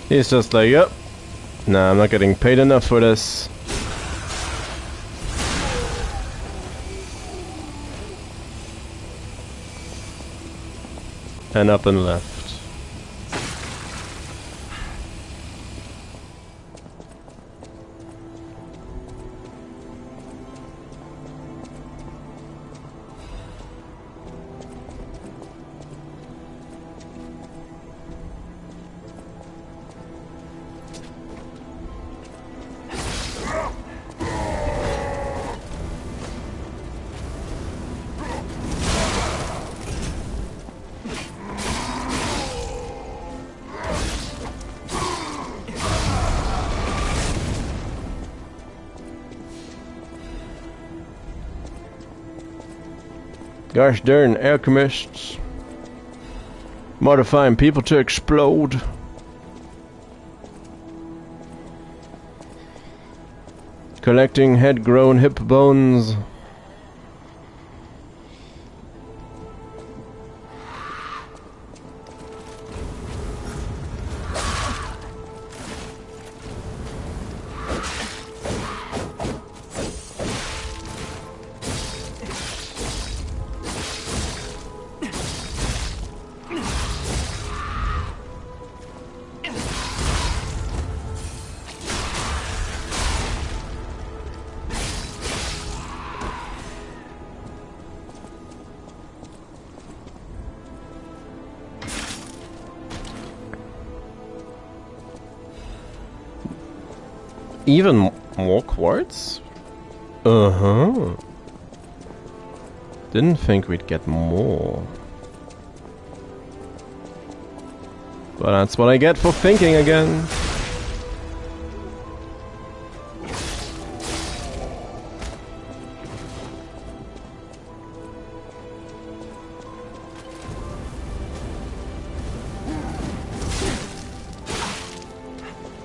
He's just like, yep. Nah, I'm not getting paid enough for this. And up and left. Gosh darn alchemists. Modifying people to explode. Collecting head-grown hip bones. even more quartz? Uh-huh. Didn't think we'd get more. But that's what I get for thinking again.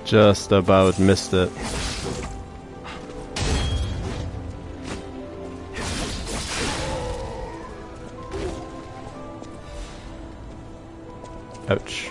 Just about missed it. Ouch.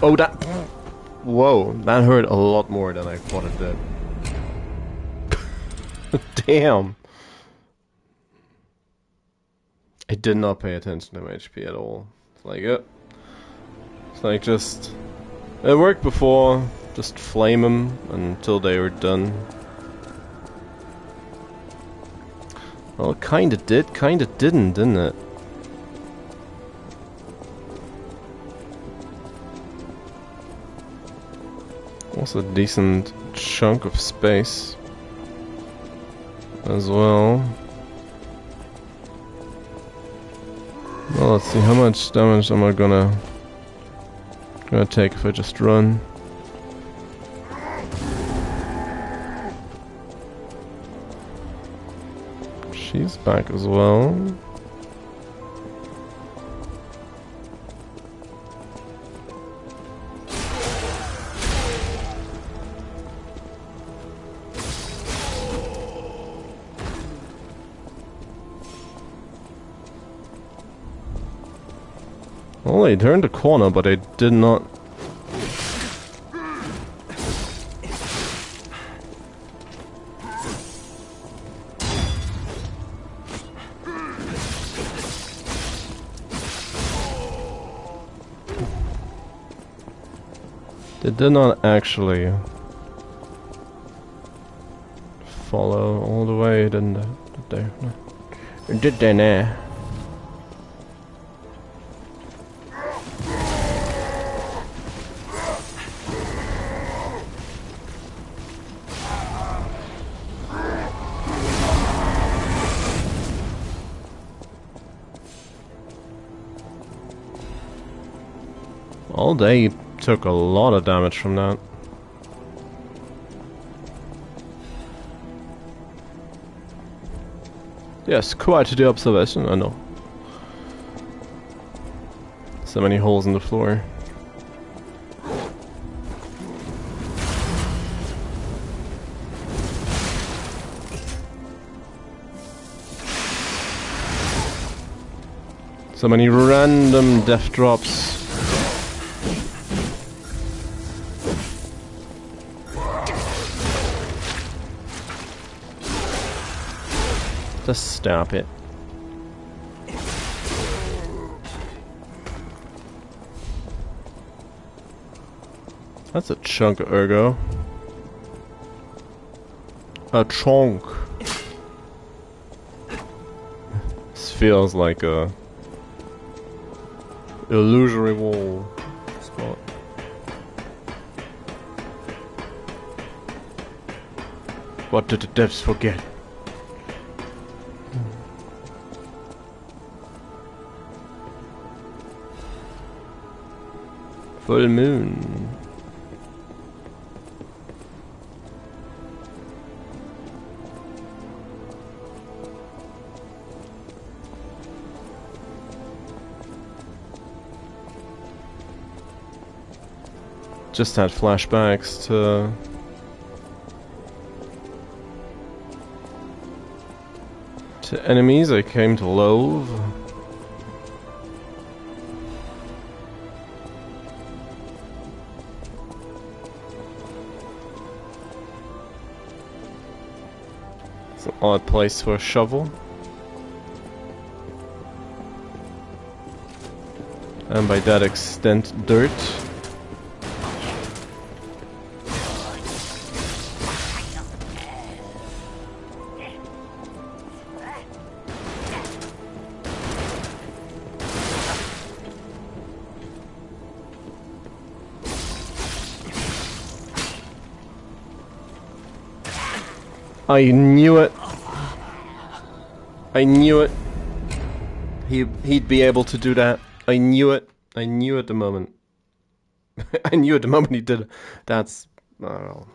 Oh, that... Whoa, that hurt a lot more than I thought it did. Damn. I did not pay attention to my HP at all. It's like, it's like just... It worked before. Just flame them until they were done. Well, it kinda did, kinda didn't it? Also a decent chunk of space as well. Well, let's see how much damage am I gonna take if I just run. She's back as well. Well, they turned the corner, but they did not. They did not actually follow all the way, didn't they? Did they? No. Did they now? Well, they took a lot of damage from that. Yes, quite the observation, I know. So many holes in the floor. So many random death drops. Just stop it. That's a chunk of ergo. A chunk. This feels like a illusory wall spot. What did the devs forget? Full moon. Just had flashbacks to enemies I came to loathe. odd place for a shovel. And by that extent, dirt. I knew it. I knew it. He'd be able to do that. I knew it. I knew at the moment. I knew at the moment he did it. That's... I don't know.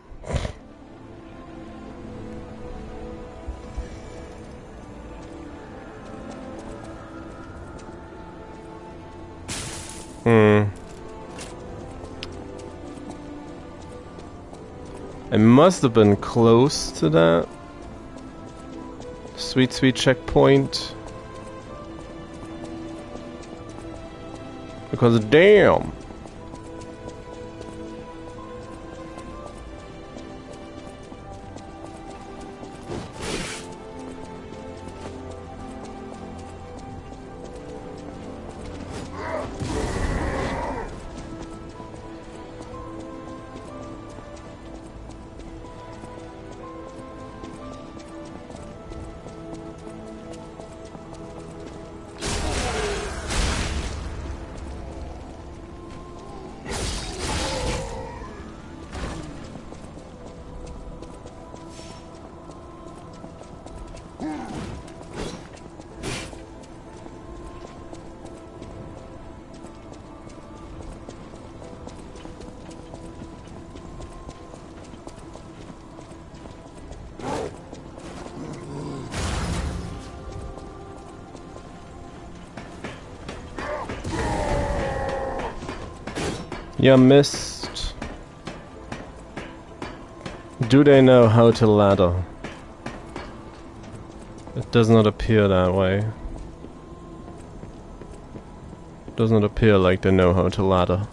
I must have been close to that. Sweet, sweet checkpoint. Because damn. You missed. Do they know how to ladder? It does not appear that way. It does not appear like they know how to ladder.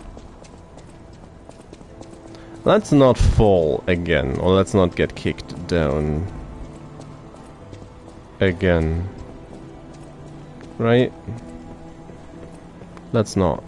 Let's not fall again, or let's not get kicked down again. Right? Let's not.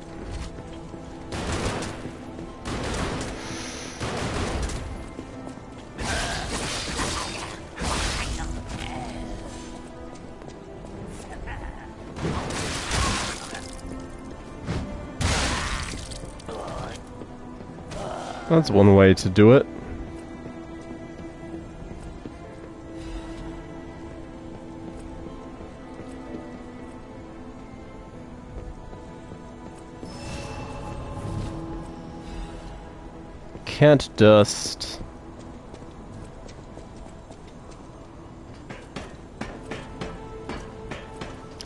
That's one way to do it. Cat dust.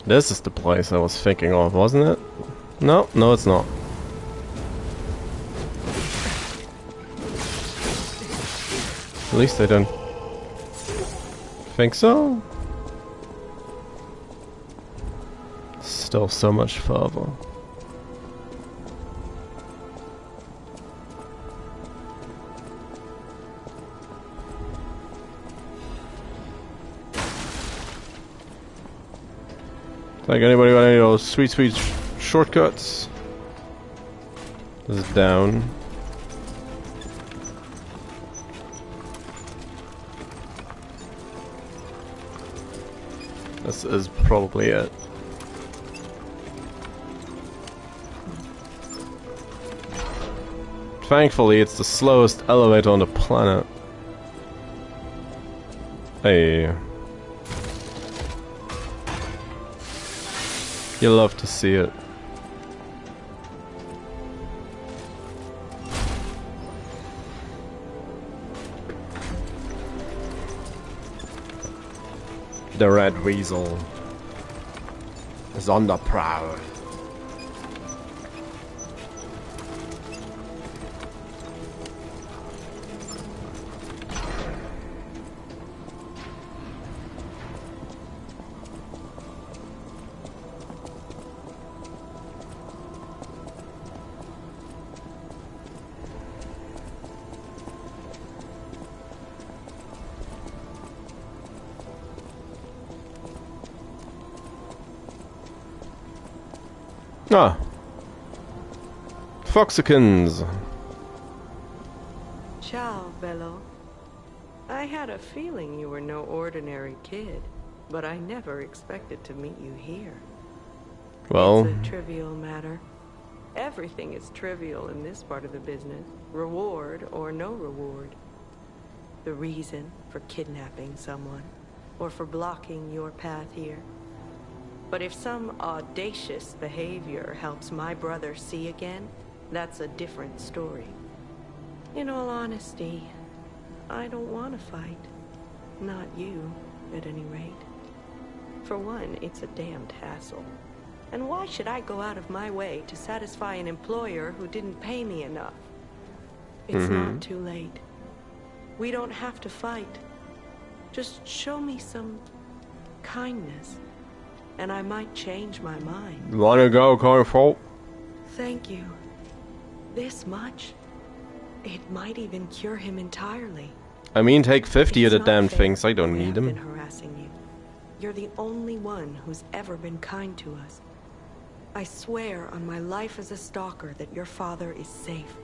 This is the place I was thinking of, wasn't it? No, no it's not. At least I don't think so. Still so much further. Like anybody got any of those sweet, sweet shortcuts? This is down. This is probably it. Thankfully, it's the slowest elevator on the planet. Hey. You love to see it. The Red Weasel is on the prowl. Ah. Foxikins. Ciao, Bello. I had a feeling you were no ordinary kid, but I never expected to meet you here. Well, It's a trivial matter. Everything is trivial in this part of the business, reward or no reward. The reason for kidnapping someone, or for blocking your path here. But if some audacious behavior helps my brother see again, that's a different story. In all honesty, I don't want to fight. Not you, at any rate. For one, it's a damned hassle. And why should I go out of my way to satisfy an employer who didn't pay me enough? It's not too late. We don't have to fight. Just show me some kindness, and I might change my mind. wanna go, Careful? Thank you. This much? It might even cure him entirely. I mean, take 50 of the It's not damn fair things. I don't we need have been them. harassing you. You're the only one who's ever been kind to us. I swear on my life as a stalker that your father is safe.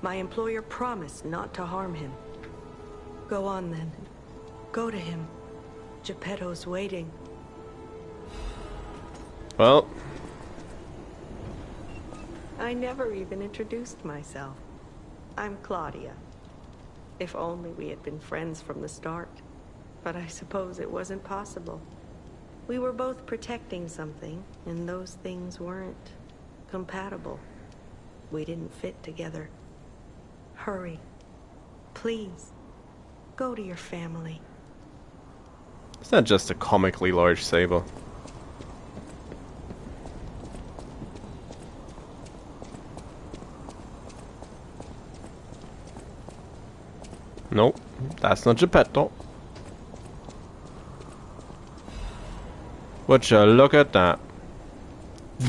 My employer promised not to harm him. Go on then. Go to him. Geppetto's waiting. Well, I never even introduced myself. I'm Claudia. If only we had been friends from the start. But I suppose it wasn't possible. We were both protecting something, and those things weren't compatible. We didn't fit together. Hurry. Please. Go to your family. is that just a comically large saber? Nope, that's not Geppetto. Would you look at that?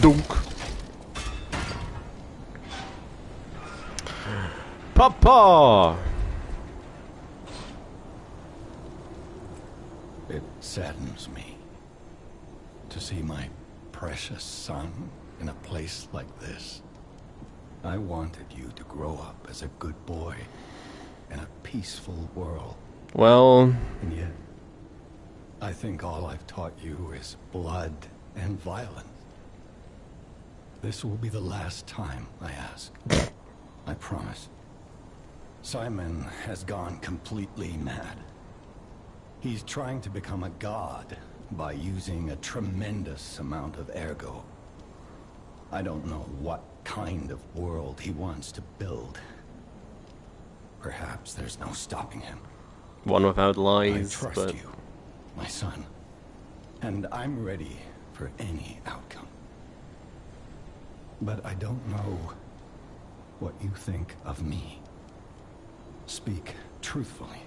Dunk. Papa! It saddens me to see my precious son in a place like this. I wanted you to grow up as a good boy in a peaceful world. Well, And yet, I think all I've taught you is blood and violence. This will be the last time I ask. I promise. Simon has gone completely mad. He's trying to become a god by using a tremendous amount of ergo. I don't know what kind of world he wants to build. Perhaps there's no stopping him. one without lies, I trust but you, my son. And I'm ready for any outcome. But I don't know what you think of me. Speak truthfully.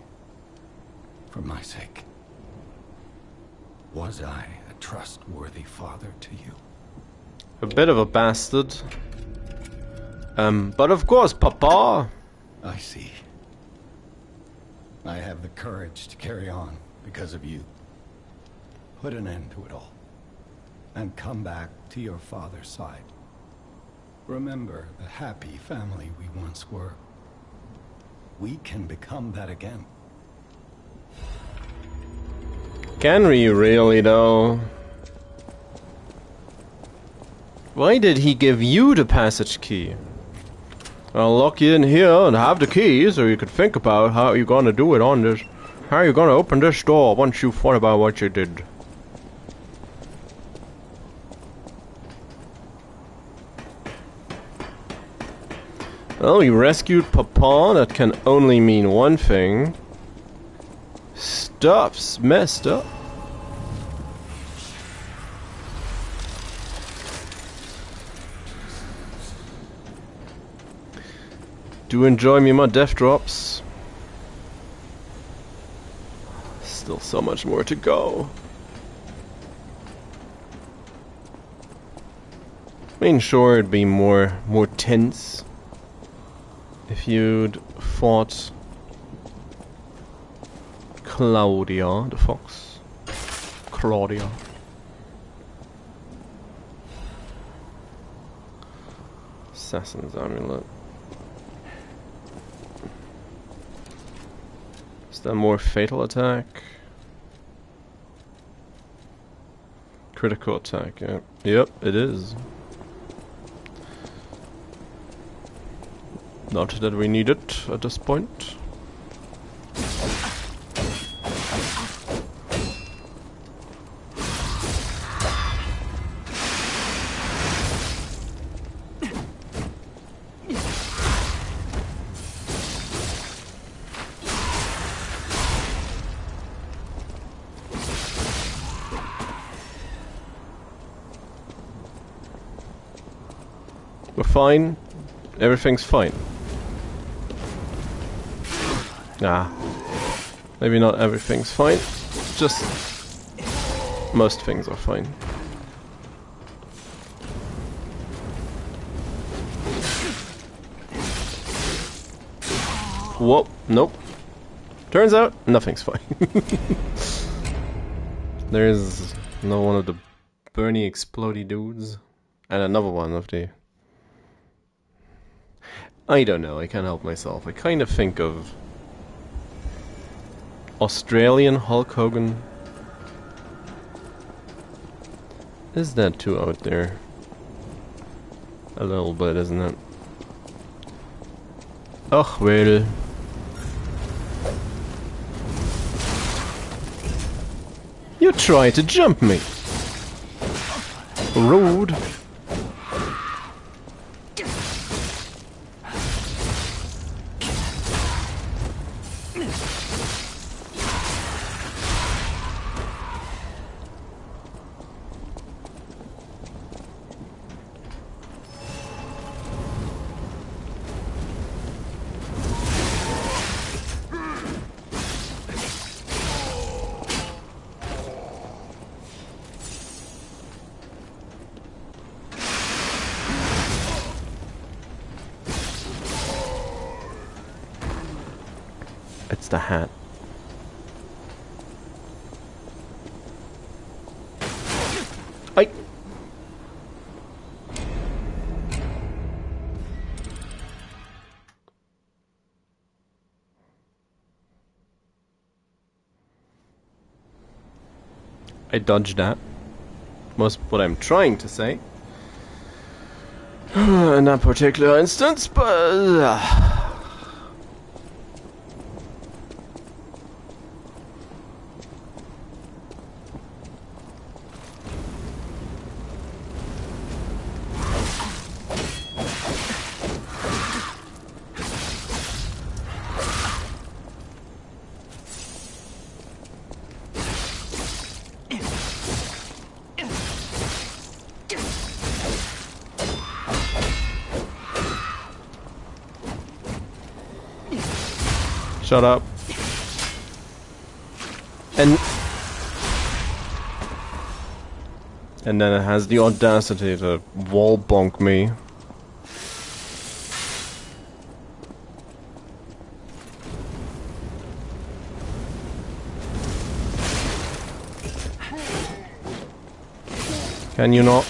For my sake. Was I a trustworthy father to you? a bit of a bastard. But of course, Papa! I see. I have the courage to carry on because of you. Put an end to it all. And come back to your father's side. Remember the happy family we once were. We can become that again. Can we really, though? Why did he give you the passage key? I'll lock you in here and have the keys, or you could think about how you're gonna do it on this. How are you gonna open this door once you thought about what you did? Well, we rescued Papa, that can only mean one thing. Stuff's messed up. Do enjoy me my death drops. Still so much more to go. I mean, sure, it'd be more tense if you'd fought Claudia the fox. Claudia. Assassin's Amulet. Is that more fatal attack? Critical attack, yeah. Yep, it is. Not that we need it at this point. We're fine. Everything's fine. Ah. Maybe not everything's fine. Just most things are fine. Whoa, nope. Turns out nothing's fine. There's another one of the Bernie explodey dudes. And another one of the... I don't know, I can't help myself. I kind of think of Australian Hulk Hogan. Is that too out there? A little bit, isn't it? Oh, well. You tried to jump me. Rude. It's the hat. I dodged that. Was what I'm trying to say. In that particular instance, but... Shut up. And then it has the audacity to wall bonk me. Can you not?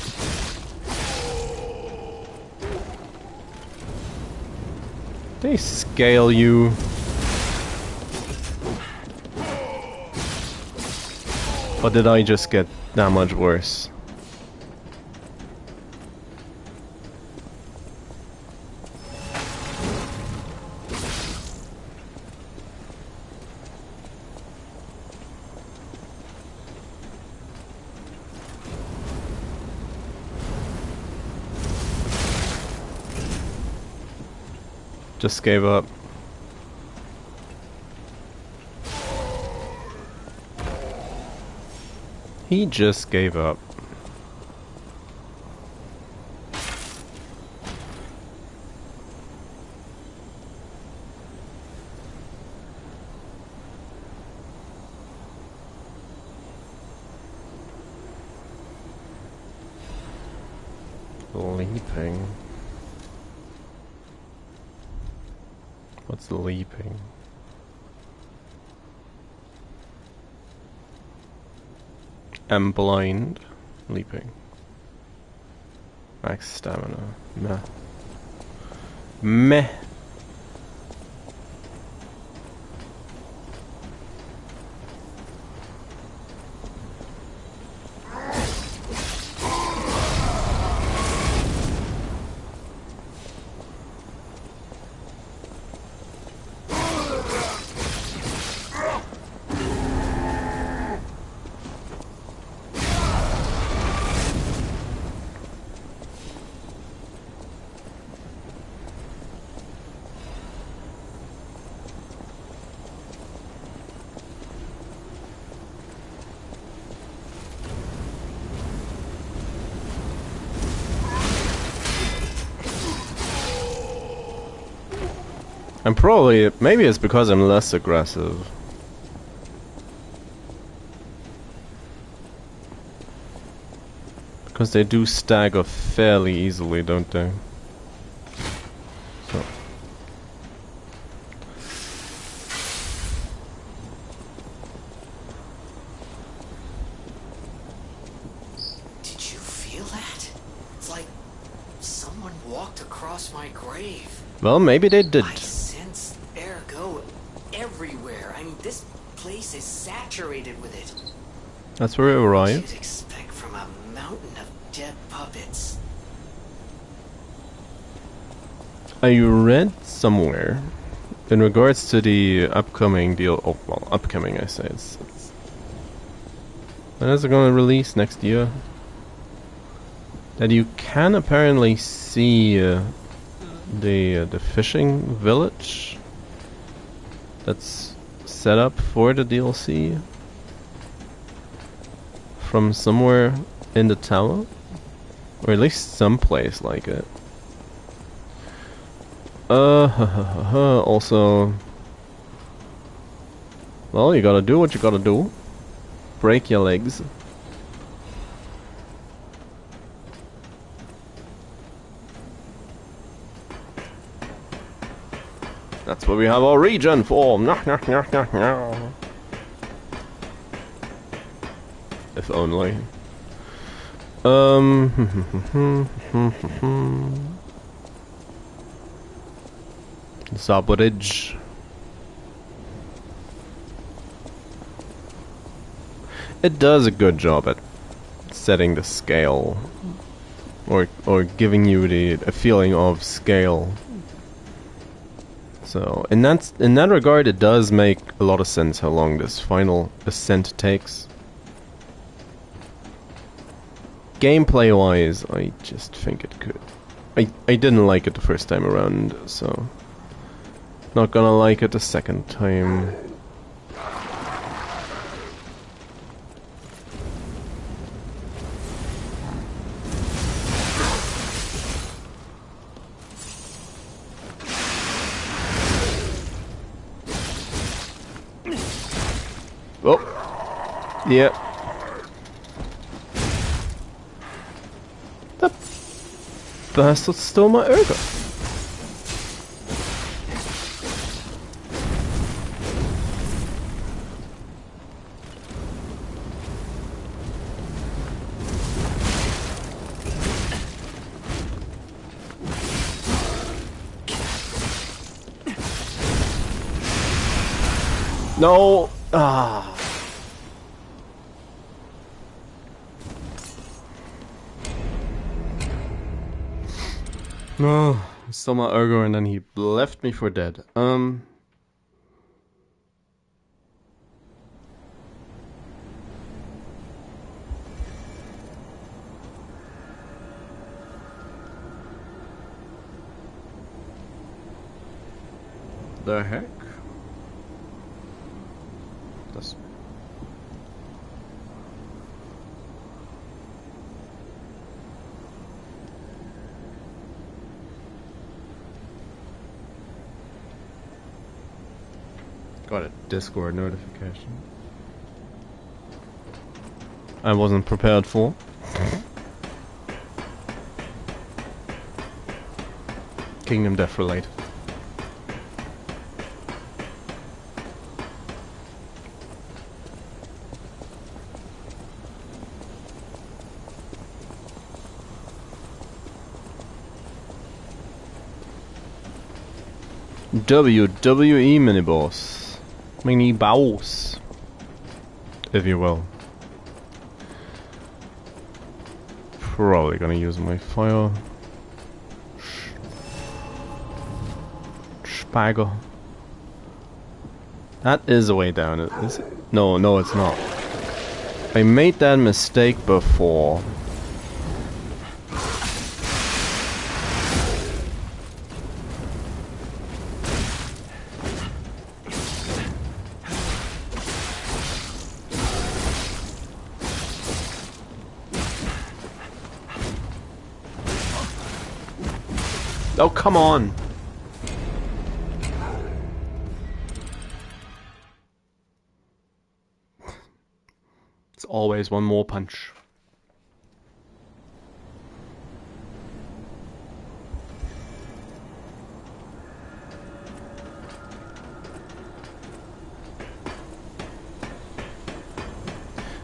They scale you. Or did I just get that much worse? Just gave up. He just gave up. Leaping. What's leaping? I'm blind. Leaping. Max stamina. Meh. Meh. I'm probably, maybe it's because I'm less aggressive. Because they do stagger fairly easily, don't they? So. Did you feel that? It's like someone walked across my grave. Well, maybe they did. I sense ergo everywhere. I mean, this place is saturated with it. That's where we What arrived. you'd expect from a mountain of dead puppets. I read somewhere in regards to the upcoming deal. Oh, well, upcoming, I say. It's when is it going to release? Next year? That you can apparently see the fishing village that's set up for the DLC from somewhere in the tower, or at least someplace like it. Also, well, you gotta do what you gotta do. Break your legs. That's what we have our regen for. If only. Zabridge. It does a good job at setting the scale, or giving you a feeling of scale. So in that regard, it does make a lot of sense how long this final ascent takes. Gameplay wise, I just think it could. I didn't like it the first time around, so not gonna like it the second time. Oh, yeah. That bastard stole my ergo. No. Ah. No, stole my ergo and then he left me for dead. The heck? That's... Got a Discord notification. I wasn't prepared for. Kingdom Death related. WWE mini-boss. Mini-boss. If you will. Probably gonna use my fire. Spagger. That is a way down, is it? No, no, it's not. I made that mistake before. Oh, come on! It's always one more punch.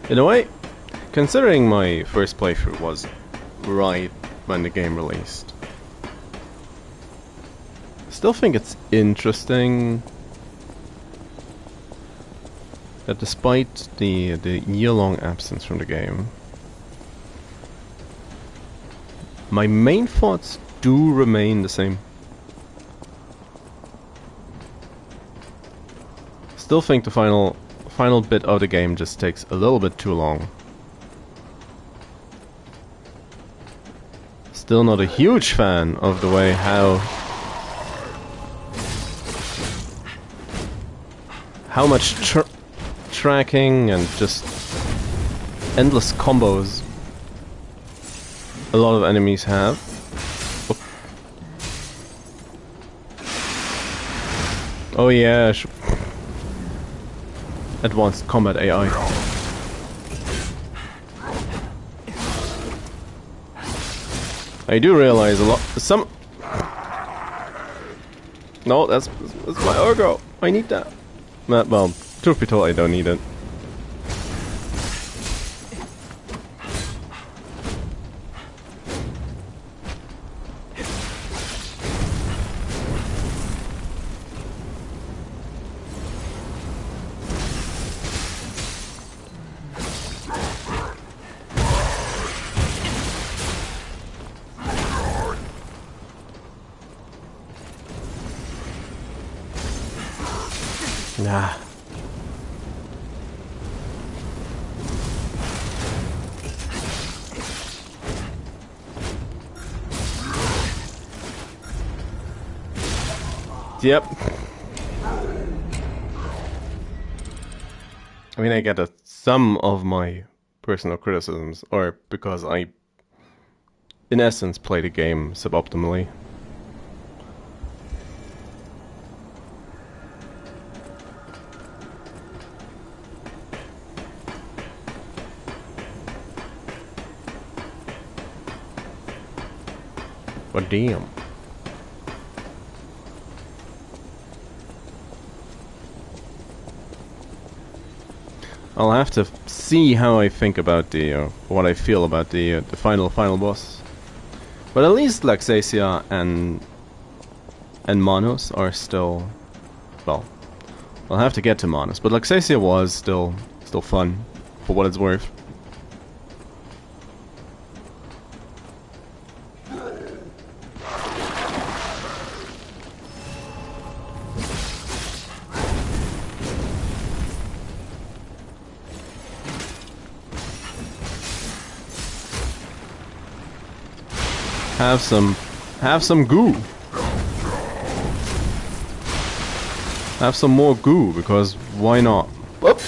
In a way, considering my first playthrough was right when the game released, still think it's interesting that despite the year-long absence from the game, my main thoughts do remain the same. Still think the final bit of the game just takes a little bit too long. Still not a huge fan of the way how much tracking and just endless combos a lot of enemies have. Oh yeah, advanced combat AI. I do realize a lot. No, that's my Urgo. I need that. Well, truth be told, I don't need it. Nah. Yep. I mean, I get that some of my personal criticisms are because I, in essence, play the game suboptimally. But damn. I'll have to see how I think about the, what I feel about the final boss. But at least Laxasia and Manos are still, well, I'll have to get to Manos, but Laxasia was still fun, for what it's worth. Have some goo. Have some more goo, because why not? Whoop.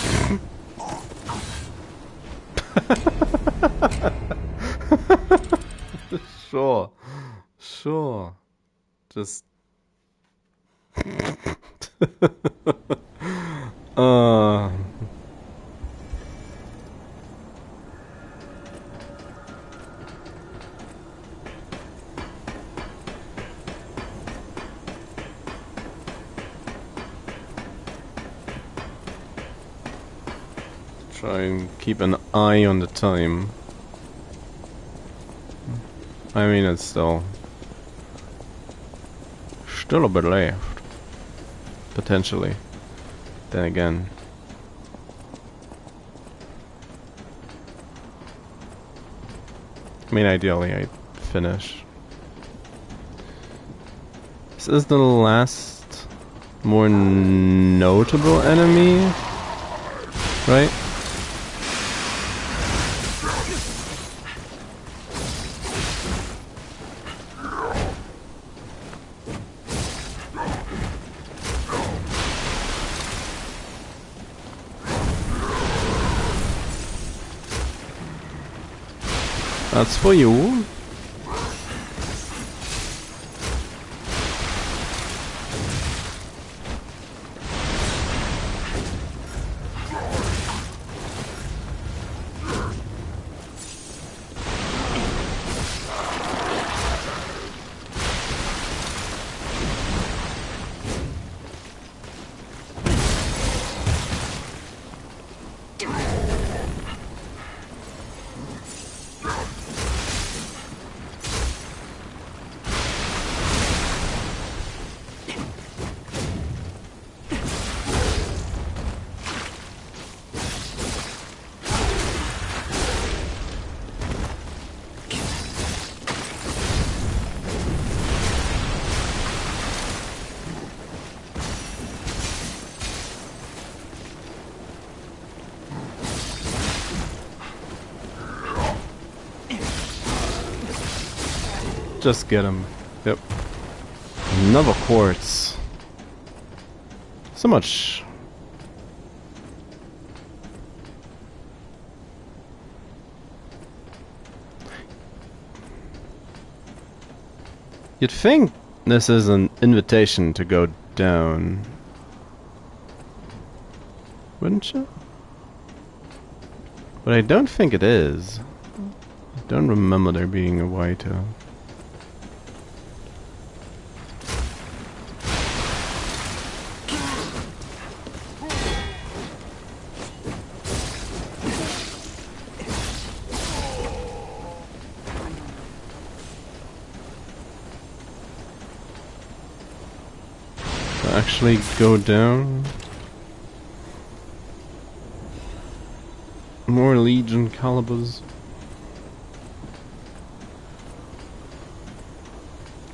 Sure. Just try and keep an eye on the time. I mean, it's still a bit left. Potentially. Then again. I mean, ideally I'd finish. This is the last more notable enemy, right? That's for you. Just get him. Yep. Another quartz. So much. You'd think this is an invitation to go down. Wouldn't you? But I don't think it is. I don't remember there being a way to. Actually go down. More Legion calibers.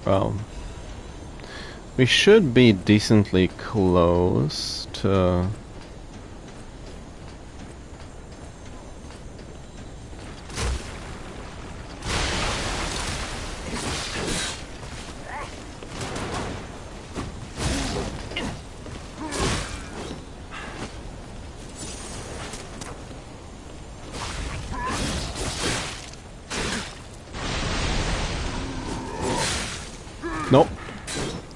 Well, we should be decently close to Nope.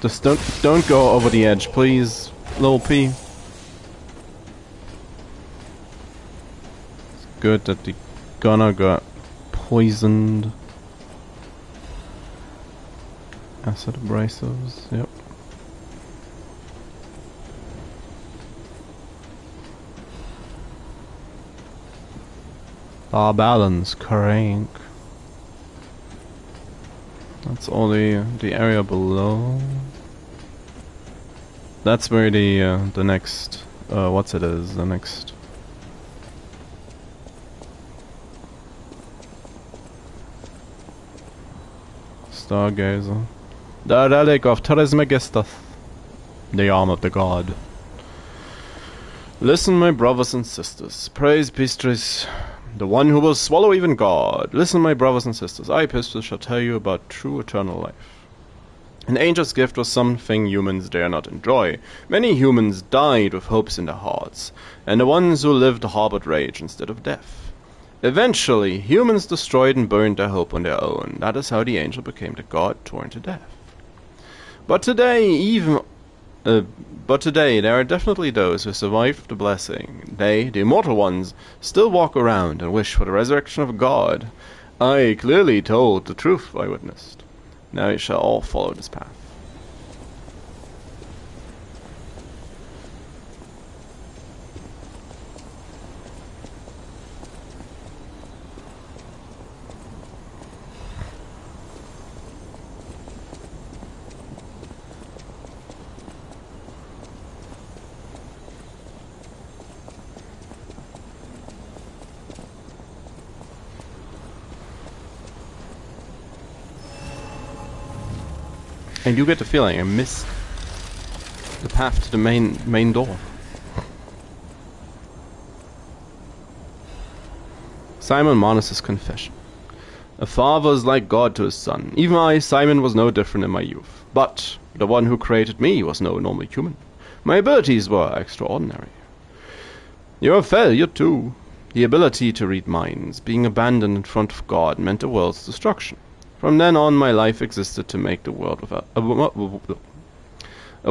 Just don't go over the edge, please, little P. It's good that the gunner got poisoned. Acid abrasives, yep. Our balance crank. That's all the area below. That's where the next what's it is, the next Stargazer. The relic of Trismegistus, the arm of the god. Listen, my brothers and sisters, praise Pistres, the one who will swallow even God. Listen, my brothers and sisters, I, Pistres, shall tell you about true eternal life. An angel's gift was something humans dare not enjoy. Many humans died with hopes in their hearts, and the ones who lived harbored rage instead of death. Eventually, humans destroyed and burned their hope on their own. That is how the angel became the god torn to death. But today, there are definitely those who survived the blessing. They, the immortal ones, still walk around and wish for the resurrection of God. I clearly told the truth I witnessed. Now you shall all follow this path. And you get the feeling I missed the path to the main door. Simon Manus' confession. A father is like God to his son. Even I, Simon, was no different in my youth. But the one who created me was no normal human. My abilities were extraordinary. You're a failure too. The ability to read minds, being abandoned in front of God, meant the world's destruction. From then on, my life existed to make the world without a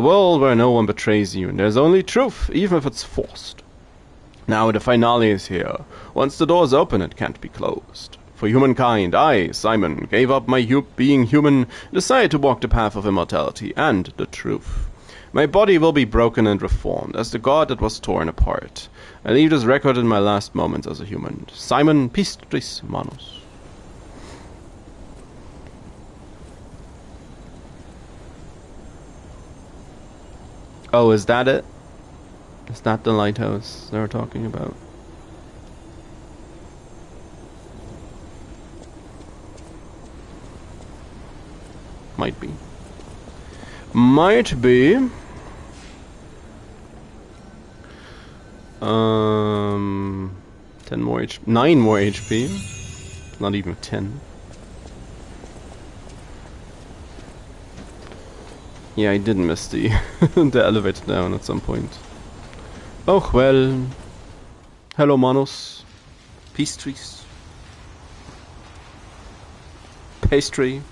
world where no one betrays you, and there's only truth, even if it's forced. Now the finale is here. Once the door's open, it can't be closed. For humankind, I, Simon, gave up my being human, decided to walk the path of immortality and the truth. My body will be broken and reformed, as the god that was torn apart. I leave this record in my last moments as a human. Simon Pt6 Manus. Oh, is that it? Is that the lighthouse they were talking about? Might be. Might be. 10 more HP. 9 more HP. Not even 10. Yeah, I did miss the the elevator down at some point. Oh well. Hello, Manus. Pastries. Pastry.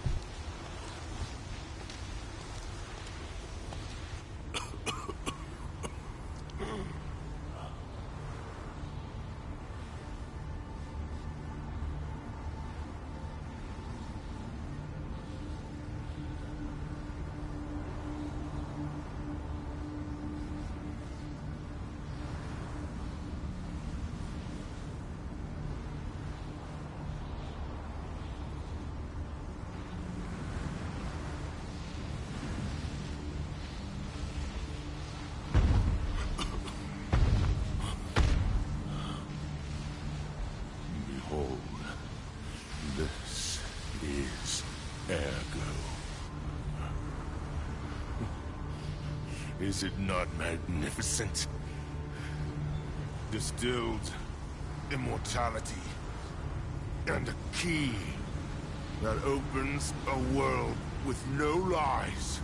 Is it not magnificent? Distilled immortality and a key that opens a world with no lies.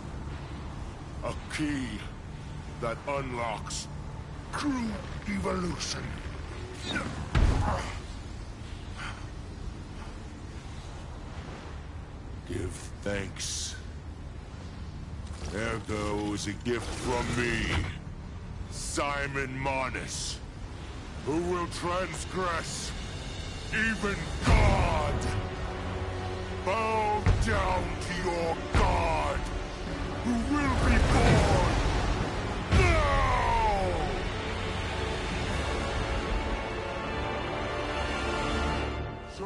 A key that unlocks true evolution. Give thanks. Ergo is a gift from me, Simon Manus, who will transgress even God. Bow down to your God, who will be born now!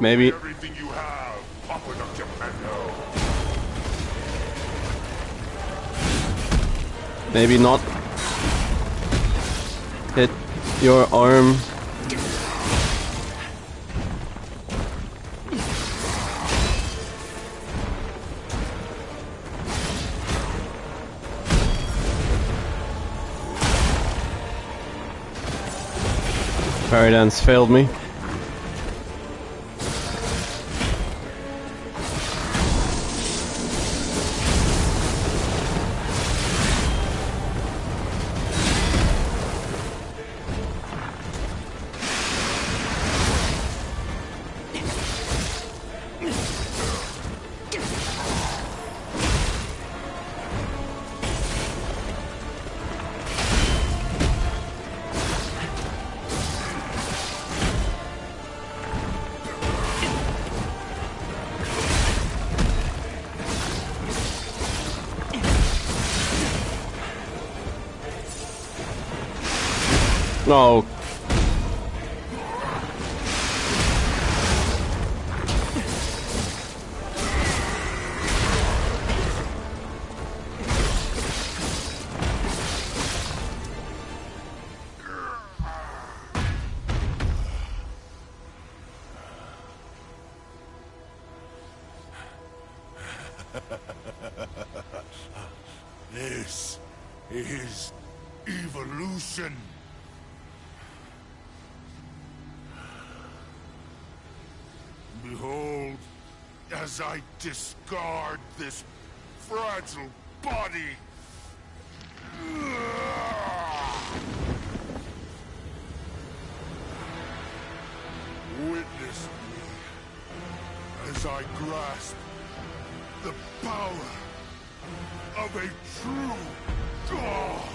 Maybe. Everything you have, Papa Dr. Mendo. Maybe not hit your arm. Parry dance failed me. No. This is evolution. Behold, as I discard this fragile body. Witness me as I grasp the power of a true god.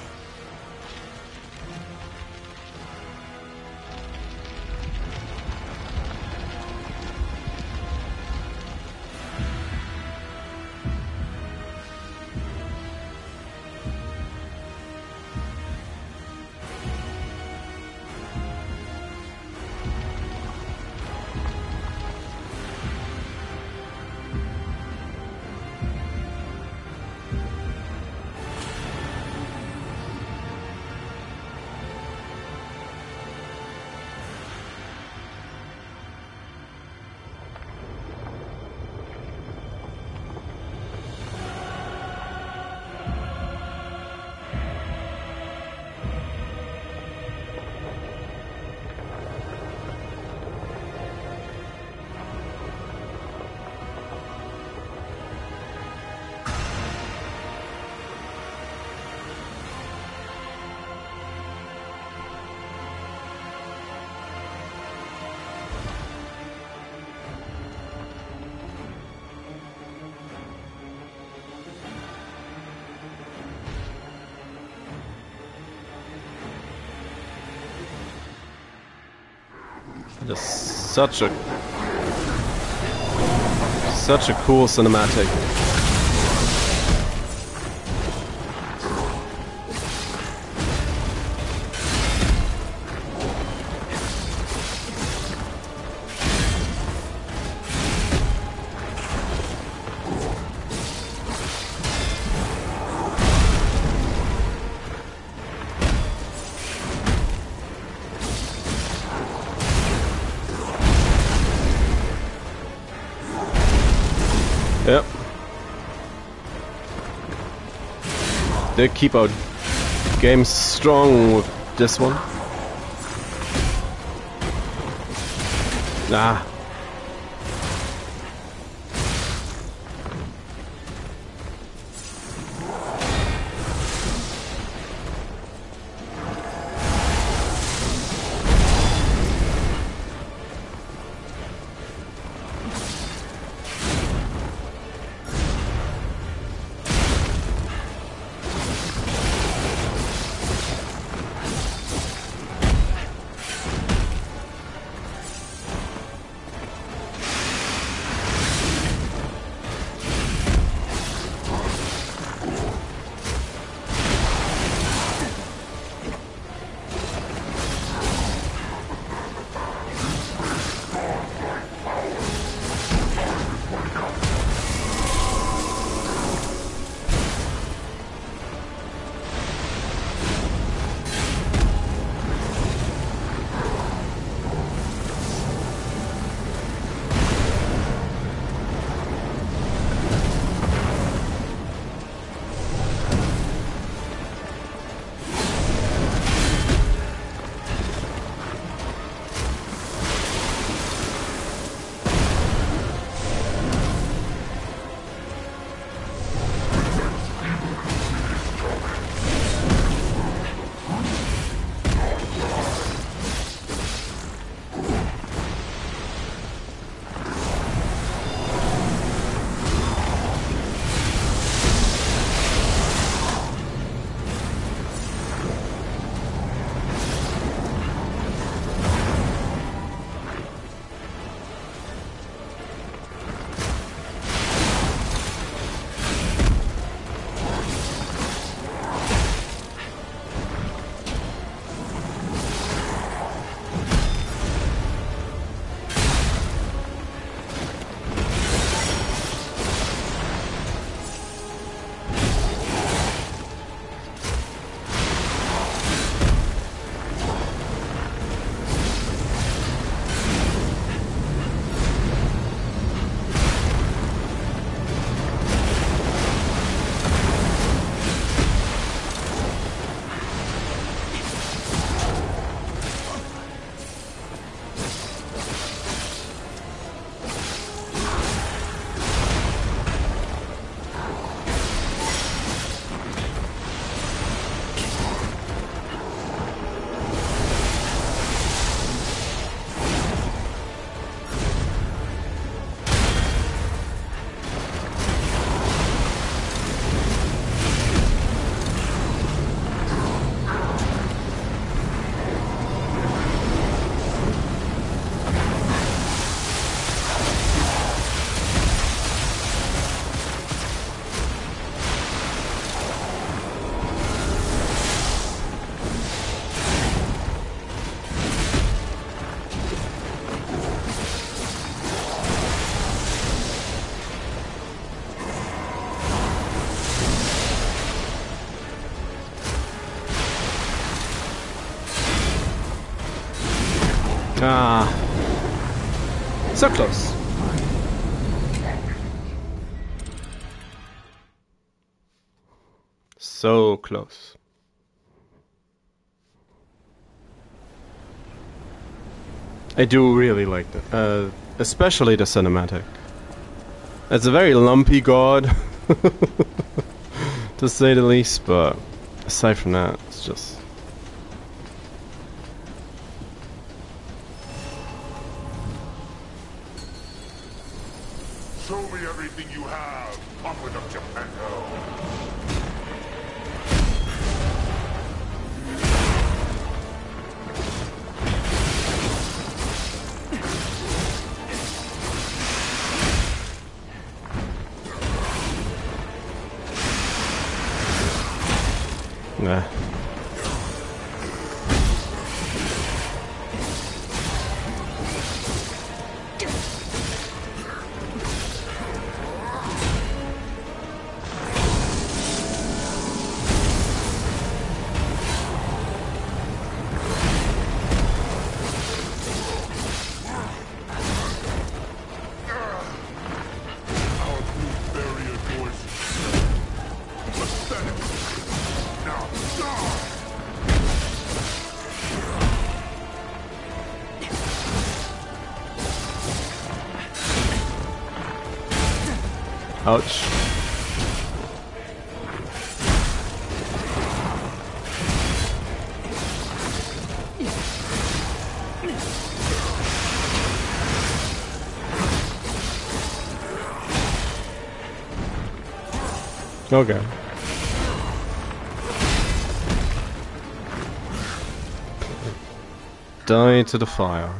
Just such a cool cinematic. Yep. They keep our game strong with this one. Ah. Ah. So close. So close. I do really like that, especially the cinematic. It's a very lumpy god, to say the least, but aside from that, it's just... Show me everything you have, puppet of Geppetto. Nah. Our blue barrier adores you. Pathetic. Now die! Ouch. Okay. Die to the fire.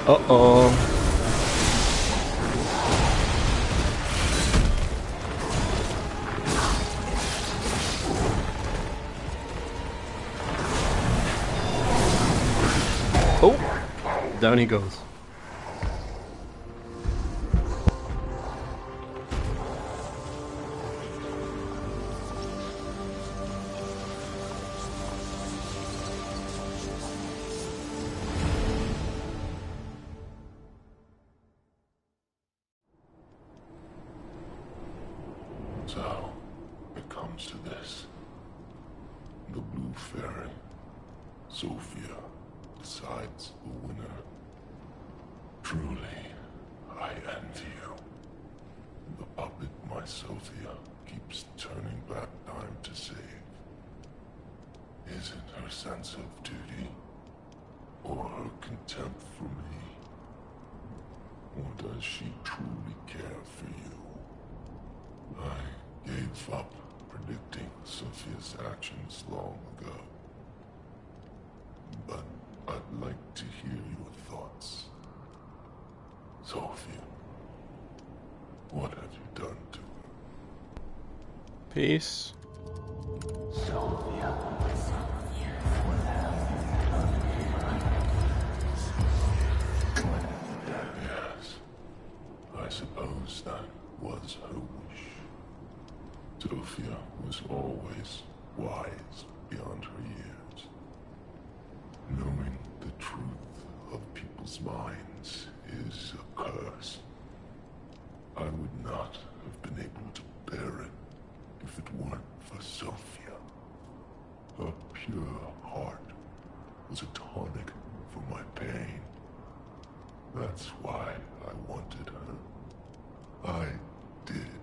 Uh-oh. Oh! Down he goes. So, it comes to this. The Blue Fairy, Sophia, decides the winner. Truly, I envy you. The puppet my Sophia keeps turning back time to save. Is it her sense of duty, or her contempt for me? Or does she truly care for you? I gave up predicting Sophia's actions long ago. But I'd like to hear your thoughts. Sophia, what have you done to her? Peace. Sophia. Yes, I suppose that was her wish. Sophia was always wise beyond her years. Knowing the truth of people's minds is a curse. I would not have been able to bear it if it weren't for Sophia. Her pure heart was a tonic for my pain. That's why I wanted her. I did.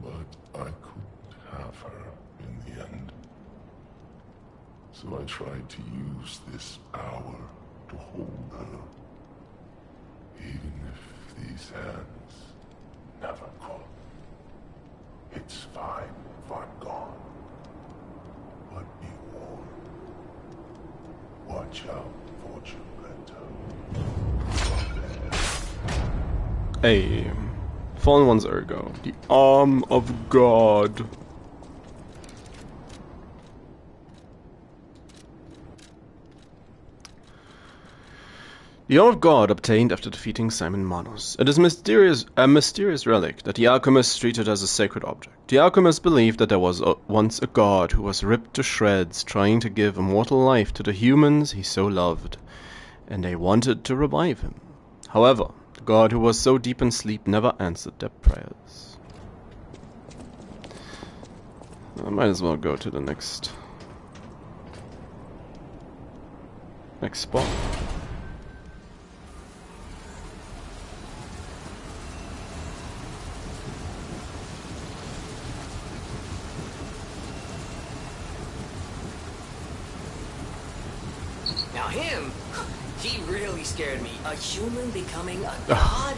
But I couldn't have her in the end. So I tried to use this power to hold her. Even if these hands never could. It's fine if I'm gone. But be warned. Watch out for Geppetto. Hey. Fallen One's Ergo. The Arm of God. The Arm of God obtained after defeating Simon Manos. It is a mysterious relic that the alchemists treated as a sacred object. The alchemists believed that there was once a god who was ripped to shreds trying to give immortal life to the humans he so loved, and they wanted to revive him. However, the god who was so deep in sleep never answered their prayers. I might as well go to the next spot. Now him, he really scared me. A human becoming a god?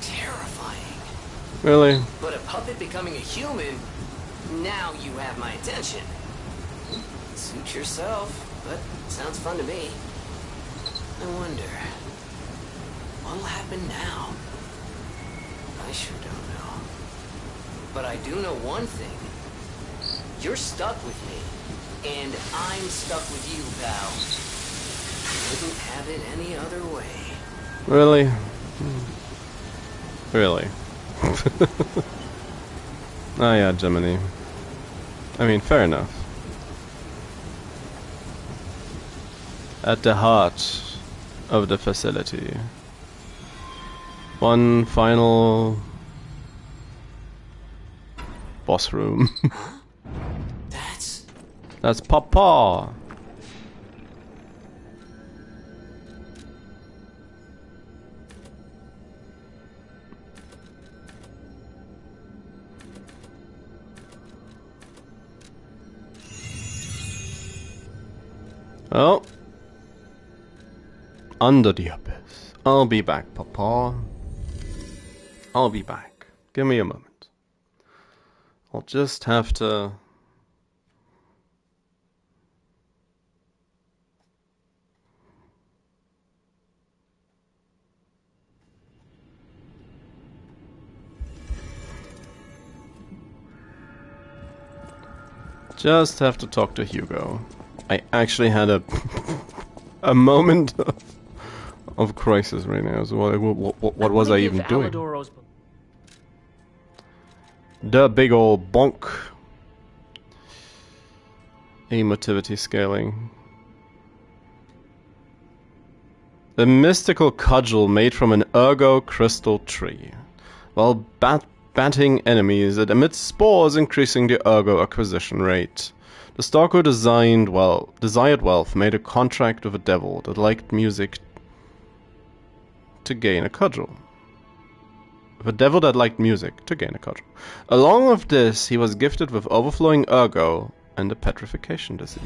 Terrifying. Really? But a puppet becoming a human? Now you have my attention. Suit yourself, but sounds fun to me. I wonder, what'll happen now? I sure don't know. But I do know one thing. You're stuck with me, and I'm stuck with you, pal. Wouldn't have it any other way. Really? Really? Oh yeah, Gemini. I mean, fair enough. At the heart of the facility. One final boss room. That's Papa. Oh. Under the abyss. I'll be back, Papa. I'll be back. Give me a moment. I'll just have to... Just have to talk to Hugo. I actually had a moment of crisis right now. So what was I even doing? The big old bonk. Emotivity scaling. The mystical cudgel made from an ergo crystal tree. While batting enemies, it emits spores, increasing the ergo acquisition rate. The stalker desired wealth made a contract with a devil that liked music to gain a cudgel. With a devil that liked music to gain a cudgel. Along with this, he was gifted with overflowing ergo and a petrification disease.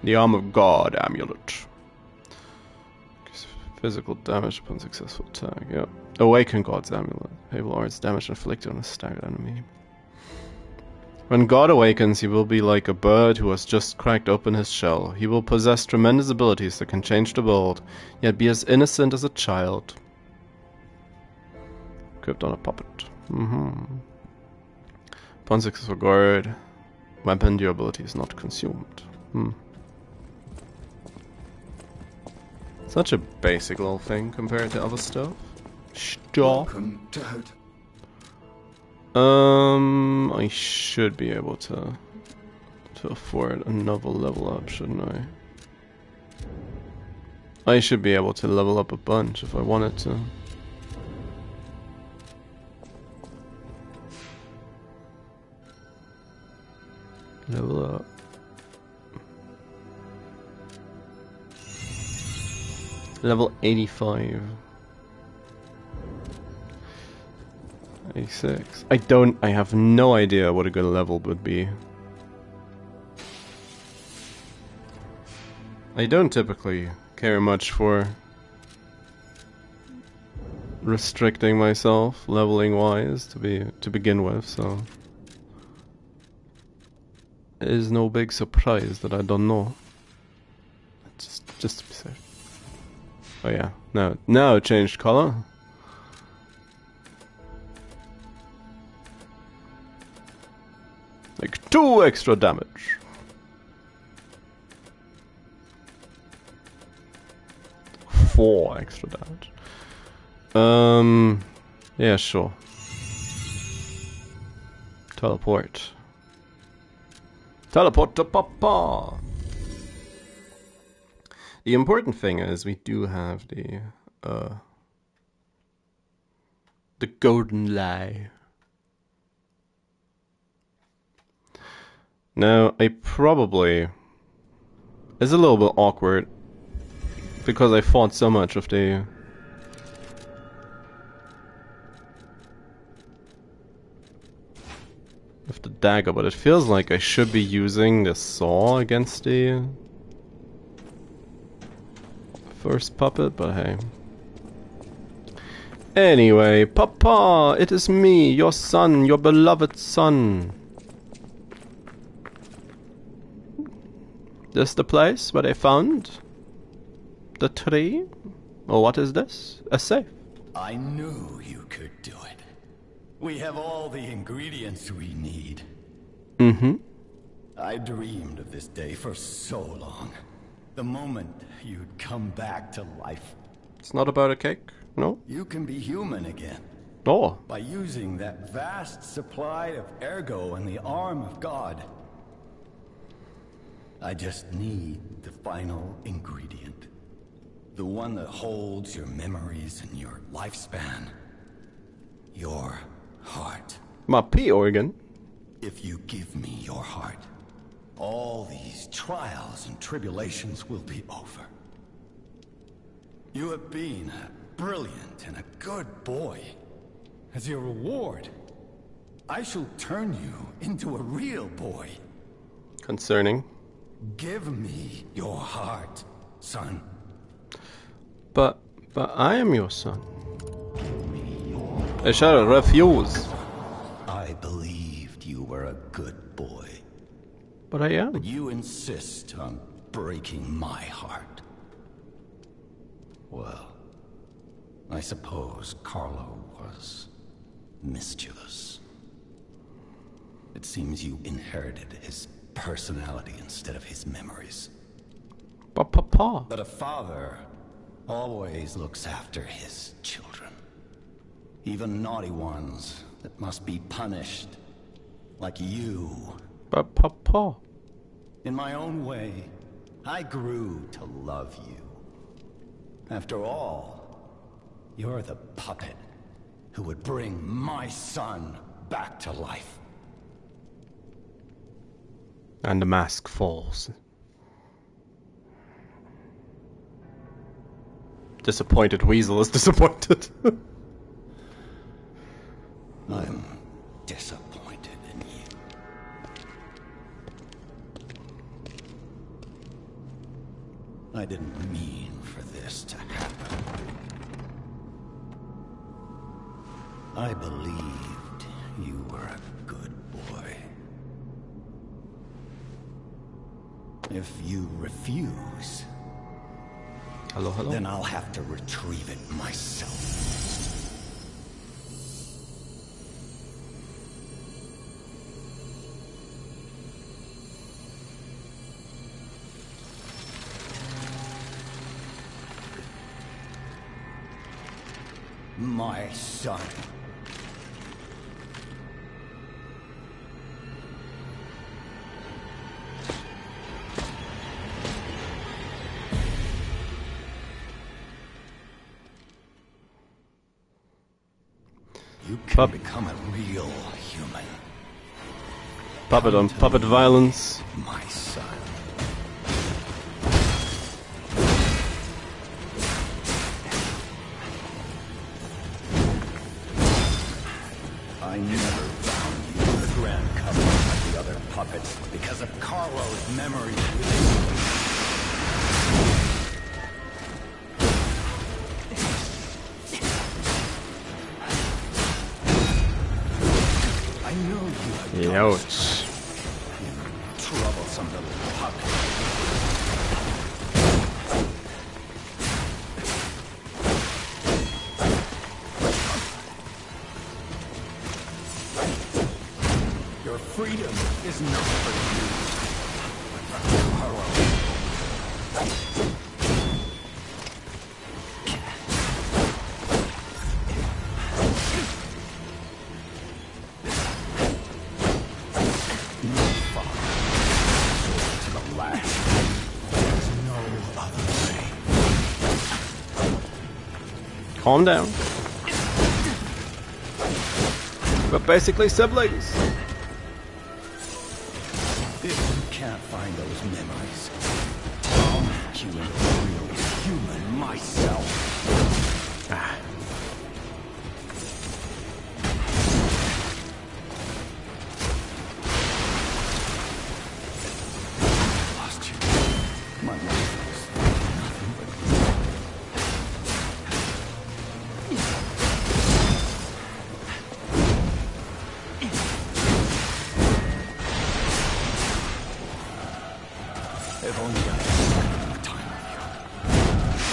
The Arm of God amulet. Physical damage upon successful attack. Yep. Awaken God's amulet. Able arts damage inflicted on a staggered enemy. When God awakens, he will be like a bird who has just cracked open his shell. He will possess tremendous abilities that can change the world, yet be as innocent as a child. Equipped on a puppet. Upon successful guard, weapon durability is not consumed. Such a basic little thing compared to other stuff. Stop. I should be able to afford another level up, shouldn't I? I should be able to level up a bunch if I wanted to. Level up. Level 85. 86. I have no idea what a good level would be. I don't typically care much for restricting myself leveling wise to begin with, so it is no big surprise that I don't know. Just to be safe. Oh yeah, now it changed color. Like 2 extra damage. Four extra damage. Yeah, sure. Teleport. Teleport to Papa. The important thing is we do have the golden lie. Now, I probably... It's a little bit awkward because I fought so much of the... with the dagger, but it feels like I should be using the saw against the first puppet, but hey. Anyway, Papa, it is me, your son, your beloved son. This the place where they found the tree? Or what is this? A safe. I knew you could do it. We have all the ingredients we need. I dreamed of this day for so long. The moment you'd come back to life. It's not about a cake, no? You can be human again. Oh. By using that vast supply of ergo in the arm of God. I just need the final ingredient. The one that holds your memories and your lifespan. Your heart. My pee organ. If you give me your heart, all these trials and tribulations will be over. You have been a brilliant and a good boy. As your reward, I shall turn you into a real boy. Concerning? Give me your heart, son. But I am your son. I shall refuse. I believed you were a good boy. But I am. But you insist on breaking my heart. Well, I suppose Carlo was mischievous. It seems you inherited his personality instead of his memories. But Papa. But a father always looks after his children. Even naughty ones that must be punished. Like you. But Papa. In my own way, I grew to love you. After all, you're the puppet who would bring my son back to life. And the mask falls. Disappointed Weasel is disappointed. I'm disappointed in you. I didn't mean for this to happen. I believed you were a good boy. If you refuse, hello, hello. Then I'll have to retrieve it myself. My son. You can become a real human. Puppet on puppet violence. My son. I never found you in the Grand Covenant like the other puppets because of Carlo's memory within you. I know you have Ouch. troublesome little puppet. Your freedom is not for you, but for Carlo. Calm down. We're basically siblings. If you can't find those memories, I'll make you into a real human myself. Lost you. My life was nothing but if only I had more time with you.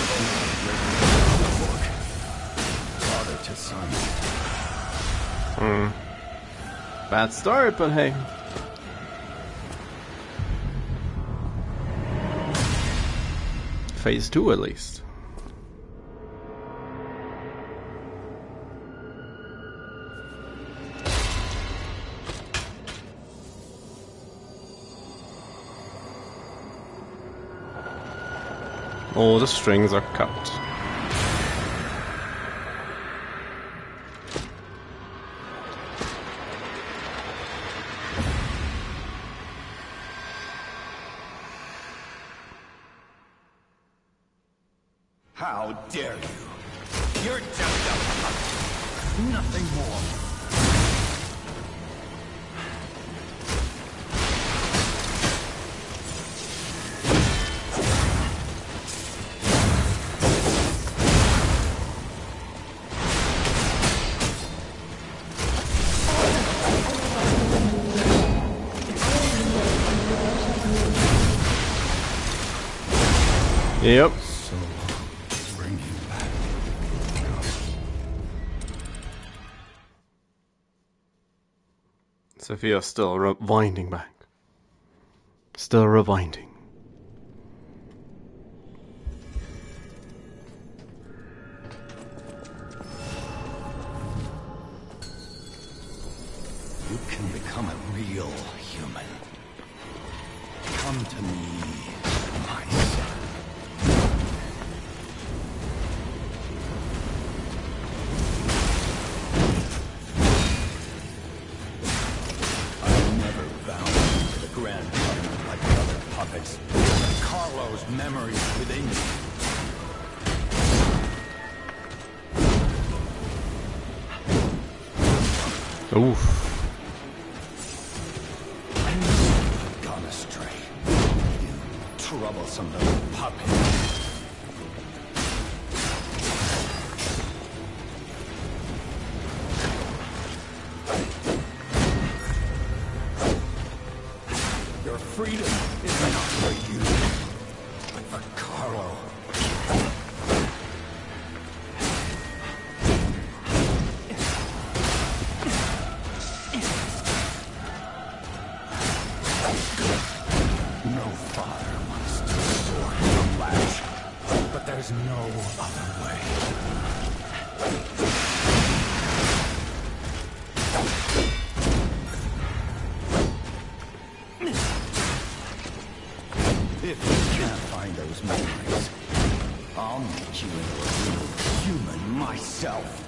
If only I had read the book. Father to son. Bad start, but hey. Phase 2 at least. All the strings are cut. How dare you? You're just a puppet. Nothing more. Yep. So, bring you back. Sophia's still rewinding back. Still rewinding. You can become a real human. Come to me, my son. I never bound you to the Grand Covenant like the other puppets. Carlo's memories within you. Oof. Gone astray. You troublesome little puppet. Your freedom is not for you, but for Carlo. No father wants to sword from lash, but there's no other way. If you can't find those memories, I'll make you into a real human myself.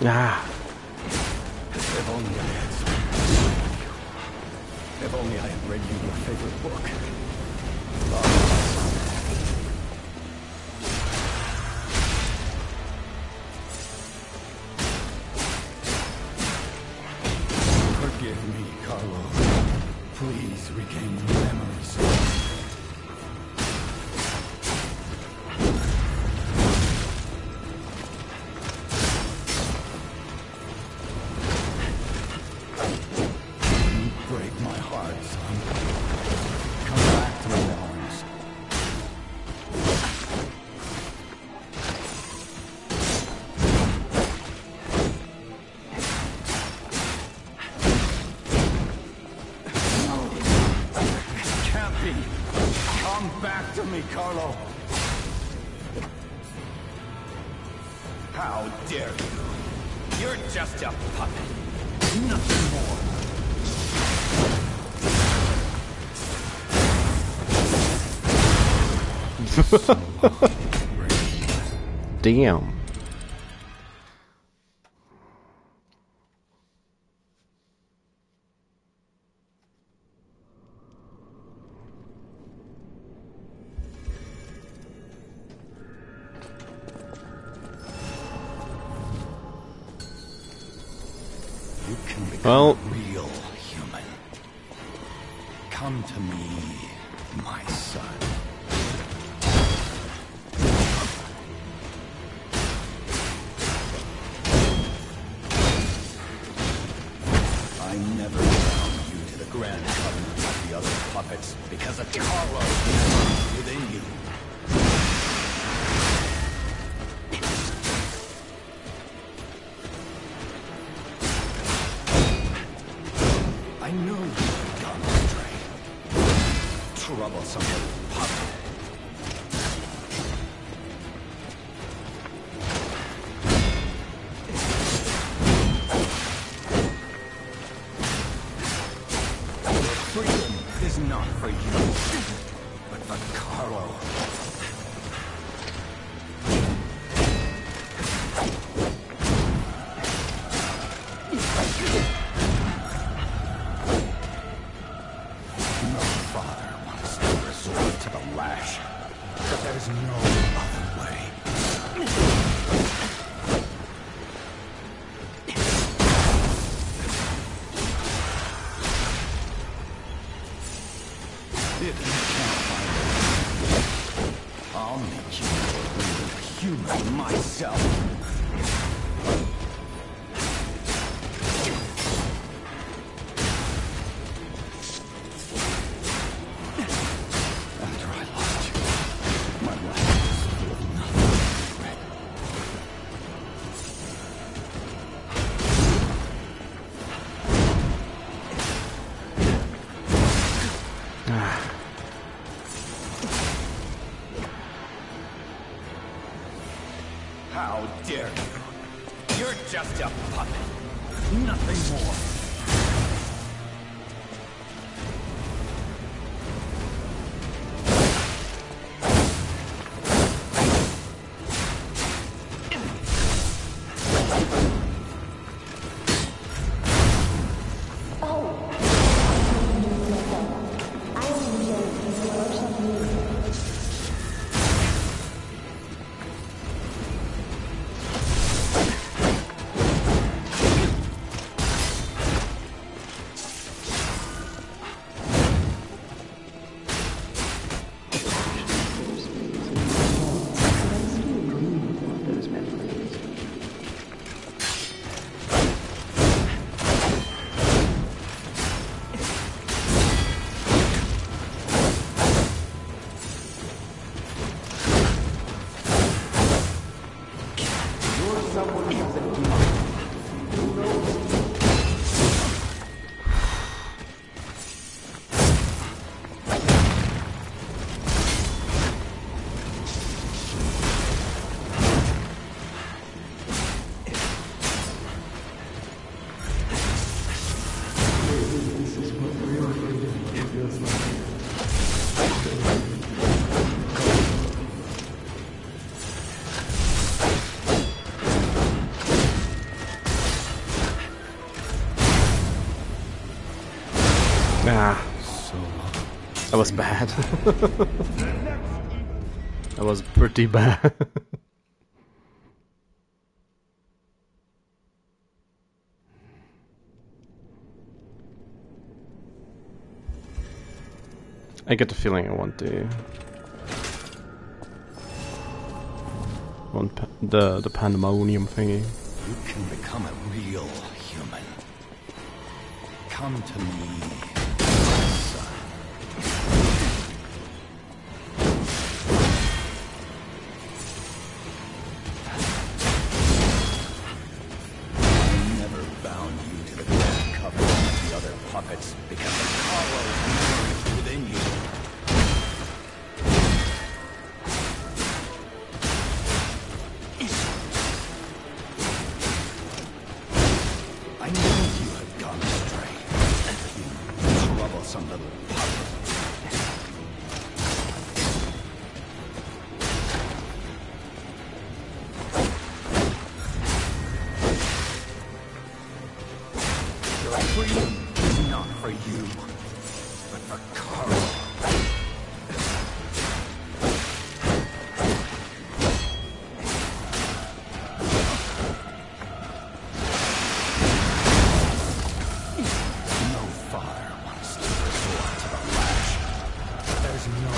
Ah. If only I had spoken to you. If only I had read you your favorite book. Forgive me, Carlo. Please regain your memories. Break my heart, son. Come back to my arms. No. It can't be. Come back to me, Carlo. How dare you? You're just a puppet. Nothing more. Damn. You can become Well, a real human. Come to me, my son. I never bound you to the Grand Covenant like the other puppets because of Carlo within you. I know you've gone astray. Troublesome little puppet. Freedom is not for you, but for Carlo. No father wants to resort to the lash, but there's no other way. If you can't find it, I'll make you a real human myself. After I lost you, my life was full of nothing but regret. How dare you? You're just a puppet. Nothing more. That was bad. That was pretty bad. I get the feeling I want the pandemonium thingy. You can become a real human. Come to me, son. I never bound you to the Grand Covenant of the other puppets because the power is within you. I knew you had gone astray. You troublesome little puppet. Your freedom is not for you, but for Carl. No father wants to resort to the lash. There's no way.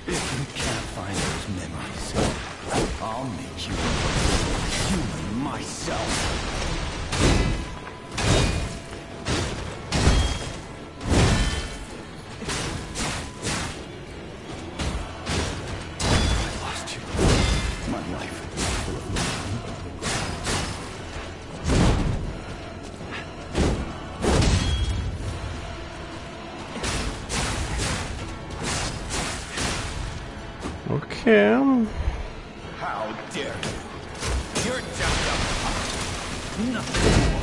If you can't find those memories, I'll make you a human myself. I lost you. My life is full of nothing but Okay. how dare you? You're just a puppet. Nothing more.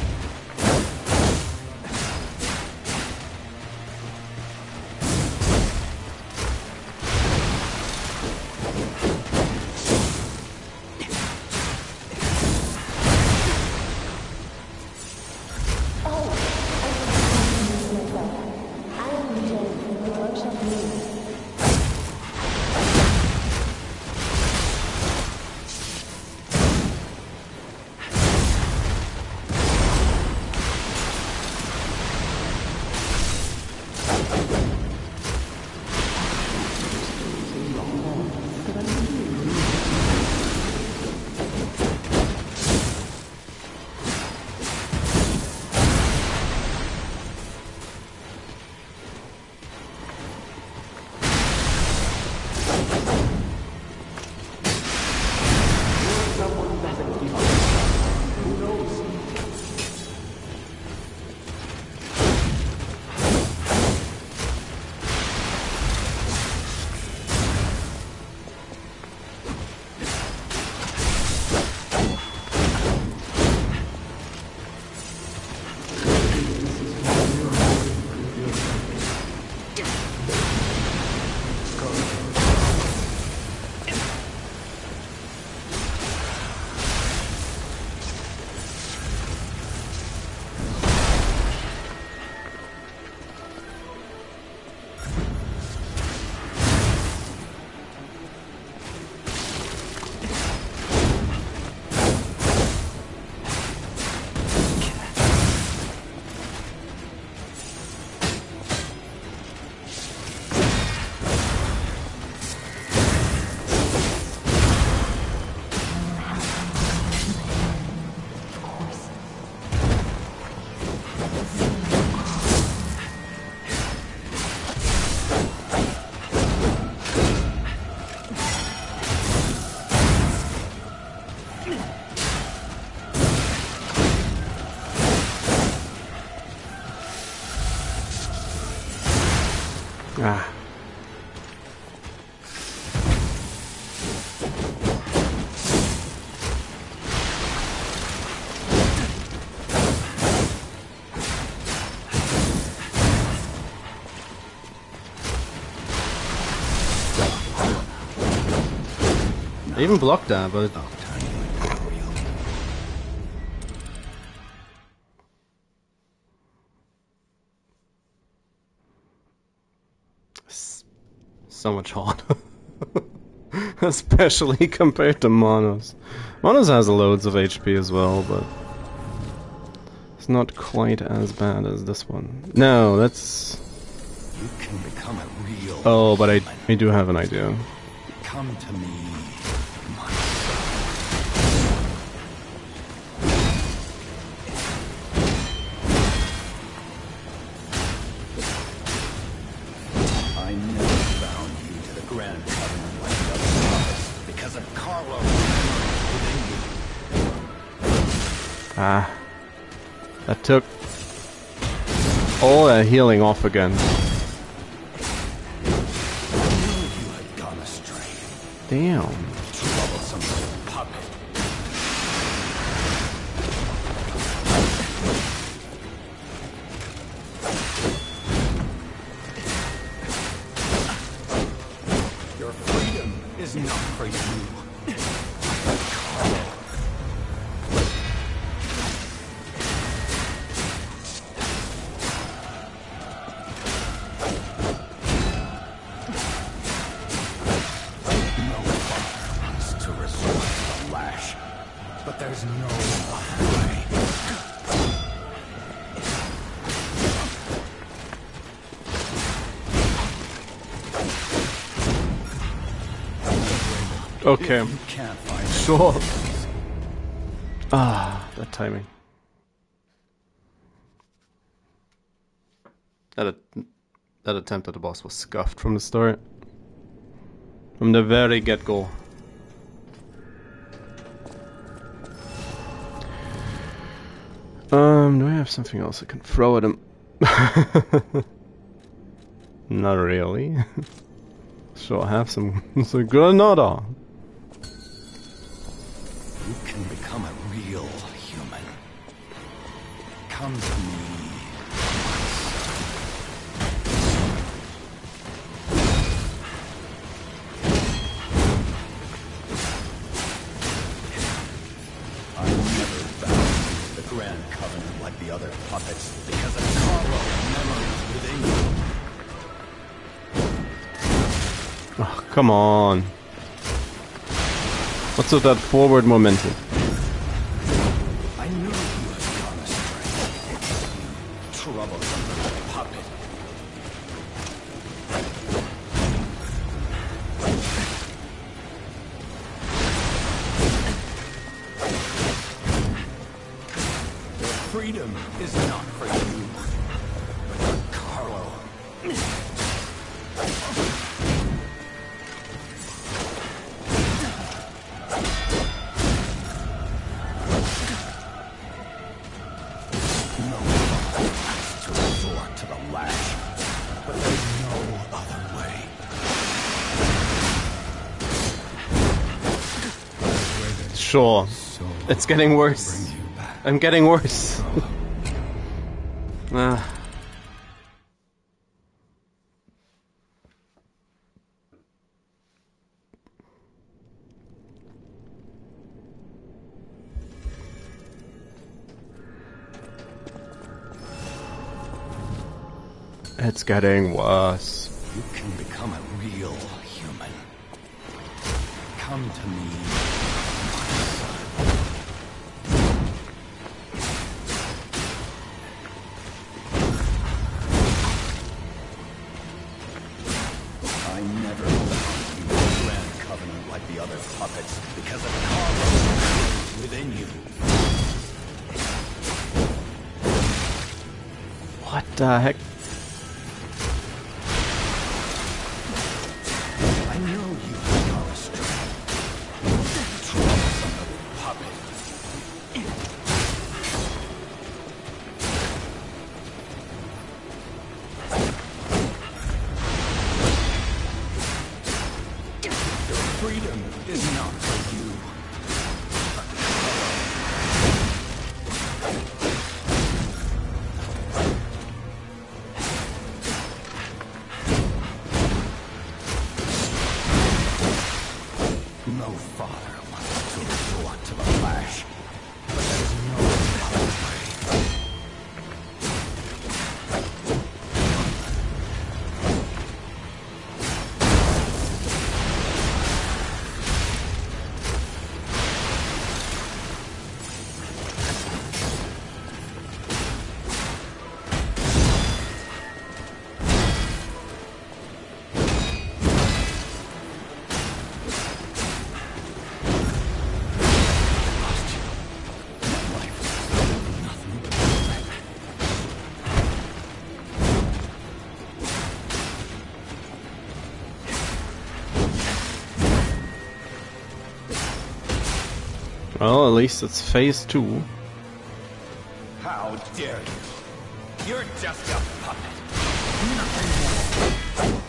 Ah. I even blocked that, but so much harder. Especially compared to Monos. Monos has loads of HP as well, but it's not quite as bad as this one. No, that's... You can become a real... Oh, but I do have an idea. Come to me. I never bound you to the Grand Covenant like the other prophets because of Carlo within you. Ah. That took all that healing off again. You had gone astray. Damn. Troublesome puppet. Your freedom is not for you. Carlo. No father wants to resort to the lash, but there's no other way. Okay. You can't find Sure. Ah, that timing. That attempt at the boss was scuffed from the start. From the very get-go. Do I have something else I can throw at him? Not really. So I have some granada. You can become a real human. Come to me. I never bound the Grand Covenant like the other puppets because of Carlo memories within you. Oh, come on. What's with that forward momentum? I knew you had gone astray. Troublesome little puppet. Your freedom is not for you, but for Carlo. No one wants to resort to the lash, but there's no other way. Sure. It's getting worse. I'm getting worse. It's getting worse. You can become a real human. Come to me. I never bound you to the Grand Covenant like the other puppets because of Carlo within you. What the heck? I know you have gone astray. Troublesome little puppet. father wants to resort to the lash, but there's no other way. Well, at least it's phase 2. How dare you? You're just a puppet. Nothing more.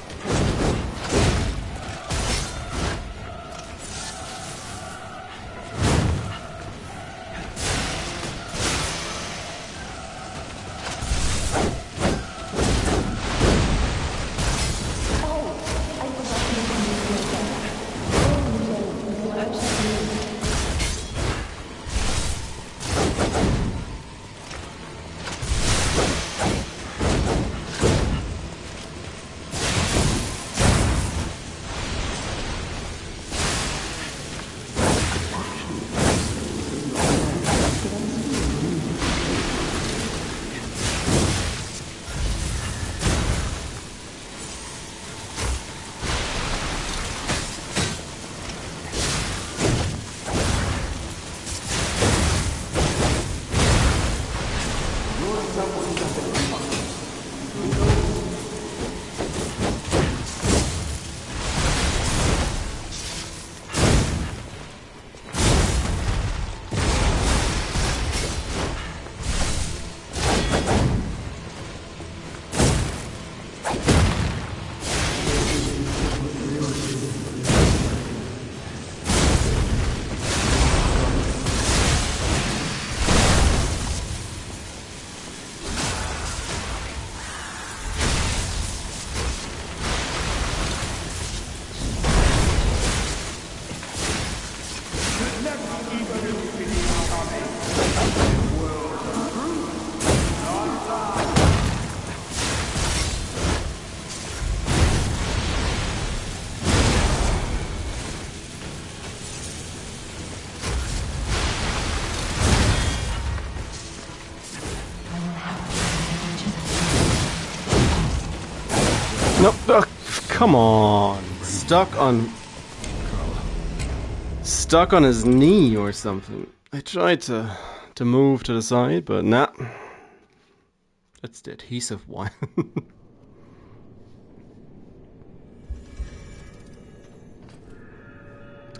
Nope. Come on. Stuck on his knee or something. I tried to move to the side, but nah. That's the adhesive one.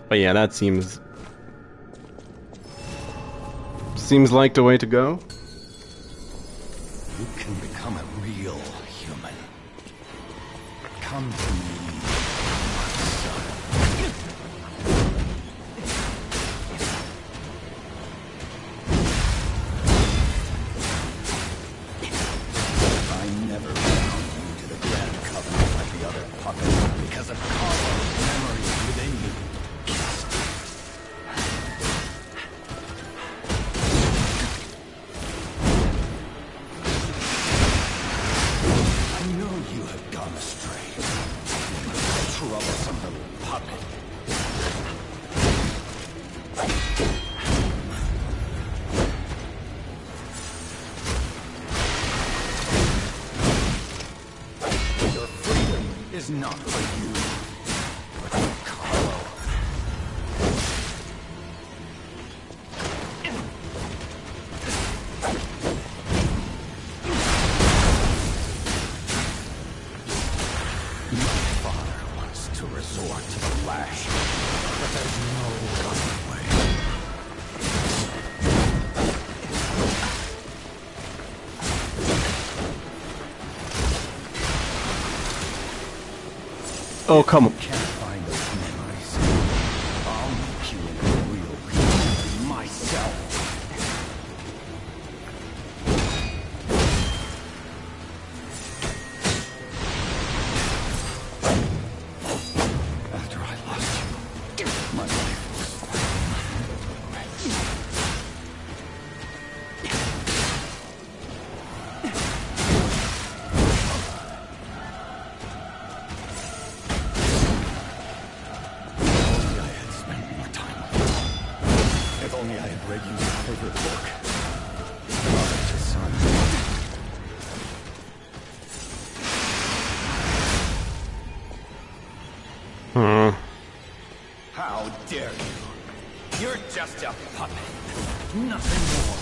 But yeah, that seems like the way to go. You can become a real human. Come to me, my son. I never bound you to the Grand Covenant like the other puppets because of Carlo's memories within you. I know you have gone astray. Troublesome little puppet. Your freedom is not for you, but for Carlo. My father wants to resort to the lash, but there's no other way. Oh, come on. Can't find those memories. I'll make you a real human myself. After I lost you, my life was only I had read you your favorite book. Father to son. How dare you? You're just a puppet. Nothing more.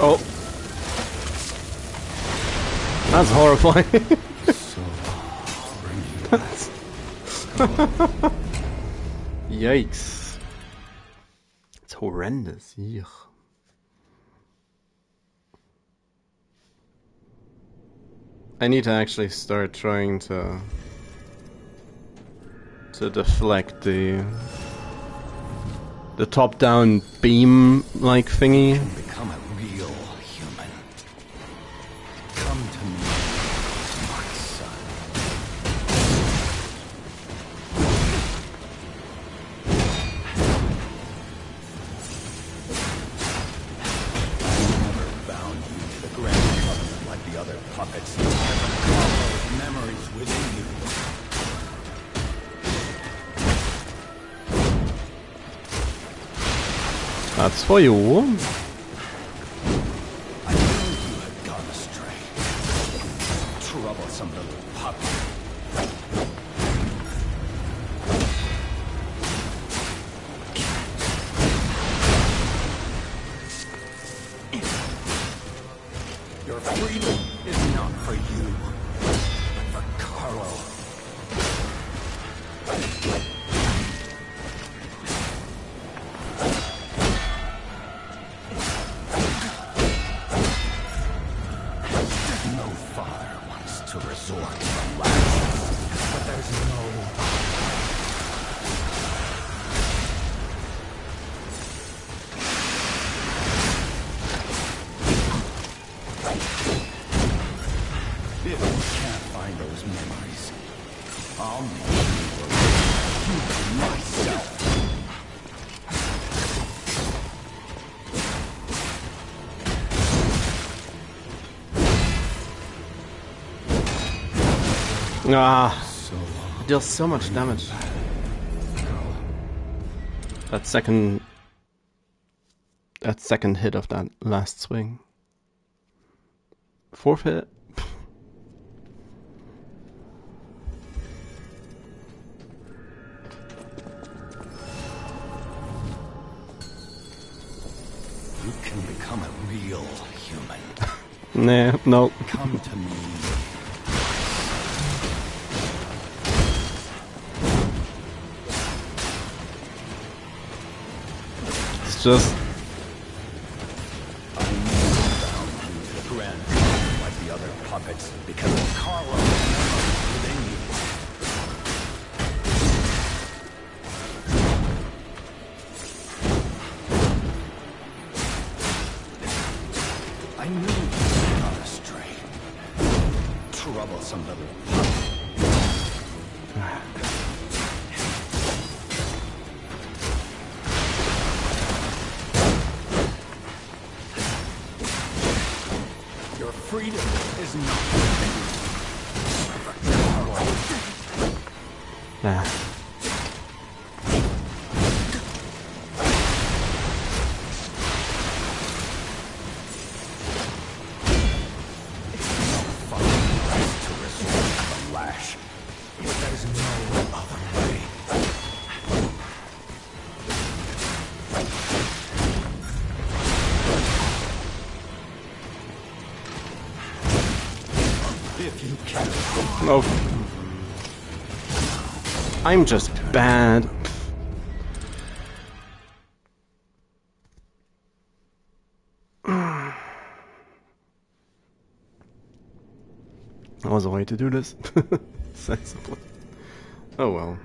Oh. That's horrifying. Yikes. It's horrendous. Yuck. I need to actually start trying to deflect the top-down beam-like thingy. Become a real human. Come to me, my son. I never bound you to the grand covenant like the other puppets. I have those memories within you. That's for you. I knew you had gone astray. Troublesome little puppy. Your freedom is not for you, but for Carlo. Ah, it deals so much damage. That second hit of that last swing. Fourth hit. You can become a real human. Nah, no. Come to me. It's just I never bound you to the grand covenant like the other puppets because of Carlo within you. I knew you had gone astray. Troublesome little puppet. Your freedom is not for Carlo. nah. Oh. I'm just bad. That was a way to do this. Sensibly. Oh well.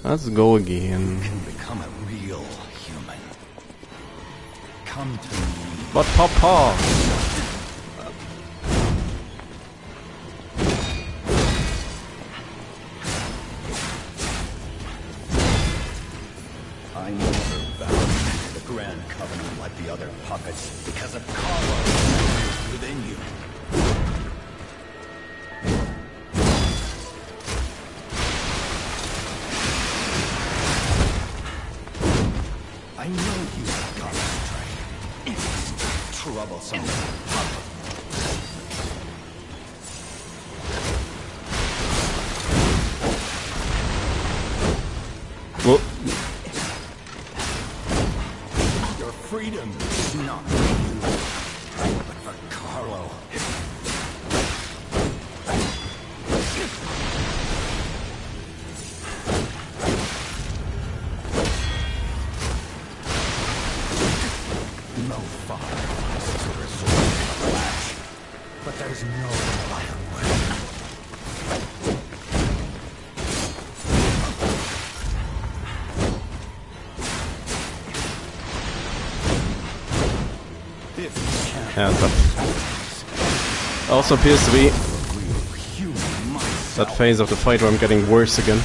Let's go again. You can become a real human. Come to me. But Papa! I never vowed the Grand Covenant like the other puppets because of Carlo within you. I know you've gone astray. Troublesome puppet. Whoop. Your freedom is not for you, but for Carlo. No father wants to resort to the lash, but there's no other way. Yeah, that also appears to be that phase of the fight where I'm getting worse again.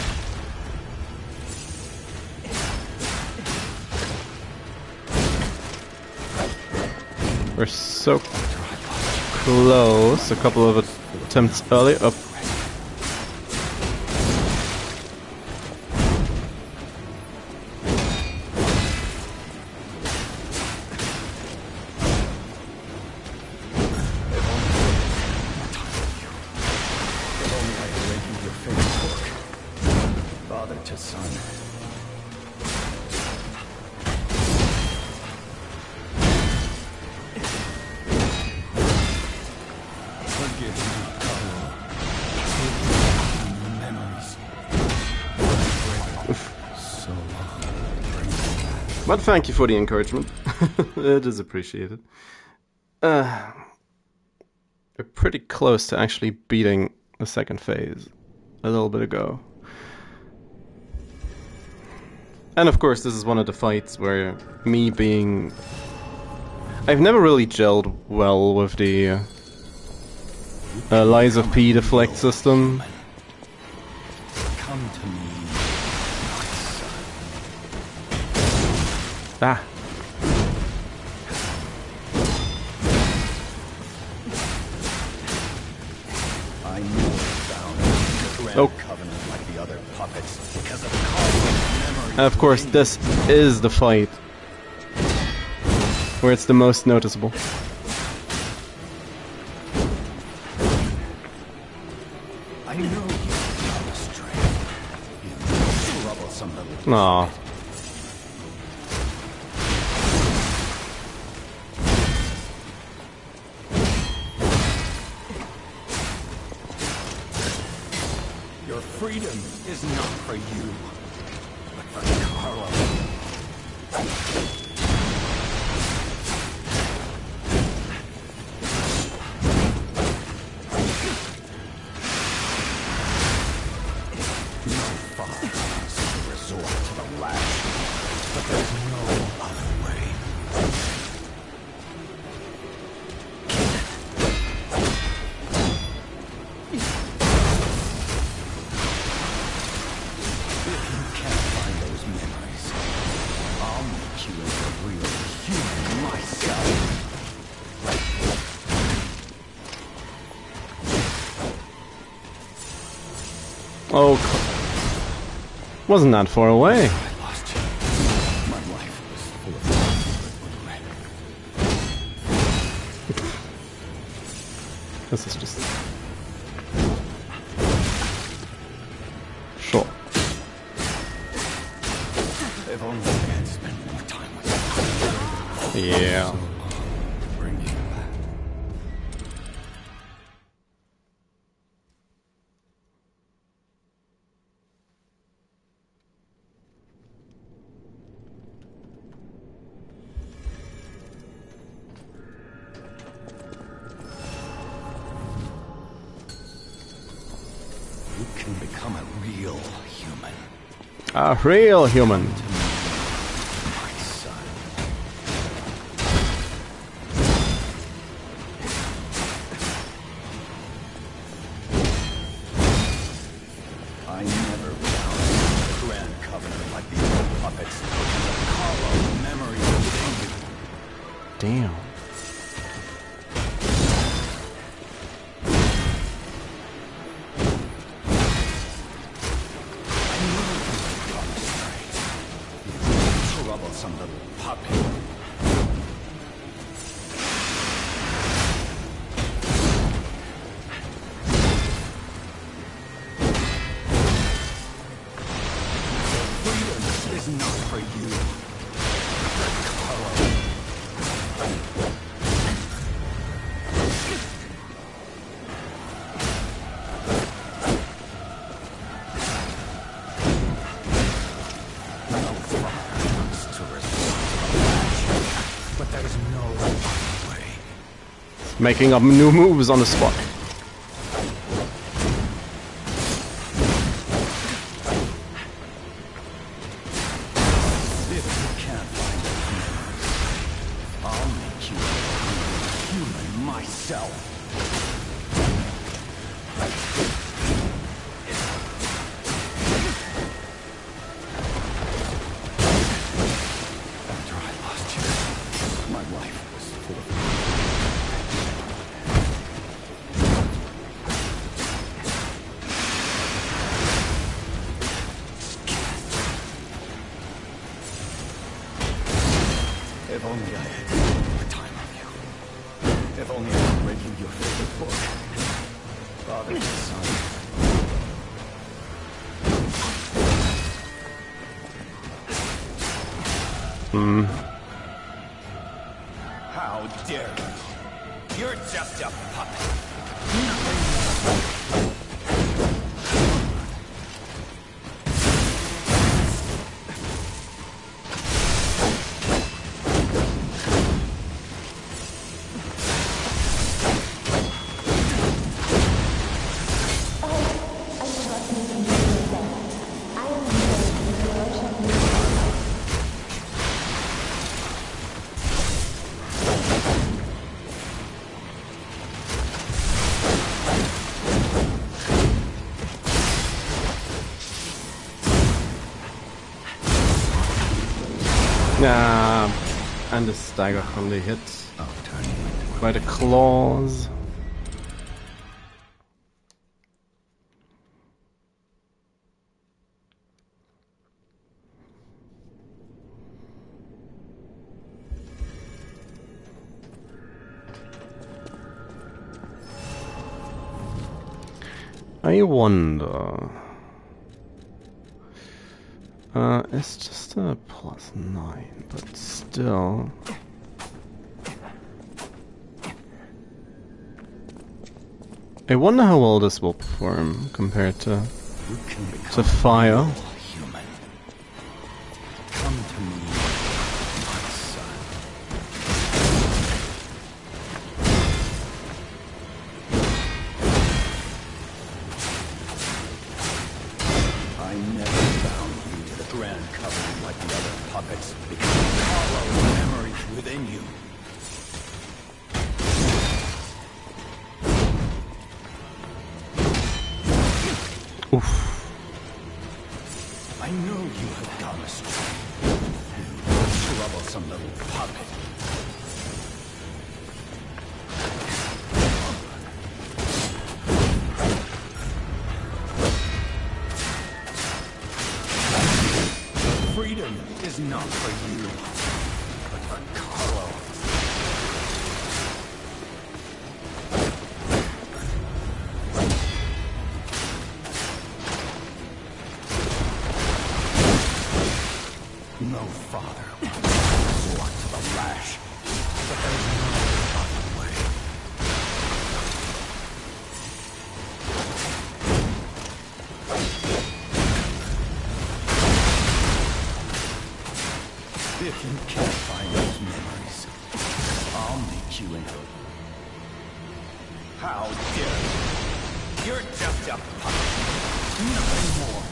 We're so close. A couple of attempts earlier. Up. Father to son. Forgive me, Carlo. Memories. So long. But thank you for the encouragement. It is appreciated. We're pretty close to actually beating the second phase a little bit ago. And of course, this is one of the fights where me being... I've never really gelled well with the Laxasia Pt6 deflect system. Come to me, my son. Ah. I knew found the Grand Covenant like the other puppets because of Carlo's memory. And of course, this is the fight where it's the most noticeable. I know you've gone astray. You troublesome little... Aww. Your freedom is not for you, but for Carlo. No father wants to resort to the lash, but there's no other way. If you can't find those memories, I'll make you into a real human myself. Oh, wasn't that far away? I lost you. My life was full of regret. This is just... Sure. If only I had spent more time with you. Yeah. Bring you back. A real human. I never found a grand covenant like these old puppets. Hollow memory within you. Damn. Troublesome little puppy. Freedom is not for you. But there is no other way. Making up new moves on the spot. If you can't find it, I'll make you a human myself. After I lost you, my life was full of if only I had the time of you. If only I could read you your favorite book. Father and son. How dare you? You're just a puppet. And the stagger from the hits by the claws. I wonder. It's just a +9, but still. I wonder how well this will perform compared to fire. Human. Come to me, my son. I never found you the grand covenant like the other puppets because of hollow memories within you. Oof. I know you have gone astray. Troublesome little puppet. Freedom is not for you, but for Carlo. No father resort to the lash, but there's no other way. If you can't find those memories, I'll make you into. How dare you? You're just a puppet. Nothing more.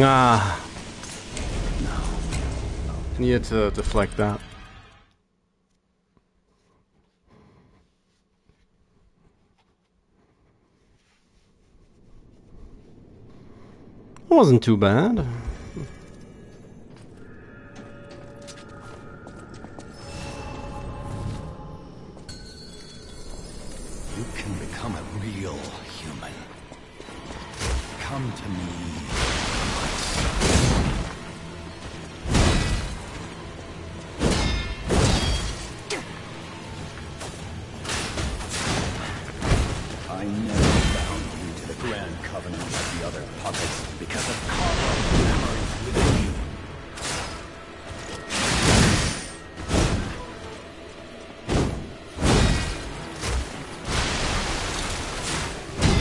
Ah. I needed to deflect that. It wasn't too bad. You can become a real human. Come to me. I never bound you to the Grand Covenant like the other puppets because of carnal memories within you.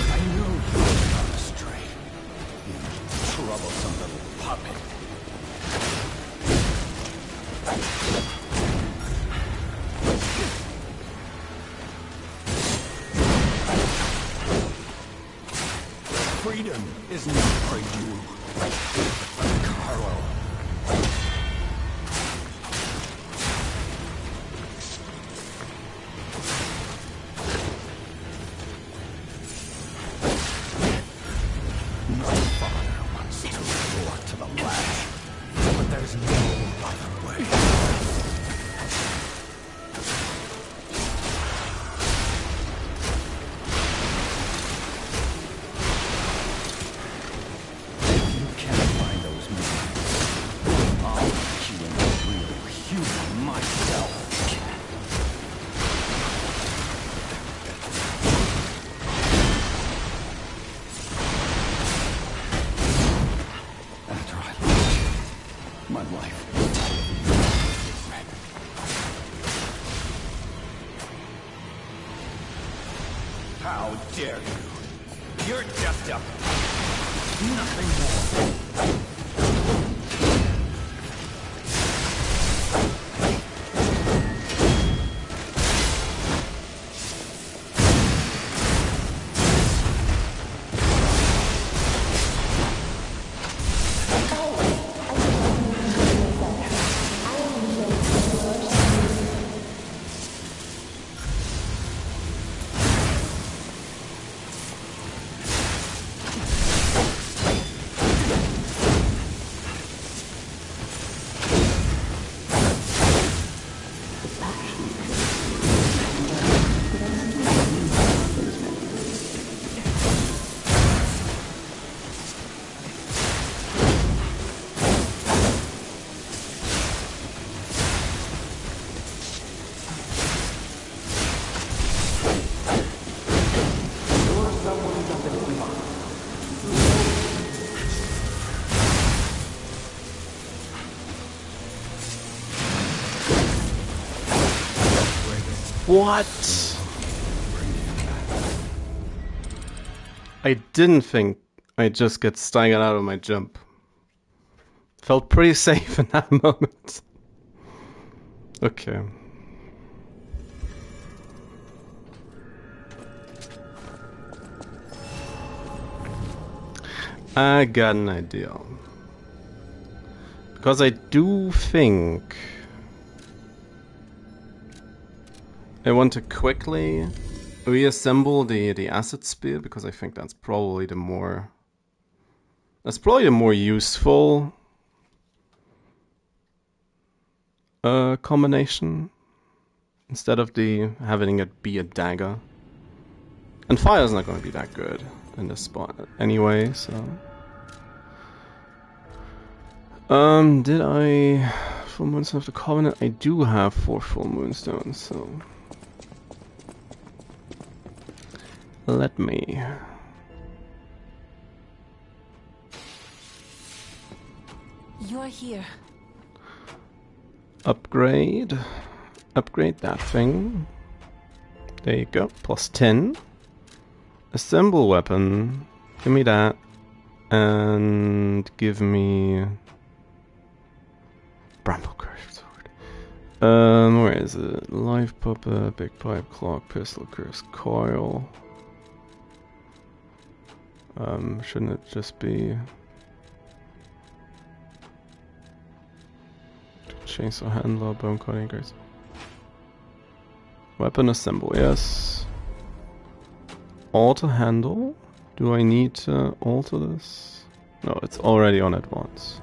I knew you had gone astray. You troublesome little puppet. Freedom is not for you, Carlo. My father wants to resort to the lash, but there's no other way. How dare you? You're just a... nothing more. What? I didn't think I'd just get staggered out of my jump. Felt pretty safe in that moment. Okay. I got an idea. Because I do think I want to quickly reassemble the acid spear, because I think that's probably the more useful combination, instead of having it be a dagger. And fire's not going to be that good in this spot anyway, so did I full moonstone of the covenant? I do have 4 full moonstones, so let me You're here. upgrade that thing. There you go, plus 10. Assemble weapon, give me that, and give me bramble curved sword. Where is it? Live puppet, big pipe, clock, pistol, cursed coil. Shouldn't it just be Chainsaw handler, bone cutting, guys. Weapon assemble, yes. Alter handle? Do I need to alter this? No, it's already on advance.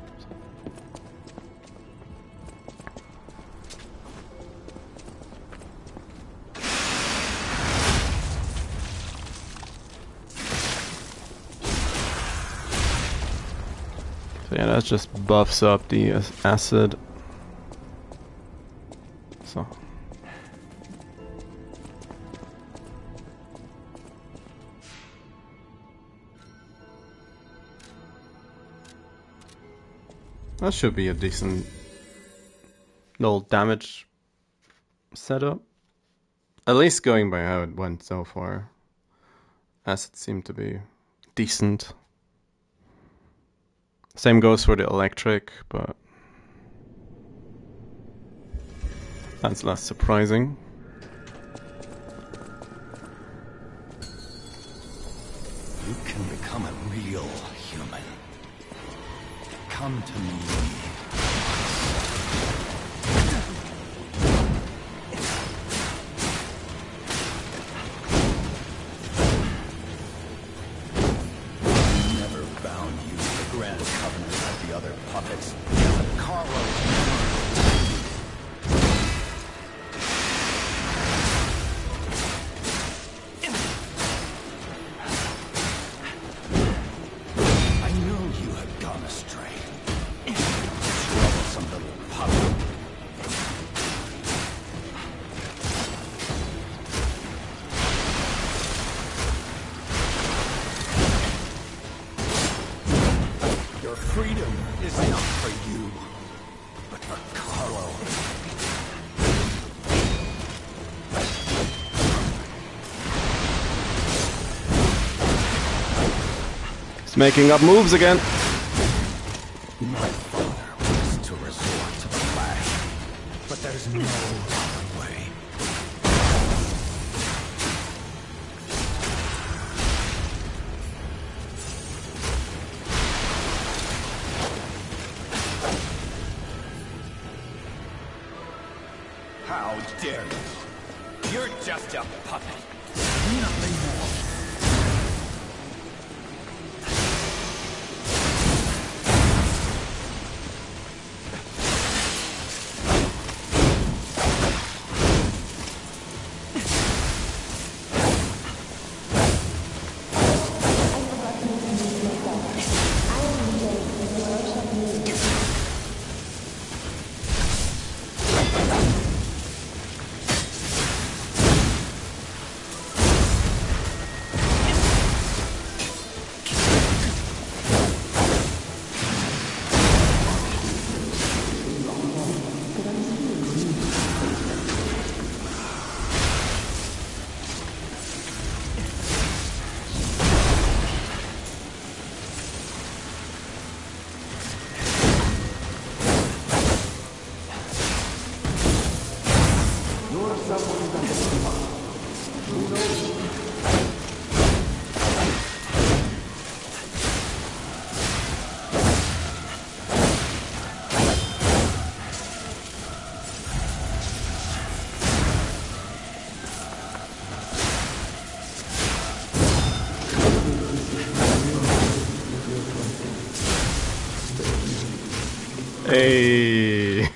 So yeah, that just buffs up the acid. So. That should be a decent little damage setup. At least going by how it went so far. Acid seemed to be decent. Same goes for the electric, but that's less surprising. You can become a real human. Come to me. Never bound you to the Grand Covenant like the other puppets. But Carlos. Making up moves again. My father was to resort to the lash, but there's no other way. How dare you? You're just a puppet. Nothing more. Hey.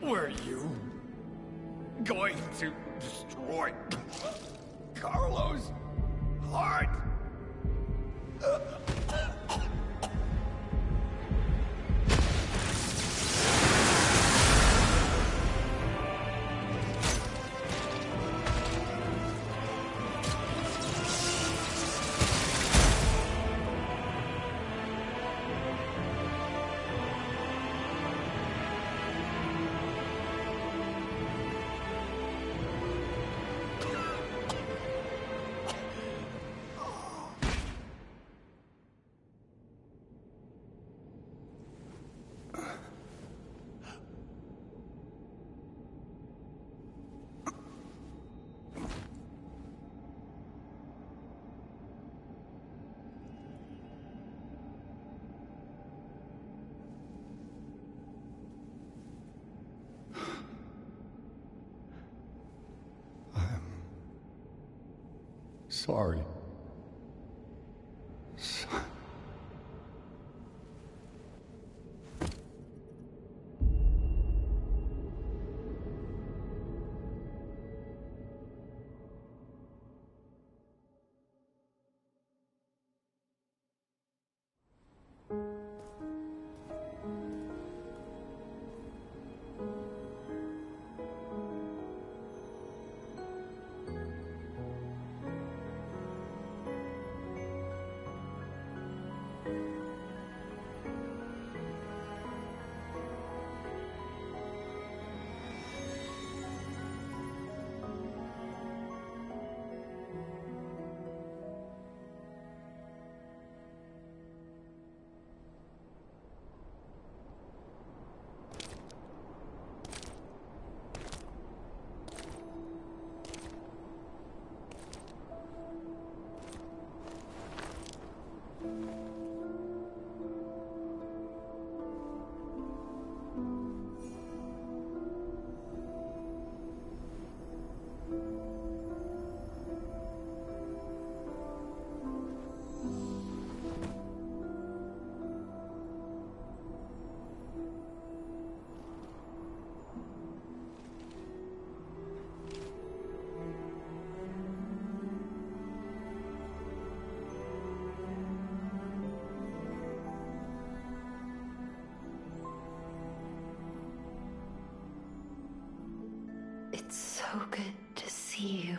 Were you going to destroy Carlos' heart? Sorry. It's so good to see you.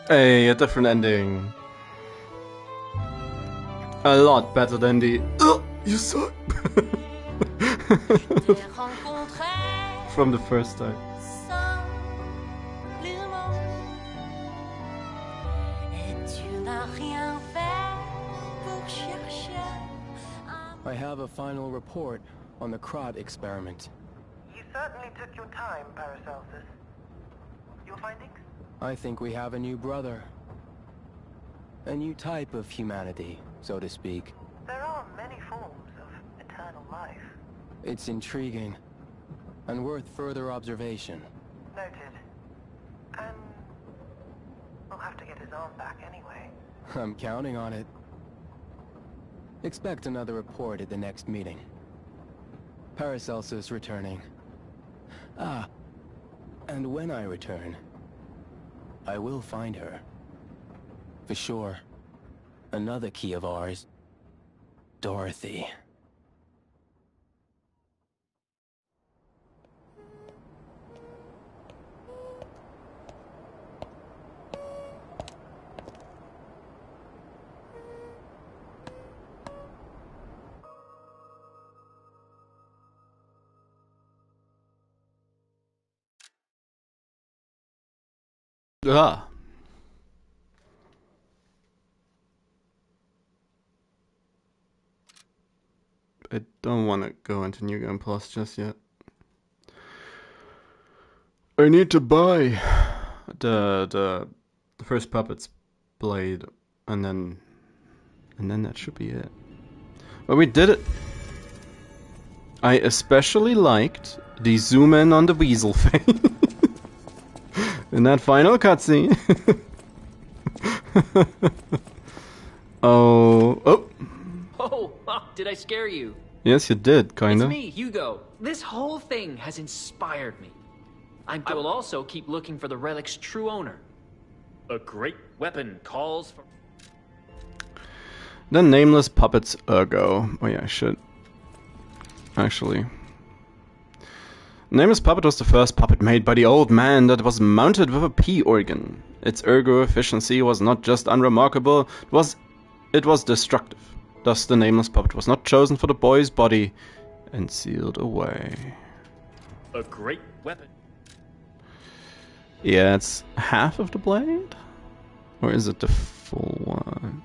Hey, a different ending. A lot better than the you suck from the first time. I have a final report on the Krot experiment. You certainly took your time, Paracelsus. Your findings? I think we have a new brother. A new type of humanity, so to speak. There are many forms of eternal life. It's intriguing, and worth further observation. Noted. And we'll have to get his arm back anyway. I'm counting on it. Expect another report at the next meeting. Paracelsus returning. Ah, and when I return, I will find her. For sure. Another key of ours. Dorothy. Ah. I don't want to go into New Game Plus just yet. I need to buy the first Puppets Blade, and then that should be it. Well, we did it. I especially liked the zoom in on the Weasel face in that final cutscene. Oh. Oh, did I scare you? Yes, you did, kinda. It's me, Hugo. This whole thing has inspired me. I will also keep looking for the relic's true owner. A great weapon calls for... The Nameless Puppets Ergo. Oh yeah, I should. Actually. Nameless Puppet was the first puppet made by the old man that was mounted with a P organ. Its ergo efficiency was not just unremarkable, it was destructive. Thus the Nameless Puppet was not chosen for the boy's body and sealed away. A great weapon. Yeah, it's half of the blade? Or is it the full one?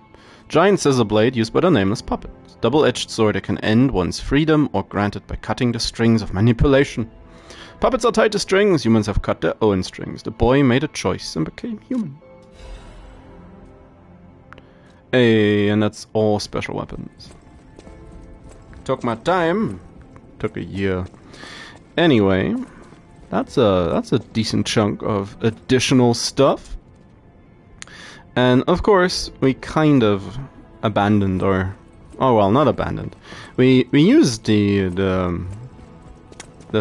Giant scissor blade used by the Nameless Puppet. Double-edged sword that can end one's freedom or grant it by cutting the strings of manipulation. Puppets are tied to strings, humans have cut their own strings. The boy made a choice and became human. Hey, and that's all special weapons. Took my time. Took a year. Anyway, that's a decent chunk of additional stuff. And of course, we kind of abandoned, or oh well, not abandoned. We used the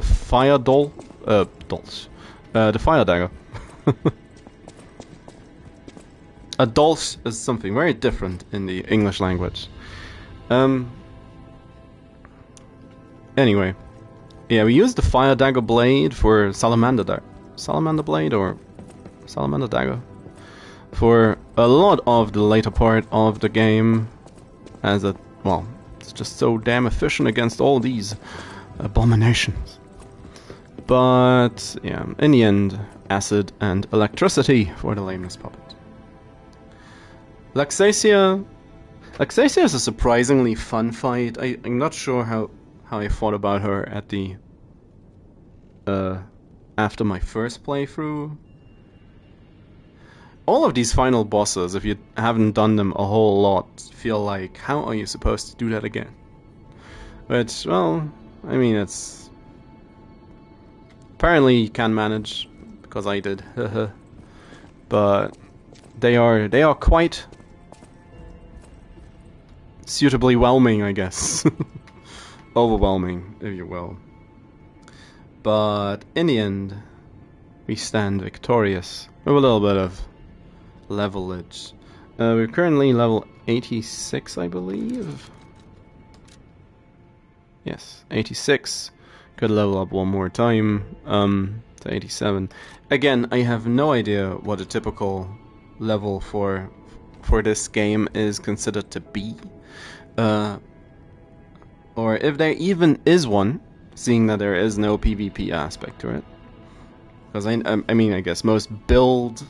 fire the fire dagger. A dolch is something very different in the English language. Anyway, yeah, we used the fire dagger blade for salamander blade or salamander dagger for a lot of the later part of the game, as it's just so damn efficient against all these abominations. But yeah, in the end, acid and electricity for the lameness puppet. Laxasia is a surprisingly fun fight. I'm not sure how I thought about her at the after my first playthrough. All of these final bosses, if you haven't done them a whole lot, feel like, how are you supposed to do that again? But, well, I mean, it's... Apparently you can manage, because I did, but they are quite suitably whelming, I guess. Overwhelming, if you will. But in the end, we stand victorious with a little bit of levelage. We're currently level 86, I believe. Yes, 86. Could level up one more time to 87. Again, I have no idea what a typical level for this game is considered to be, or if there even is one, seeing that there is no PvP aspect to it. Because I mean, I guess most build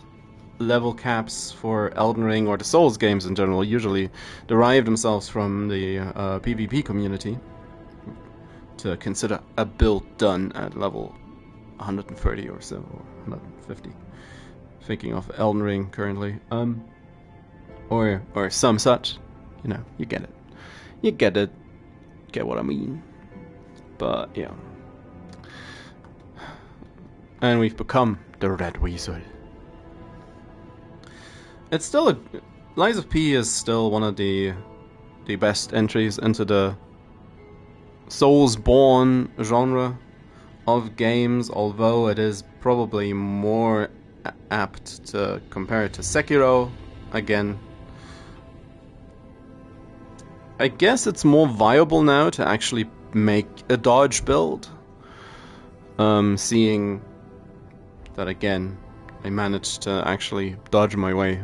level caps for Elden Ring or the Souls games in general usually derive themselves from the PvP community. To consider a build done at level 130 or so, or 150. Thinking of Elden Ring currently, or some such. You know, you get it. You get it. Get what I mean. But yeah, and we've become the Red Weasel. It's still Lies of P is still one of the best entries into the Soulsborne genre of games, although it is probably more apt to compare it to Sekiro. Again, I guess it's more viable now to actually make a dodge build, seeing that again I managed to actually dodge my way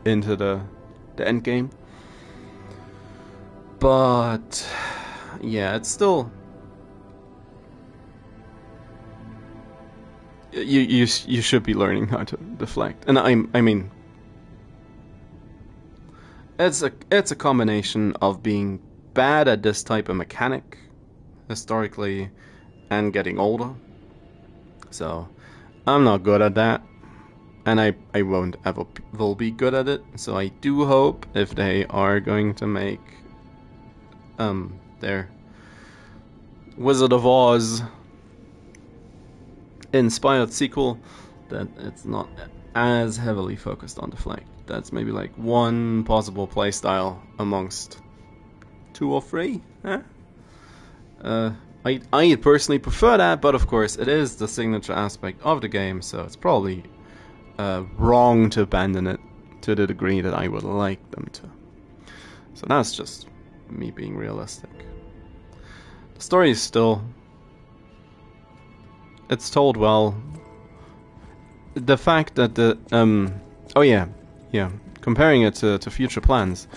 into the end game. But yeah, it's still you should be learning how to deflect, and I mean it's a combination of being bad at this type of mechanic historically and getting older. So I'm not good at that, and I won't ever will be good at it. So I do hope if they are going to make their Wizard of Oz inspired sequel, that it's not as heavily focused on deflect. That's maybe like one possible playstyle amongst 2 or 3. I personally prefer that, but of course it is the signature aspect of the game, so it's probably wrong to abandon it to the degree that I would like them to. So that's just me being realistic. The story is still... it's told well. The fact that the... oh yeah, comparing it to future plans,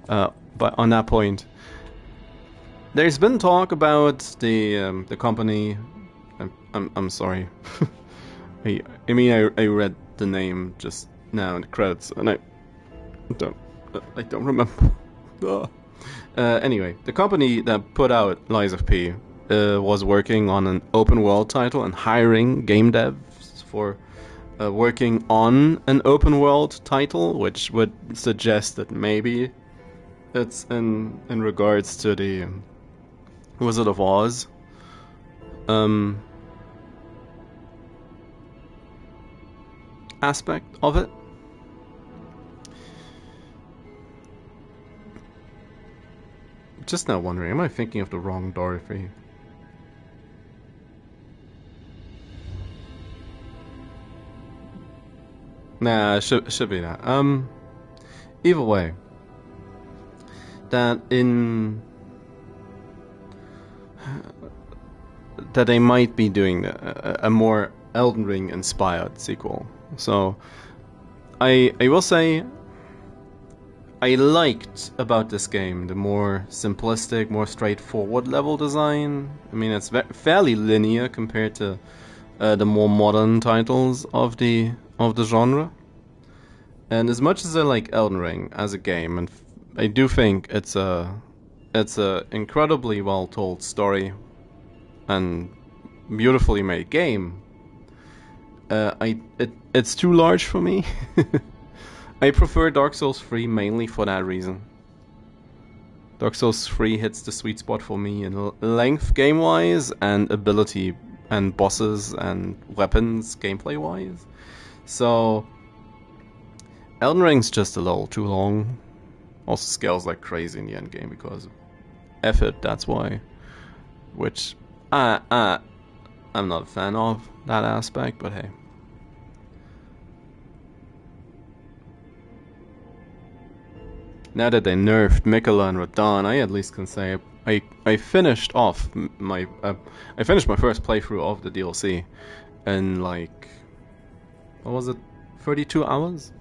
but on that point, there's been talk about the company... I'm sorry. I mean, I read the name just now in the credits, and I don't remember. Anyway, the company that put out Lies of P was working on an open world title and hiring game devs for working on an open world title, which would suggest that maybe it's in regards to the Wizard of Oz aspect of it. Just now wondering, am I thinking of the wrong Dorothy? Nah, should be that. Either way, that they might be doing a more Elden Ring inspired sequel. So I will say I liked about this game the more simplistic, more straightforward level design. I mean, it's fairly linear compared to the more modern titles of the genre. And as much as I like Elden Ring as a game, and I do think it's a incredibly well told story and beautifully made game, it's too large for me. I prefer Dark Souls 3 mainly for that reason. Dark Souls 3 hits the sweet spot for me in length game-wise and ability and bosses and weapons gameplay-wise. So Elden Ring's just a little too long. Also scales like crazy in the end game because of effort, that's why. Which I'm not a fan of that aspect, but hey. Now that they nerfed Mikola and Radahn, I at least can say I finished off my I finished my first playthrough of the DLC in like, what was it, 32 hours?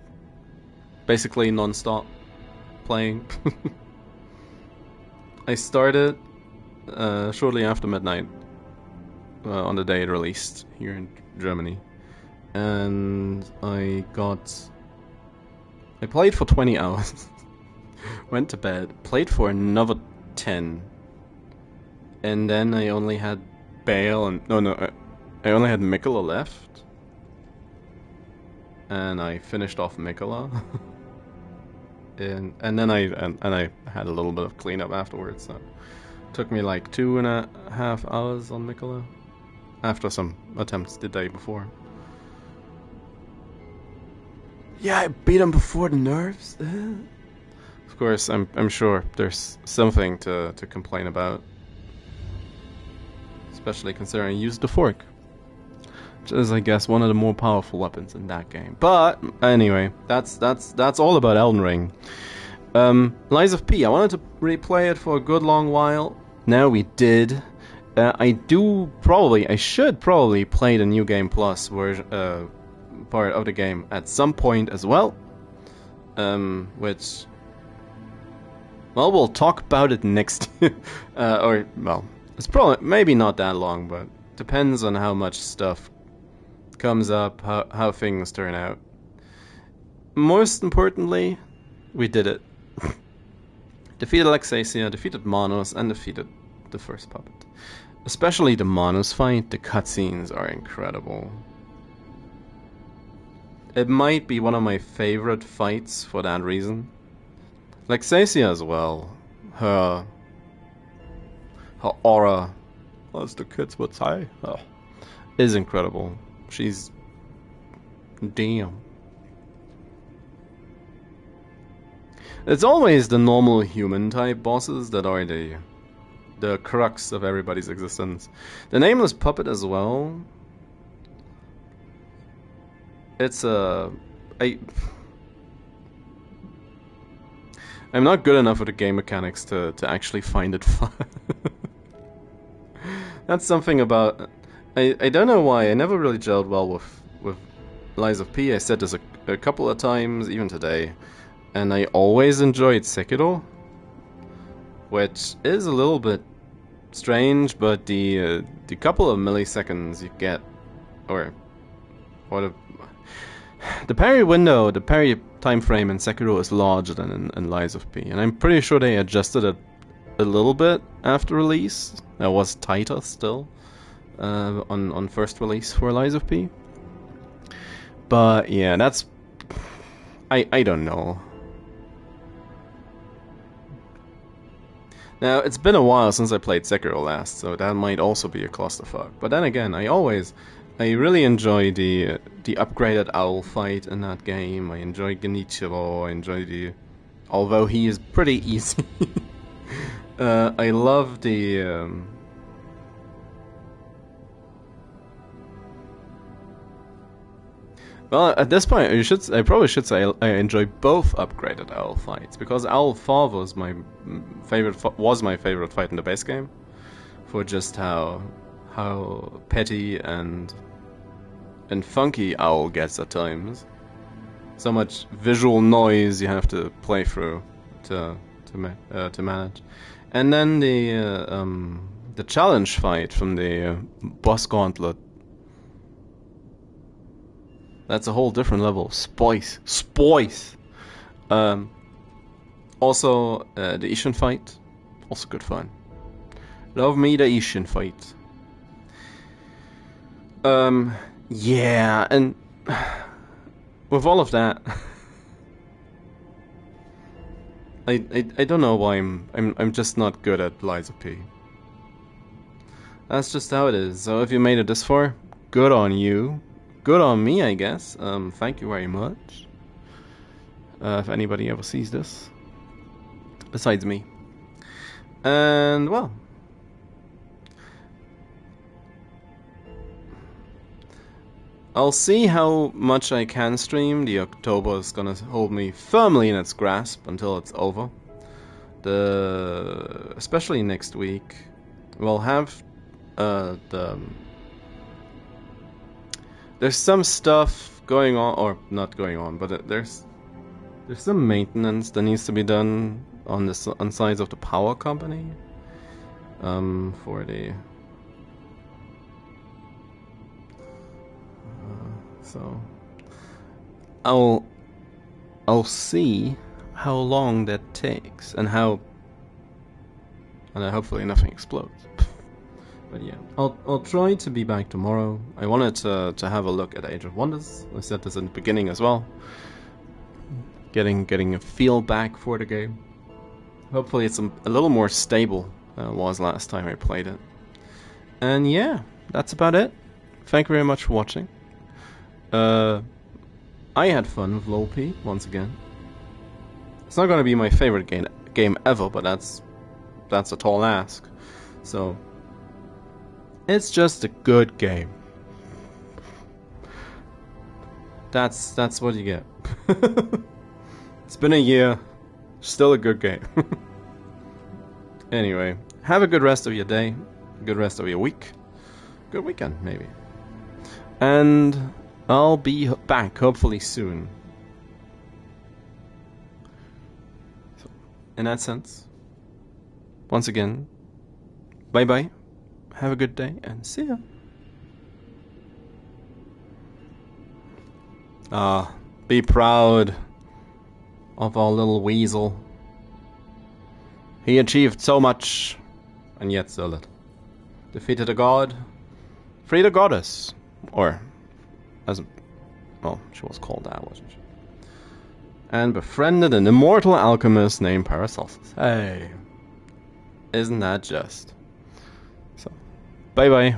Basically non-stop playing. I started shortly after midnight on the day it released here in Germany, and I played for 20 hours. Went to bed, played for another 10, and then I only had Bale and I only had Mikola left, and I finished off Mikola, and then I had a little bit of cleanup afterwards. So it took me like 2.5 hours on Mikola, after some attempts the day before. Yeah, I beat him before the nerfs. Of course, I'm sure there's something to complain about, especially considering I used the fork, which is, I guess, one of the more powerful weapons in that game. But anyway, that's all about Elden Ring. Lies of P. I wanted to replay it for a good long while. Now we did. I should probably play the New Game Plus version, part of the game at some point as well. Which, well, we'll talk about it next. Or, well, it's probably maybe not that long, but depends on how much stuff comes up, how things turn out. Most importantly, we did it. Defeated Laxasia, defeated Manos, and defeated the first puppet. Especially the Manos fight, the cutscenes are incredible. It might be one of my favorite fights for that reason. Laxasia as well. Her aura, as the kids would say, is incredible. She's damn. It's always the normal human type bosses that are the crux of everybody's existence. The nameless puppet as well. It's I'm not good enough with the game mechanics to actually find it fun. That's something about... I don't know why, I never really gelled well with Lies of P. I said this a couple of times, even today. And I always enjoyed Sekiro, which is a little bit strange, but the couple of milliseconds you get, or the parry window, the parry time frame in Sekiro is larger than in Lies of P, and I'm pretty sure they adjusted it a little bit after release. It was tighter still on first release for Lies of P. But yeah, that's... I don't know. Now, it's been a while since I played Sekiro last, so that might also be a clusterfuck. But then again, I really enjoy the upgraded owl fight in that game. I enjoy Genichiro, I enjoy although he is pretty easy. I love the... Well, at this point, I probably should say I enjoy both upgraded owl fights, because Owl 4 was my favorite fight in the base game, for just how petty and funky Owl gets at times. So much visual noise you have to play through to manage, and then the challenge fight from the boss gauntlet. That's a whole different level of spice. Also, the Ishin fight, also good fun. Love me the Ishin fight. Yeah, and with all of that, I don't know why I'm just not good at Liza P. That's just how it is. So if you made it this far, good on you. Good on me, I guess. Thank you very much. If anybody ever sees this, besides me. And well, I'll see how much I can stream. The October is gonna hold me firmly in its grasp until it's over. Especially next week, we'll have there's some stuff going on, or not going on, but there's some maintenance that needs to be done on sides of the power company. For the so I'll see how long that takes, and hopefully nothing explodes. But yeah, I'll try to be back tomorrow. I wanted to have a look at Age of Wonders. I said this in the beginning as well. Getting a feel back for the game. Hopefully it's a little more stable than it was last time I played it. And yeah, that's about it. Thank you very much for watching. I had fun with LoL-P once again. It's not going to be my favorite game ever, but that's a tall ask. So it's just a good game. That's what you get. It's been a year, still a good game. Anyway, have a good rest of your day, good rest of your week, good weekend maybe. And I'll be back hopefully soon. So, in that sense, once again, bye bye. Have a good day, and see ya. Be proud of our little weasel. He achieved so much, and yet so little. Defeated a god, freed a goddess, or well, she was called that, wasn't she? And befriended an immortal alchemist named Paracelsus. Hey, isn't that just? So, bye bye.